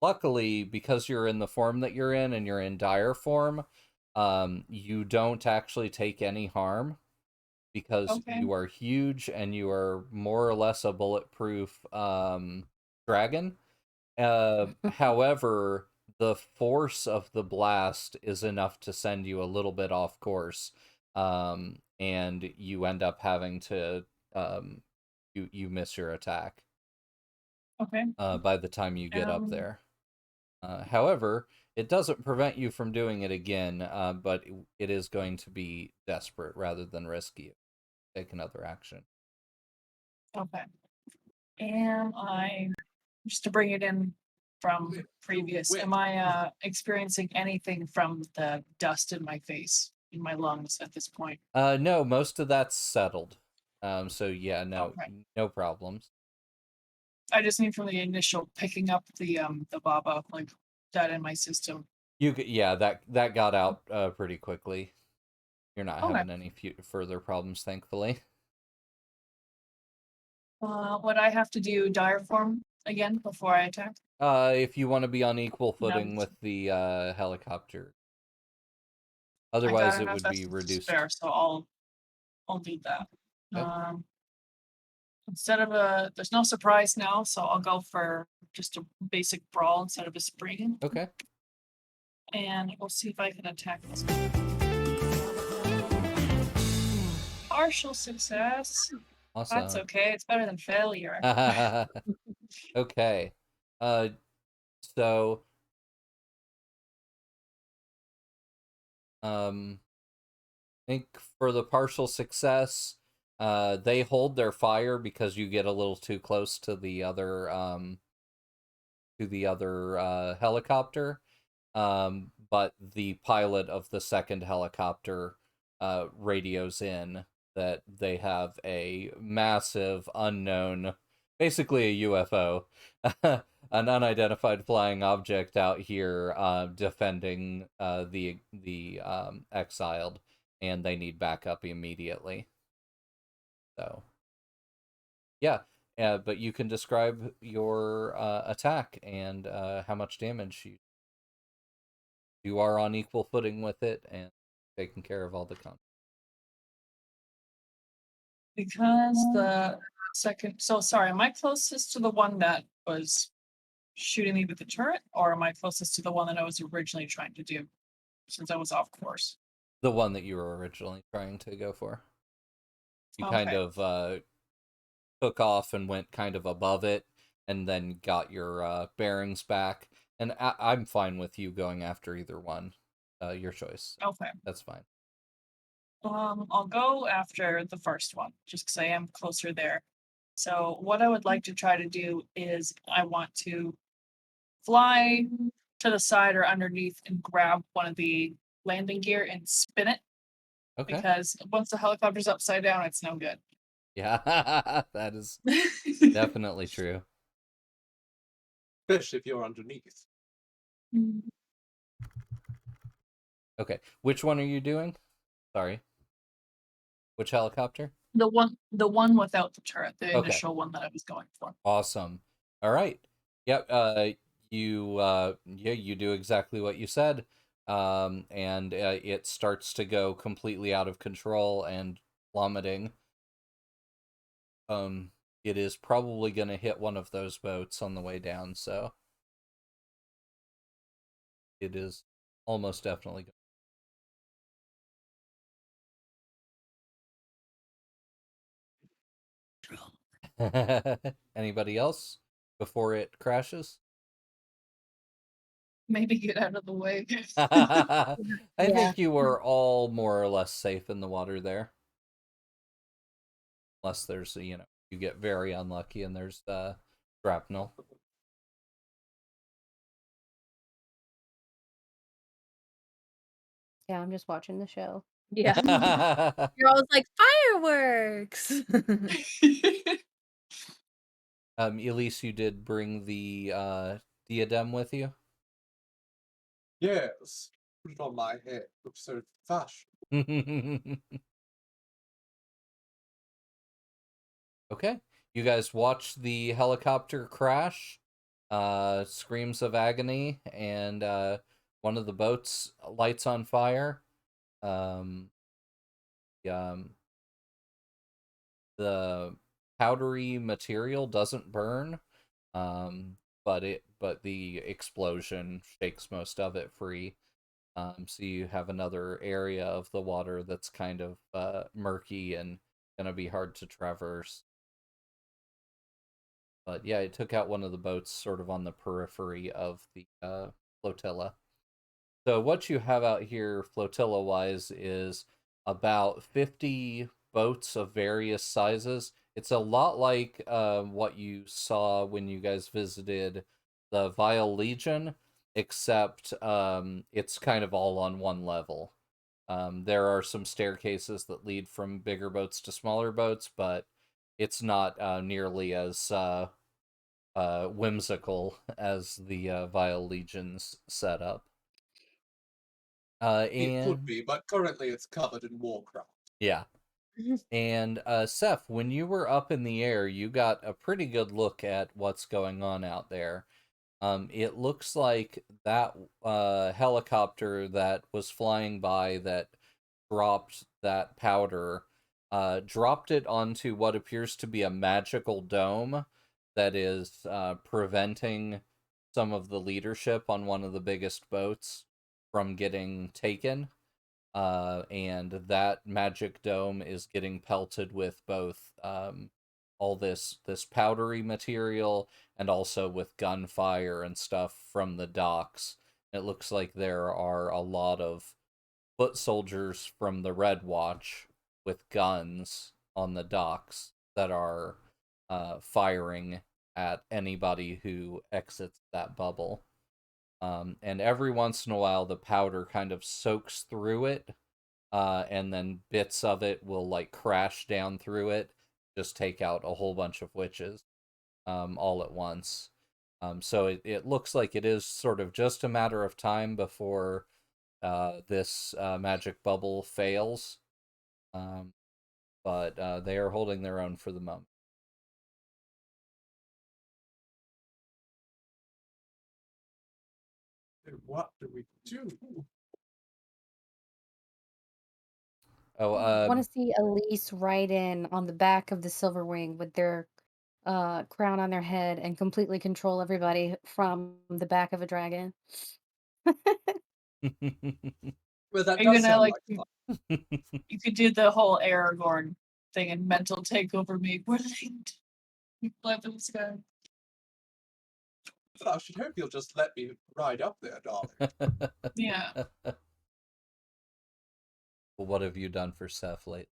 Luckily, because you're in the form that you're in and you're in dire form, you don't actually take any harm because Okay. you are huge and you are more or less a bulletproof dragon. However, the force of the blast is enough to send you a little bit off course, and you end up having to you miss your attack Okay. by the time you get up there. However, it doesn't prevent you from doing it again, but it is going to be desperate rather than risky. Take another action. Okay. Am I, just to bring it in from previous, am I experiencing anything from the dust in my face, in my lungs at this point? No, most of that's settled. So yeah, no, Okay. no problems. I just need from the initial picking up the Baba, like that in my system. Yeah, that got out pretty quickly. You're not Okay. having any further problems, thankfully. Would I have to do dire form again before I attack? If you want to be on equal footing No. with the helicopter. I got Otherwise, it enough would be essence to reduced. spare, so I'll do that. Okay. Instead of there's no surprise now, so I'll go for just a basic brawl instead of a spring. Okay. And we'll see if I can attack this. Partial success. Awesome. That's okay. It's better than failure. Okay. So I think for the partial success, they hold their fire because you get a little too close to the other helicopter. But the pilot of the second helicopter radios in that they have a massive unknown, basically a UFO, an unidentified flying object out here defending the exiled, and they need backup immediately. So, yeah. But you can describe your attack and how much damage you are on equal footing with it and taking care of all the con. Because the second, so sorry, am I closest to the one that was shooting me with the turret, or am I closest to the one that I was originally trying to do since I was off course? The one that you were originally trying to go for. You kind Okay. of took off and went kind of above it, and then got your bearings back. And I'm fine with you going after either one. Your choice. Okay. That's fine. I'll go after the first one, just because I am closer there. So what I would like to try to do is I want to fly to the side or underneath and grab one of the landing gear and spin it, Okay. because once the helicopter's upside down, it's no good. Yeah, that is definitely true. Especially if you're underneath. Okay, which one are you doing? Sorry. Which helicopter? The one without the turret, the Okay. initial one that I was going for. Awesome. All right. Yep. You do exactly what you said. And it starts to go completely out of control and plummeting. It is probably going to hit one of those boats on the way down, so it is almost definitely going. Anybody else before it crashes? Maybe get out of the way. I Yeah. think you were all more or less safe in the water there. Unless there's, you get very unlucky and there's shrapnel. Yeah, I'm just watching the show. Yeah. You're always like, fireworks. Elise, you did bring the diadem with you? Yes. Put it on my head. Looks so fashion. Okay. You guys watch the helicopter crash, screams of agony, and one of the boats lights on fire. Um, the powdery material doesn't burn, but the explosion shakes most of it free. So you have another area of the water that's kind of murky and gonna be hard to traverse. But yeah, it took out one of the boats sort of on the periphery of the flotilla. So what you have out here, flotilla-wise, is about 50 boats of various sizes. It's a lot like what you saw when you guys visited the Vile Legion, except it's kind of all on one level. There are some staircases that lead from bigger boats to smaller boats, but it's not nearly as whimsical as the Vile Legion's setup. It could And be, but currently it's covered in Warcraft. yeah. And Seth, when you were up in the air, you got a pretty good look at what's going on out there. It looks like that helicopter that was flying by that dropped that powder, dropped it onto what appears to be a magical dome that is preventing some of the leadership on one of the biggest boats from getting taken. And that magic dome is getting pelted with both all this powdery material and also with gunfire and stuff from the docks. It looks like there are a lot of foot soldiers from the Red Watch with guns on the docks that are firing at anybody who exits that bubble. And every once in a while, the powder kind of soaks through it, and then bits of it will like crash down through it, just take out a whole bunch of witches all at once. So it looks like it is sort of just a matter of time before this magic bubble fails. But they are holding their own for the moment. What do we do? Oh, I want to see Elise ride in on the back of the Silver Wing with their crown on their head and completely control everybody from the back of a dragon. Well, that Are you does gonna sound like like fun. you could do the whole Aragorn thing and mental take over me. We're late. You fly up in the sky. I should hope you'll just let me ride up there, darling. Yeah. Well, what have you done for Seth lately?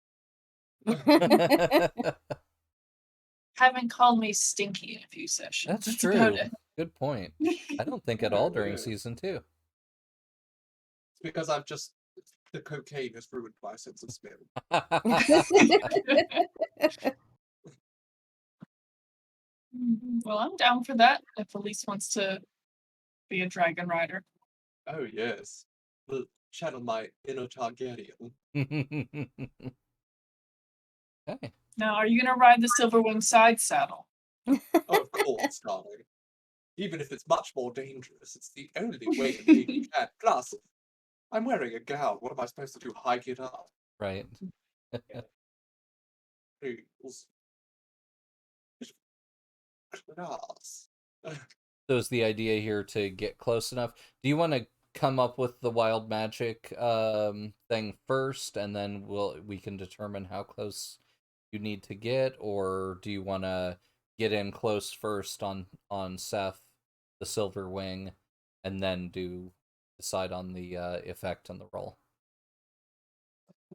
Haven't called me stinky in a few sessions. That's That's about true. Good point. I don't think at Yeah, all during yeah. season 2. It's because the cocaine has ruined my sense of smell. it. Well, I'm down for that if Elise wants to be a dragon rider. Oh yes, will channel my inner Targaryen. Okay. Now, are you gonna ride the Silverwing side saddle? Oh, of course, darling. Even if it's much more dangerous, it's the only way a lady can. Plus, I'm wearing a gown. What am I supposed to do? Hike it up? Right. Please. Class. So is the idea here to get close enough? Do you want to come up with the wild magic thing first, and then we can determine how close you need to get, or do you want to get in close first on Seth, the Silver Wing, and then decide on the effect and the roll?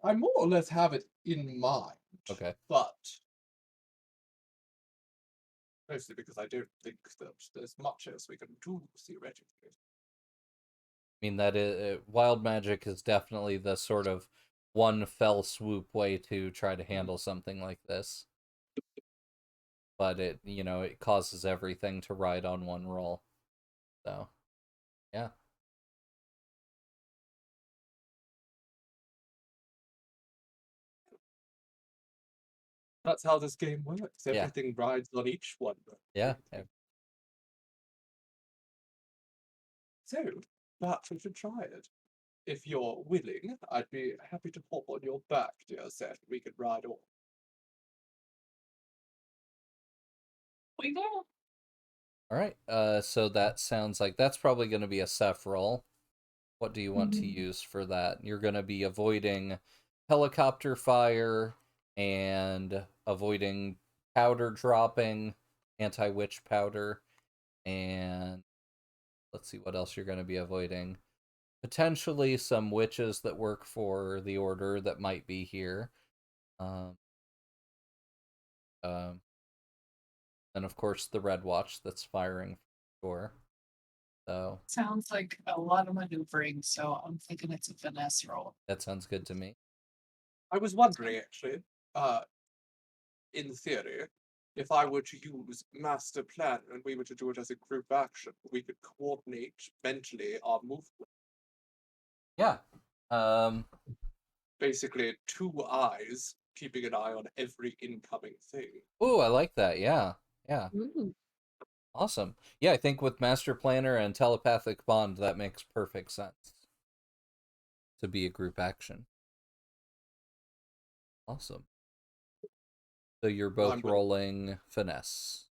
I more or less have it in mind. Okay. But mostly because I don't think that there's much else we can do theoretically. I mean, that wild magic is definitely the sort of one fell swoop way to try to handle something like this. But it causes everything to ride on one roll. So, yeah. That's how this game works. Yeah. Everything rides on each one. Yeah. So, perhaps we should try it. If you're willing, I'd be happy to hop on your back, dear Seth. We could ride on. We go. All right. So that sounds like that's probably going to be a Seth roll. What do you want to use for that? You're going to be avoiding helicopter fire and avoiding powder dropping, anti-witch powder, and let's see what else you're going to be avoiding. Potentially some witches that work for the order that might be here. And of course the Red Watch that's firing for sure. So Sounds like a lot of maneuvering, so I'm thinking it's a finesse roll. that sounds good to me. I was wondering, actually, in theory, if I were to use master plan and we were to do it as a group action, we could coordinate mentally our movement. Yeah, Basically, 2 eyes keeping an eye on every incoming thing. Ooh, I like that. Yeah. Yeah. Ooh. Awesome. Yeah, I think with Master Planner and Telepathic Bond, that makes perfect sense to be a group action. Awesome. So you're Well, both I'm good. rolling finesse.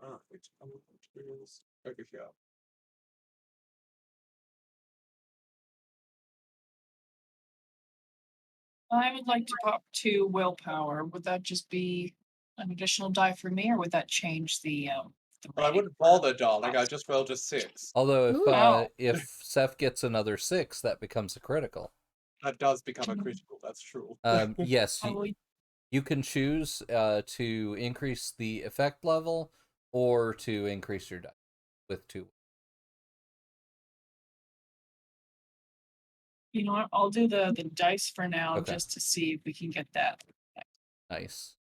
Right. Materials over here. I would like to pop 2 willpower. Would that just be an additional die for me, or would that change the But I rating wouldn't for bother, darling. I class? just rolled a 6. Although Ooh. Wow. if Seth gets another 6, that becomes a critical. That does become a critical, that's true. Yes, I will you can choose to increase the effect level or to increase your die with 2. You know what? I'll do the dice for now Okay. just to see if we can get that. Nice.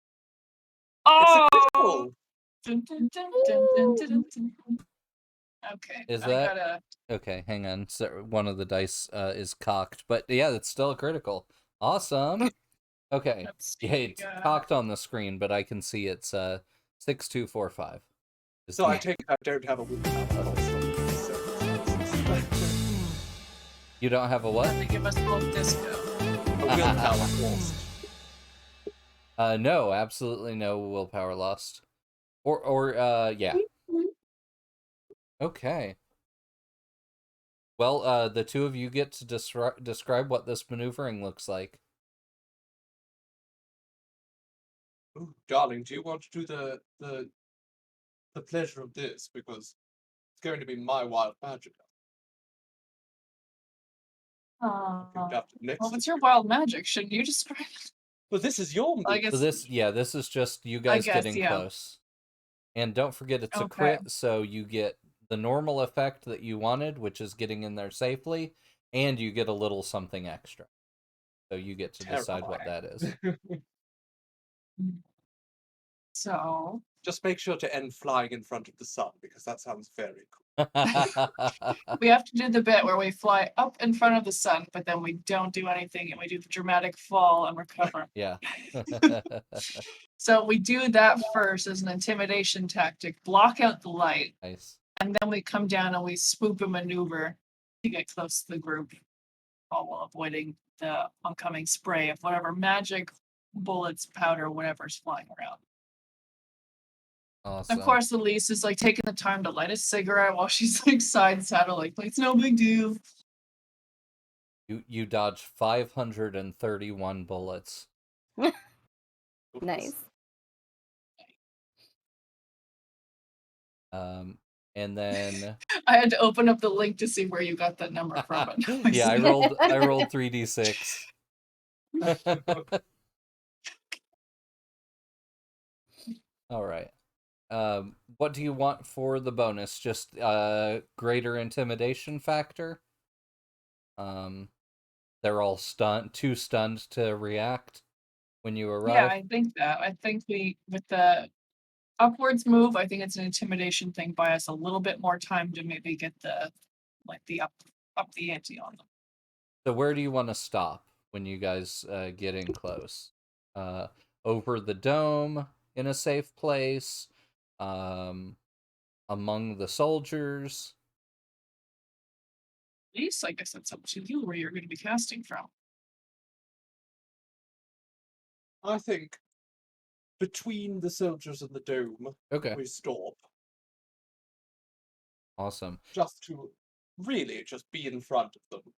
It's a Oh! critical! Dun, dun, dun, dun, dun, dun, dun, dun. Okay, Is I that gotta. okay? Hang on. So one of the dice is cocked, but yeah, it's still a critical. Awesome. Okay. Let's Yeah, see. it's cocked on the screen, but I can see it's 6245. So I take it I don't have a willpower also. You don't have a what? They give us a little disco. A willpower lost. No, absolutely no willpower lost. Or yeah. Okay. Well, the two of you get to describe what this maneuvering looks like. Ooh, darling, do you want to do the pleasure of this? Because it's going to be my wild magic. Next Well, it's your wild magic. Shouldn't you describe it? But this is your I move. guess. So this is just you I guys guess, getting yeah. close. And don't forget it's a Okay. crit, so you get the normal effect that you wanted, which is getting in there safely, and you get a little something extra. So you get to decide what that is. So Just make sure to end flying in front of the sun, because that sounds very cool. we have to do the bit where we fly up in front of the sun, but then we don't do anything and we do the dramatic fall and recover. Yeah. So we do that first as an intimidation tactic, block out the light, Nice. and then we come down and we swoop and maneuver to get close to the group, all while avoiding the oncoming spray of whatever magic, bullets, powder, whatever's flying around. Awesome. Of course, Elise is like taking the time to light a cigarette while she's like side saddling. Like, it's no big deal. You dodge 531 bullets. Nice. And then I had to open up the link to see where you got that number from. But now I yeah, I see. rolled 3d6. All right. What do you want for the bonus? Just greater intimidation factor? They're all too stunned to react when you arrive. Yeah, I think that. I think we with the upwards move, I think it's an intimidation thing. Buy us a little bit more time to maybe get the up the ante on them. So where do you want to stop when you guys get in close? Over the dome in a safe place, among the soldiers. Elise, I guess that's up to you where you're going to be casting from. I think between the soldiers and the dome, Okay. we stop. Awesome. Just to really just be in front of them.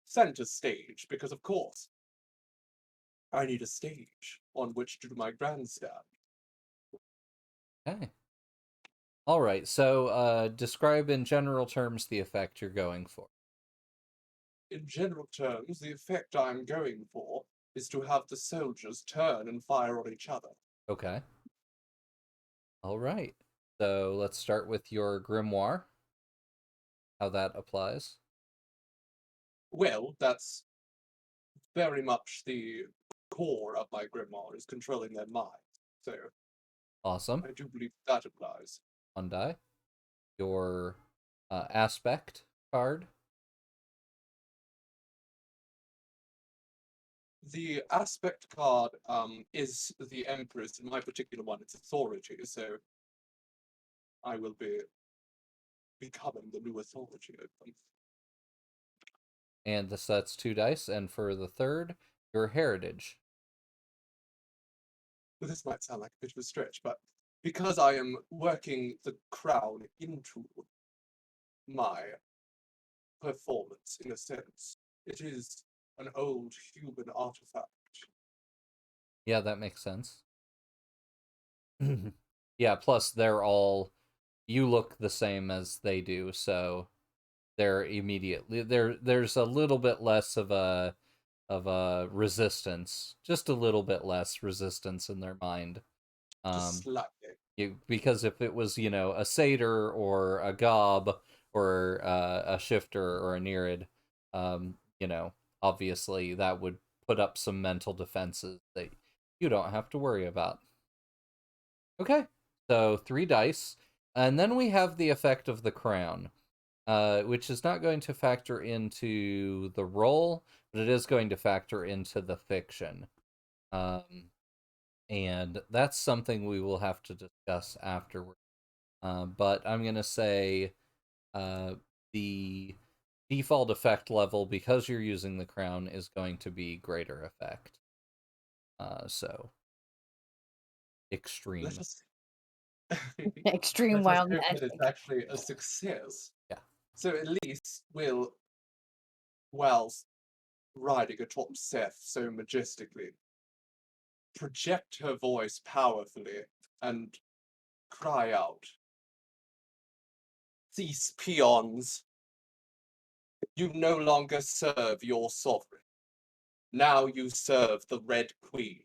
Center stage, because of course, I need a stage on which to do my grandstand. Okay. All right. So describe in general terms the effect you're going for. In general terms, the effect I'm going for is to have the soldiers turn and fire on each other. Okay. All right. So let's start with your grimoire. How that applies. Well, that's very much the core of my grimoire, is controlling their minds. So Awesome. I do believe that applies. One die. your aspect card. The aspect card is the Emperor's. In my particular one, it's authority, so I will be becoming the new authority over them. And that's 2 dice. And for the third, your heritage. Well, this might sound like a bit of a stretch, but because I am working the crown into my performance, in a sense, it is an old human artifact. Yeah, that makes sense. Yeah, plus they're all, you look the same as they do, so they're immediately there's a little bit less of a resistance, just a little bit less resistance in their mind. Just slightly. Because if it was, a satyr or a gob or a shifter or a nereid, obviously that would put up some mental defenses that you don't have to worry about. Okay, so 3 dice, and then we have the effect of the crown, which is not going to factor into the roll, but it is going to factor into the fiction. And that's something we will have to discuss afterward. But I'm going to say the default effect level, because you're using the crown, is going to be greater effect. So, extreme. Let us Extreme let us wild hope that magic. it's actually a success. Yeah. So at least we'll, whilst riding atop Seth so majestically, project her voice powerfully and cry out, "Cease, peons! You no longer serve your sovereign. Now you serve the Red Queen."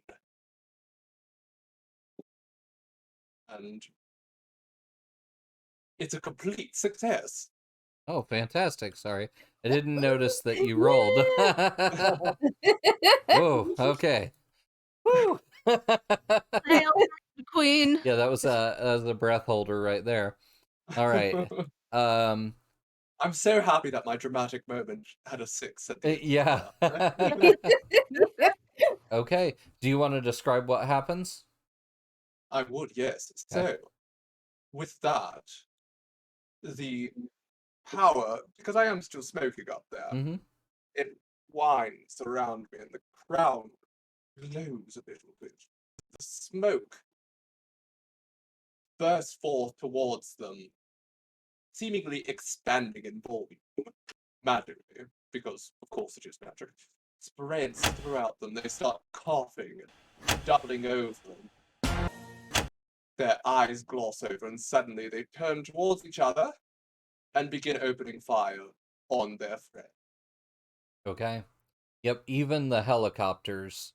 And it's a complete success. Oh, fantastic. Sorry. I didn't notice that you rolled. Whoa, okay. Woo! Hail the queen. Yeah, that was a breath holder right there. All right. I'm so happy that my dramatic moment had a 6 at the end. Yeah. Okay. Do you want to describe what happens? I would, yes. Okay. So, with that, the power, because I am still smoking up there, Mm-hmm. it winds around me and the crown glows a little bit. The smoke bursts forth towards them, seemingly expanding in volume magically, because of course it is magic. Spreads throughout them. They start coughing and doubling over. Their eyes gloss over, and suddenly they turn towards each other and begin opening fire on their friend. Okay. Yep, even the helicopters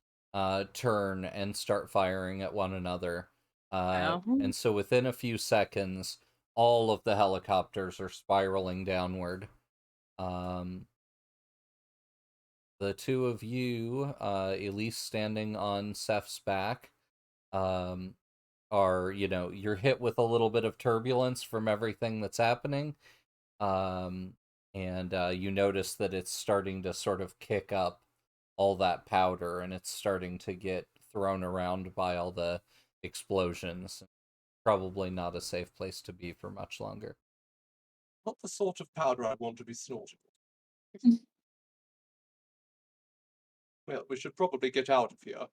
turn and start firing at one another. And so within a few seconds, all of the helicopters are spiraling downward. The two of you, Elise standing on Seth's back, are, you're hit with a little bit of turbulence from everything that's happening. And you notice that it's starting to sort of kick up all that powder, and it's starting to get thrown around by all the explosions. Probably not a safe place to be for much longer. Not the sort of powder I'd want to be snorting. Well, we should probably get out of here.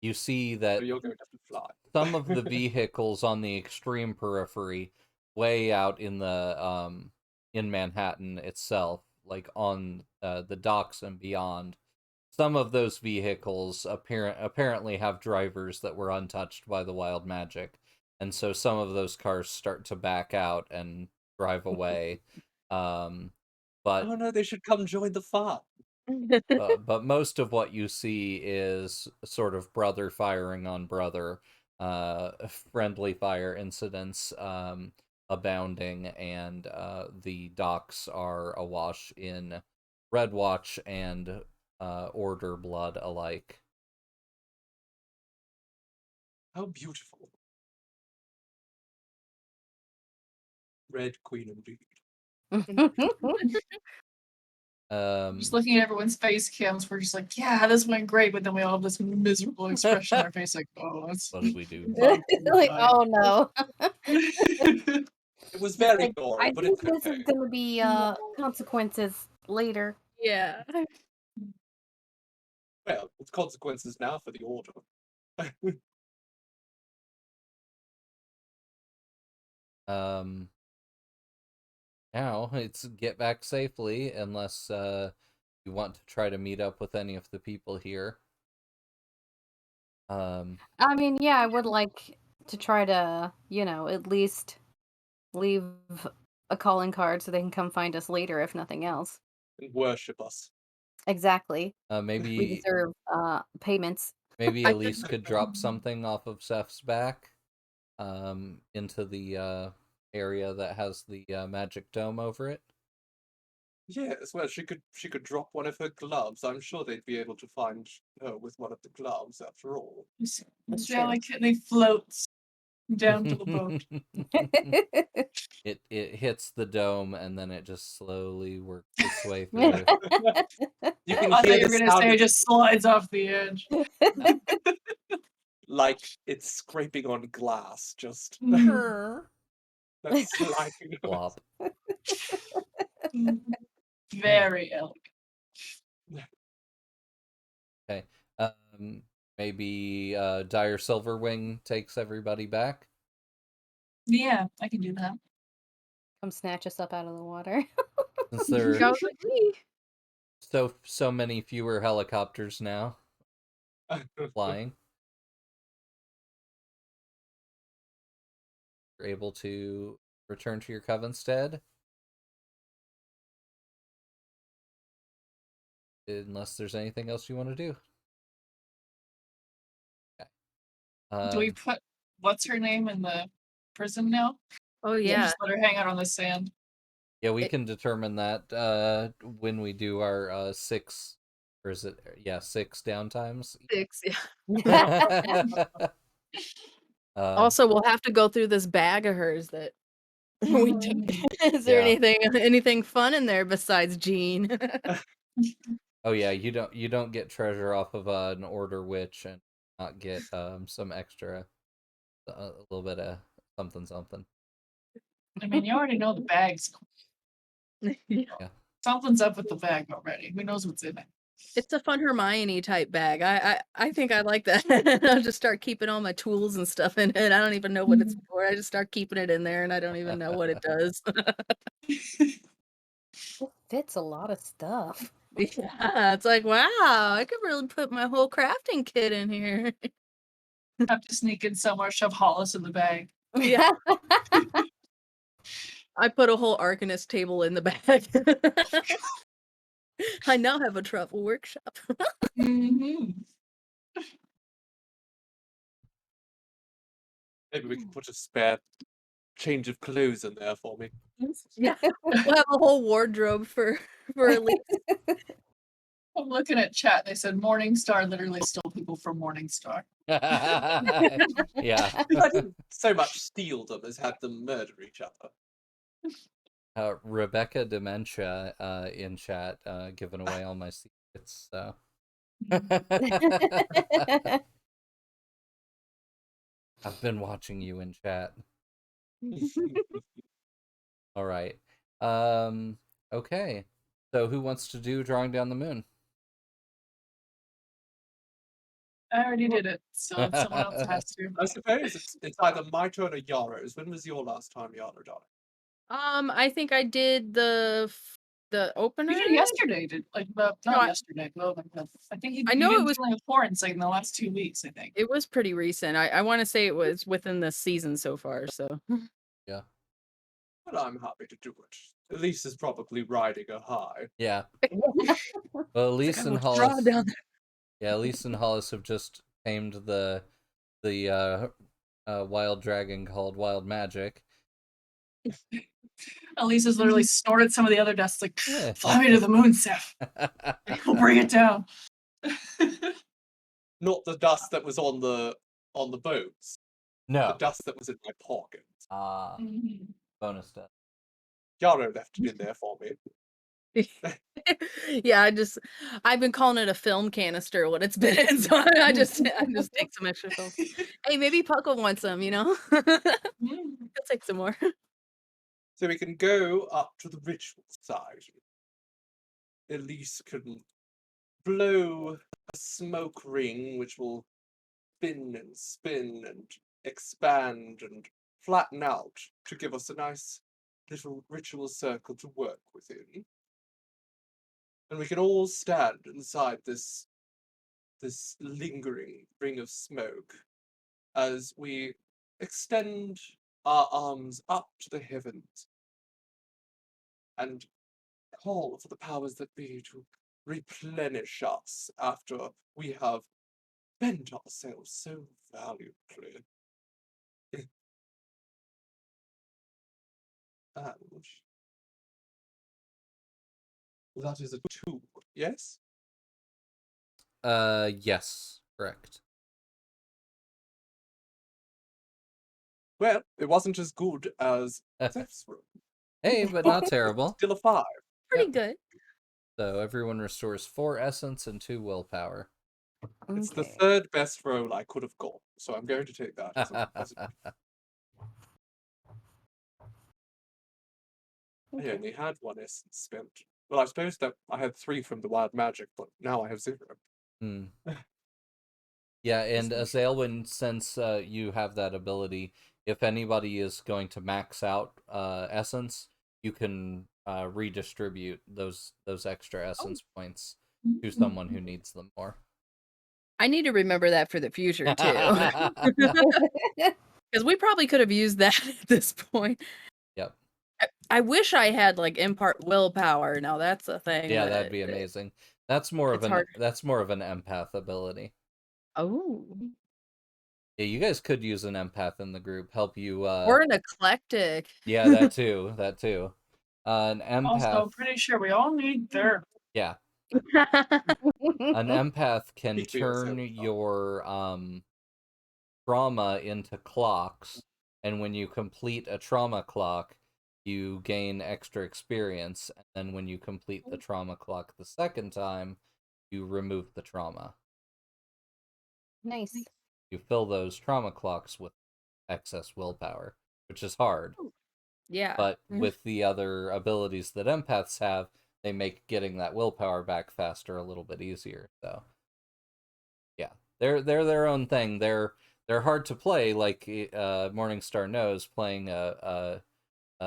You see that Or you're going to have to fly. some of the vehicles on the extreme periphery, way out in the in Manhattan itself, like on the docks and beyond, some of those vehicles apparently have drivers that were untouched by the wild magic, and so some of those cars start to back out and drive away. But Oh no, they should come join the fun. but most of what you see is sort of brother firing on brother, friendly fire incidents abounding, and the docks are awash in Red Watch and Order blood alike. How beautiful. Red Queen indeed. Just looking at everyone's face cams, we're just like, yeah, this went great, but then we all have this miserable expression on our face, like, oh, that's What did we do? Like, oh no. It was very Like, gory, I but think it's this okay. is gonna be consequences later. Yeah. Well, it's consequences now for the order. Now it's get back safely, unless you want to try to meet up with any of the people here. I mean, yeah, I would like to try to, at least leave a calling card so they can come find us later, if nothing else. And worship us. Exactly. We Maybe deserve payments. maybe I Elise could drop something off of Seth's back, into the area that has the magic dome over it. Yes, well, she could drop one of her gloves. I'm sure they'd be able to find her with one of the gloves, after all. That's true. delicately floats down to the boat. It hits the dome and then it just slowly works its way through. You can I thought hear you the were gonna sound say of it just slides off the edge. like it's scraping on glass, just Mhm. that sliding noise. Flop. Very elegant. Okay. Maybe Dire Silverwing takes everybody back. Yeah, I can do that. Come snatch us up out of the water. Since there I are was like, "Wee." so many fewer helicopters now flying. You're able to return to your Covenstead. Unless there's anything else you want to do. Okay. Do we put what's her name in the prison now? Oh Or yeah. just let her hang out on the sand. Yeah, we It- can determine that when we do our 6, or is it 6 downtimes? 6, yeah. Also, we'll have to go through this bag of hers that we took. Is there Yeah. anything fun in there besides Jean? Oh yeah, you don't get treasure off of an order witch and not get some extra, a little bit of something. I mean, you already know the bag's Yeah. something's up with the bag already. Who knows what's in it? It's a fun Hermione type bag. I think I like that. I'll just start keeping all my tools and stuff in it. I don't even know what it's for. I just start keeping it in there and I don't even know what it does. It fits a lot of stuff. Yeah, it's like, wow, I could really put my whole crafting kit in here. Have to sneak in somewhere, shove Hollis in the bag. Yeah. I put a whole Arcanist table in the bag. I now have a travel workshop. Mm-hmm. Maybe we can put a spare change of clothes in there for me. Yeah, we'll have a whole wardrobe for Elise. I'm looking at chat. They said Morningstar literally stole people from Morningstar. Yeah. I didn't so much steal them as have them murder each other. Rebecca Dementia in chat giving away all my secrets. So. I've been watching you in chat. All right. Okay. So who wants to do drawing down the moon? I already did it, so if someone else has to. I suppose it's either my turn or Yaro's. When was your last time, Yaro, darling? I think I did the opener. You did it yesterday, not No, yesterday. Oh my God. I think I know it was playing horns like in the last 2 weeks. I think it was pretty recent. I want to say it was within the season so far. So Yeah. But I'm happy to do it. Elise is probably riding a high. Yeah. Well, Elise and draw Hollis. down. Yeah, Elise and Hollis have just tamed the wild dragon called Wild Magic. Elise has literally snorted some of the other dust. Like, fly me to the moon, Seth. We'll bring it down. Not the dust that was on the boats. No. The dust that was in my pocket. Bonus stuff. Yara left it in there for me. Yeah, I've been calling it a film canister when it's been in, so I just take some extra film. Hey, maybe Puckle wants some, you know? He'll take some more. So we can go up to the ritual side. Elise can blow a smoke ring which will spin and expand and flatten out to give us a nice little ritual circle to work within. And we can all stand inside this lingering ring of smoke as we extend our arms up to the heavens and call for the powers that be to replenish us after we have bent ourselves so valiantly. And that is a 2, yes? Yes, correct. Well, it wasn't as good as Zeph's room. Hey, but not terrible. Still a 5. Pretty Yep. good. So everyone restores 4 essence and 2 willpower. It's the Okay. 3rd best roll I could have got, so I'm going to take that as a positive. I Okay. only had 1 essence spent. Well, I suppose that I had 3 from the wild magic, but now I have 0. Hmm. Yeah, and Azaelwyn, since you have that ability, if anybody is going to max out essence, you can redistribute those extra essence points to someone who needs them more. I need to remember that for the future too. Because we probably could have used that at this point. Yep. I wish I had like impart willpower. Now that's a thing. Yeah, that'd be amazing. That's more of It's hard. that's more of an empath ability. Oh, Yeah, you guys could use an empath in the group, help you or an eclectic. yeah, that too. That too. An Also, empath, pretty sure we all need therapy. yeah. An empath can Speak for yourself, turn Tom. your trauma into clocks, and when you complete a trauma clock, you gain extra experience, and then when you complete the trauma clock the second time, you remove the trauma. Nice. You fill those trauma clocks with excess willpower, which is hard. Yeah. But with the other abilities that empaths have, they make getting that willpower back faster a little bit easier. So yeah, they're their own thing. They're hard to play. Like Morningstar knows, playing a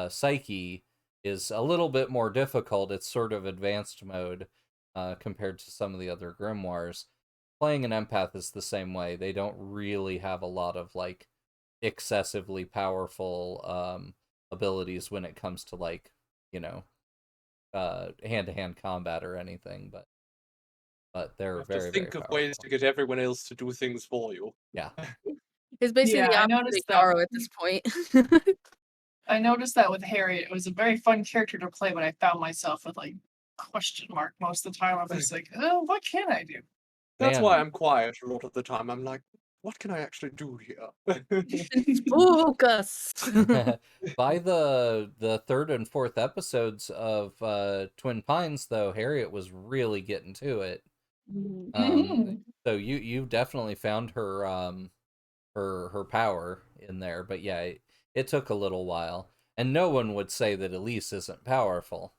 Psyche is a little bit more difficult. It's sort of advanced mode compared to some of the other grimoires. Playing an empath is the same way. They don't really have a lot of like excessively powerful abilities when it comes to like, you know, hand-to-hand combat or anything, but You they're have very, to very think of powerful. ways to get everyone else to do things for you. Yeah. It's basically Yeah, the I opposite noticed of that. Yaro at this point. I noticed that with Harriet. It was a very fun character to play, but I found myself with like question mark most of the time. I was just like, oh, what can I do? That's Man. why I'm quiet a lot of the time. I'm like, what can I actually do here? Spook us. By the third and fourth episodes of Twin Pines, though, Harriet was really getting to it. So you definitely found her her power in there, but yeah, it took a little while, and no one would say that Elise isn't powerful,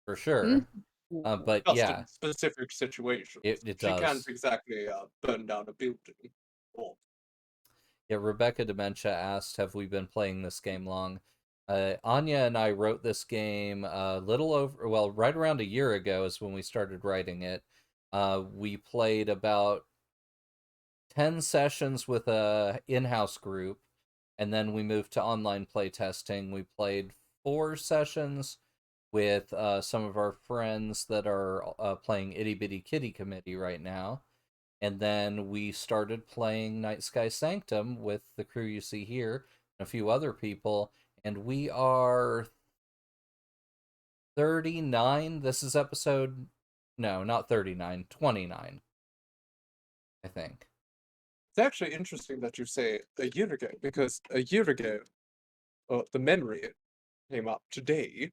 for sure. But Just yeah, in specific situations. it She can't does. exactly burn down a building. Or Yeah, Rebecca Dementia asked, "Have we been playing this game long?" Anya and I wrote this game a little over, well, right around a year ago is when we started writing it. We played about 10 sessions with a in-house group, and then we moved to online play testing. We played 4 sessions with some of our friends that are playing Itty Bitty Kitty Committee right now. And then we started playing Nightsky Sanctum with the crew you see here and a few other people. And we are 39. This is episode... No, not 39. 29, I think. it's actually interesting that you say a year ago, because a year ago, the memory came up today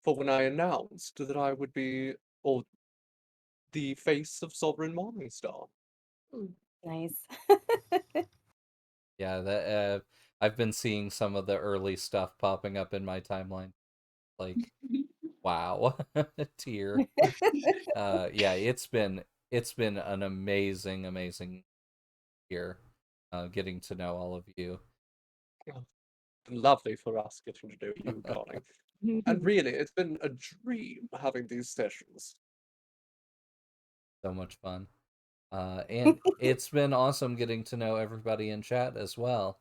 for when I announced that I would be the face of Sovereign Morningstar. Nice. Yeah, that I've been seeing some of the early stuff popping up in my timeline. Like, wow, tear. Yeah, it's been an amazing year, getting to know all of you. Lovely for us getting to know you, darling. And really, it's been a dream having these sessions. So much fun. And it's been awesome getting to know everybody in chat as well.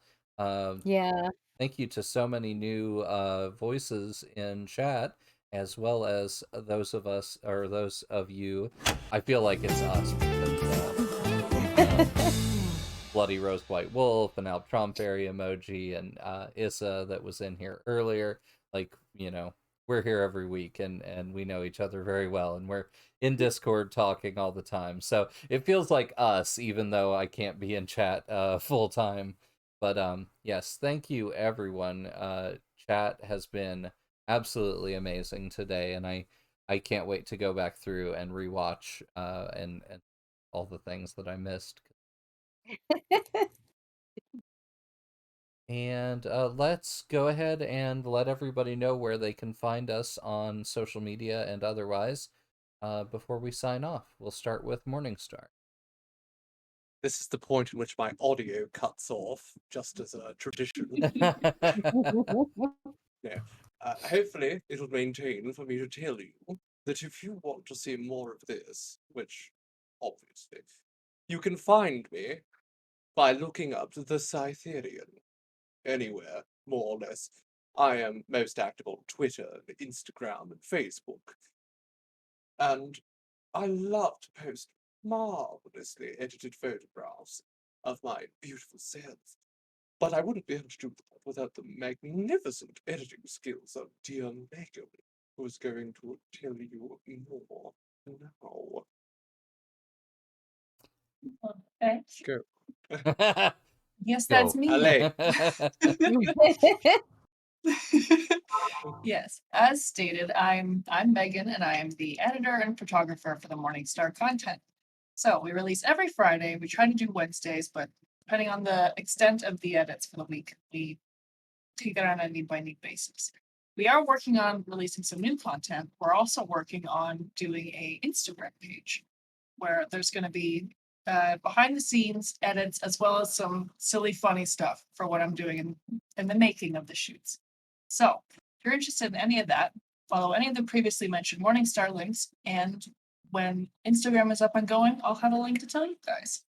Yeah. Thank you to so many new voices in chat, as well as those of us, or those of you. I feel like it's us because Bloody Rose White Wolf and Alptron Fairy emoji and Issa that was in here earlier. Like, we're here every week and we know each other very well, and we're in Discord talking all the time. So it feels like us, even though I can't be in chat full time. But yes, thank you everyone. Chat has been absolutely amazing today, and I can't wait to go back through and rewatch and all the things that I missed. And let's go ahead and let everybody know where they can find us on social media and otherwise before we sign off. We'll start with Morningstar. This is the point in which my audio cuts off, just as a tradition. Yeah. Hopefully, it'll maintain for me to tell you that if you want to see more of this, which obviously, you can find me by looking up the Cytherian. Anywhere, more or less. I am most active on Twitter, Instagram, and Facebook. And I love to post marvelously edited photographs of my beautiful self. But I wouldn't be able to do that without the magnificent editing skills of dear Megan, who is going to tell you more now. Okay. Go. Yes, that's Go. me. Allez. Yes, as stated, I'm Megan, and I am the editor and photographer for the Morningstar content. So we release every Friday. We try to do Wednesdays, but depending on the extent of the edits for the week, we take it on a need by need basis. We are working on releasing some new content. We're also working on doing a Instagram page where there's going to be behind the scenes edits as well as some silly, funny stuff for what I'm doing in the making of the shoots. So if you're interested in any of that, follow any of the previously mentioned Morningstar links. And when Instagram is up and going, I'll have a link to tell you guys.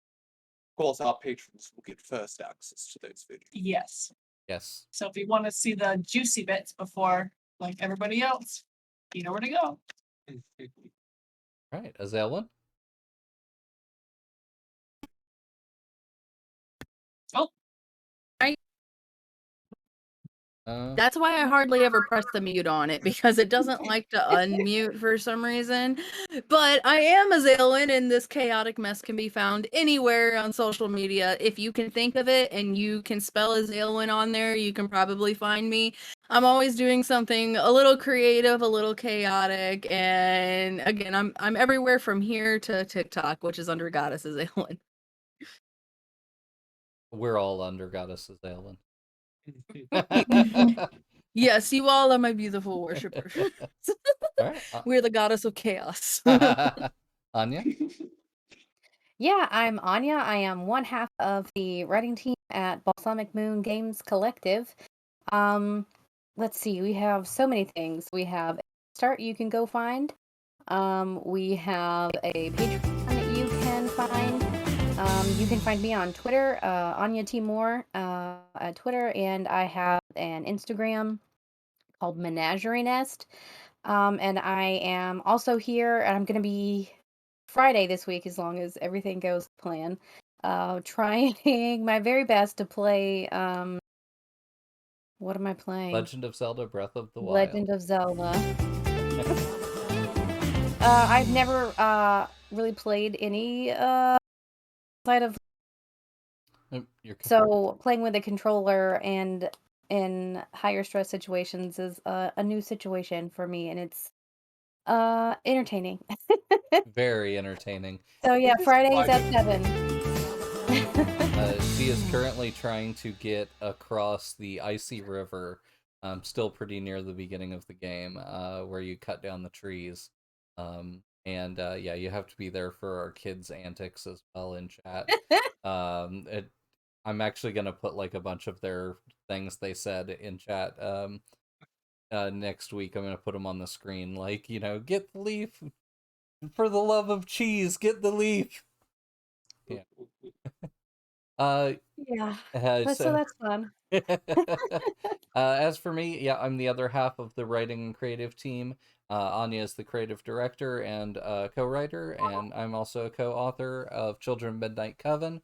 Of course, our patrons will get first access to those videos. Yes. Yes. So if you want to see the juicy bits before like everybody else, you know where to go. All right, Azelwyn? Oh. That's why I hardly ever press the mute on it, because it doesn't like to unmute for some reason. But I am Azelwyn, and this chaotic mess can be found anywhere on social media. If you can think of it and you can spell Azelwyn on there, you can probably find me. I'm always doing something a little creative, a little chaotic, and again, I'm everywhere from here to TikTok, which is under Goddess Azelwyn. We're all under Goddess Azelwyn. Yes, you all are my beautiful worshippers. All right. We're the goddess of chaos. Anya? Yeah, I'm Anya. I am one half of the writing team at Balsamic Moon Games Collective. Let's see, we have so many things. We have a start you can go find. We have a Patreon that you can find. You can find me on Twitter, Anya T. Moore, at Twitter, and I have an Instagram called Menagerie Nest. And I am also here, and I'm going to be Friday this week, as long as everything goes to plan. Trying my very best to play. What am I playing? Legend of Zelda Breath of the Wild. Legend of Zelda. I've never really played any side of. You're So playing with a controller and in higher stress situations is a new situation for me, and it's entertaining. Very entertaining. So yeah, It is Fridays at quite 7. She is currently trying to get across the icy river, still pretty near the beginning of the game, where you cut down the trees. And yeah, you have to be there for our kids' antics as well in chat. I'm actually gonna put like a bunch of their things they said in chat. Next week I'm gonna put them on the screen, like, get the leaf, for the love of cheese, get the leaf. Yeah. Yeah, so So that's fun. as for me, yeah, I'm the other half of the writing and creative team. Anya is the creative director and co-writer, and I'm also a co-author of Children Midnight Coven.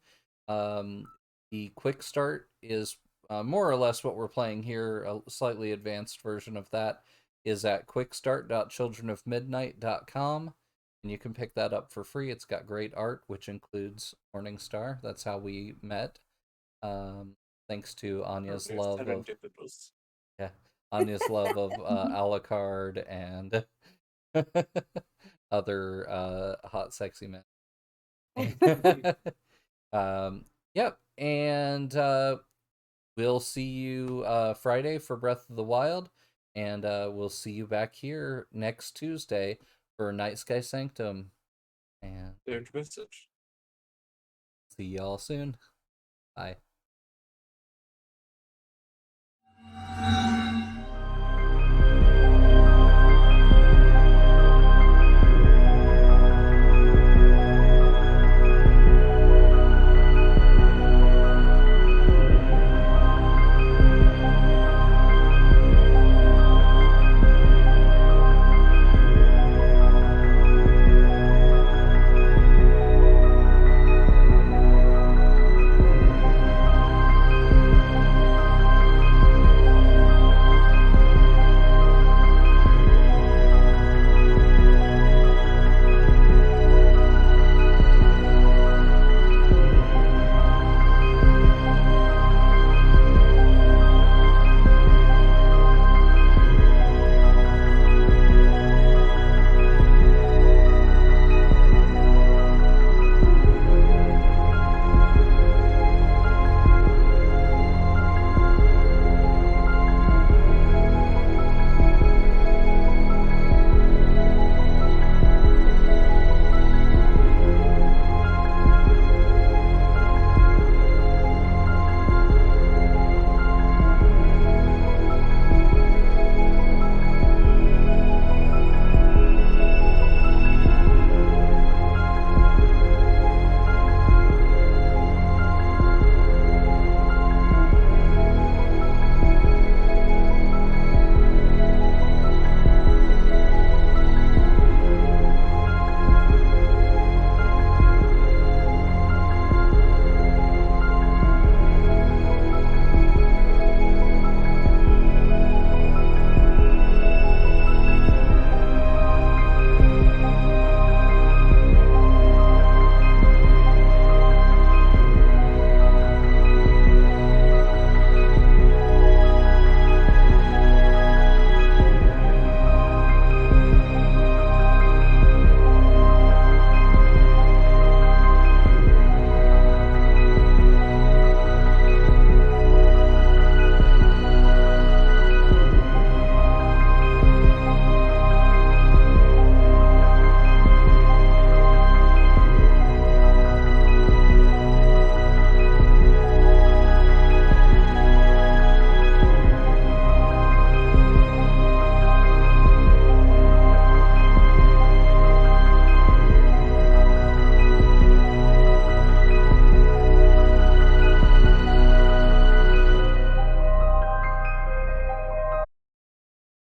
The quick start is more or less what we're playing here. A slightly advanced version of that is at quickstart.childrenofmidnight.com, and you can pick that up for free. It's got great art, which includes Morningstar. That's how we met. Thanks to Anya's there's love of serendipitous. Anya's love of Alucard and other hot sexy men. Yep, and we'll see you Friday for Breath of the Wild, and we'll see you back here next Tuesday for Nightsky Sanctum. And Don't miss it. see y'all soon. Bye.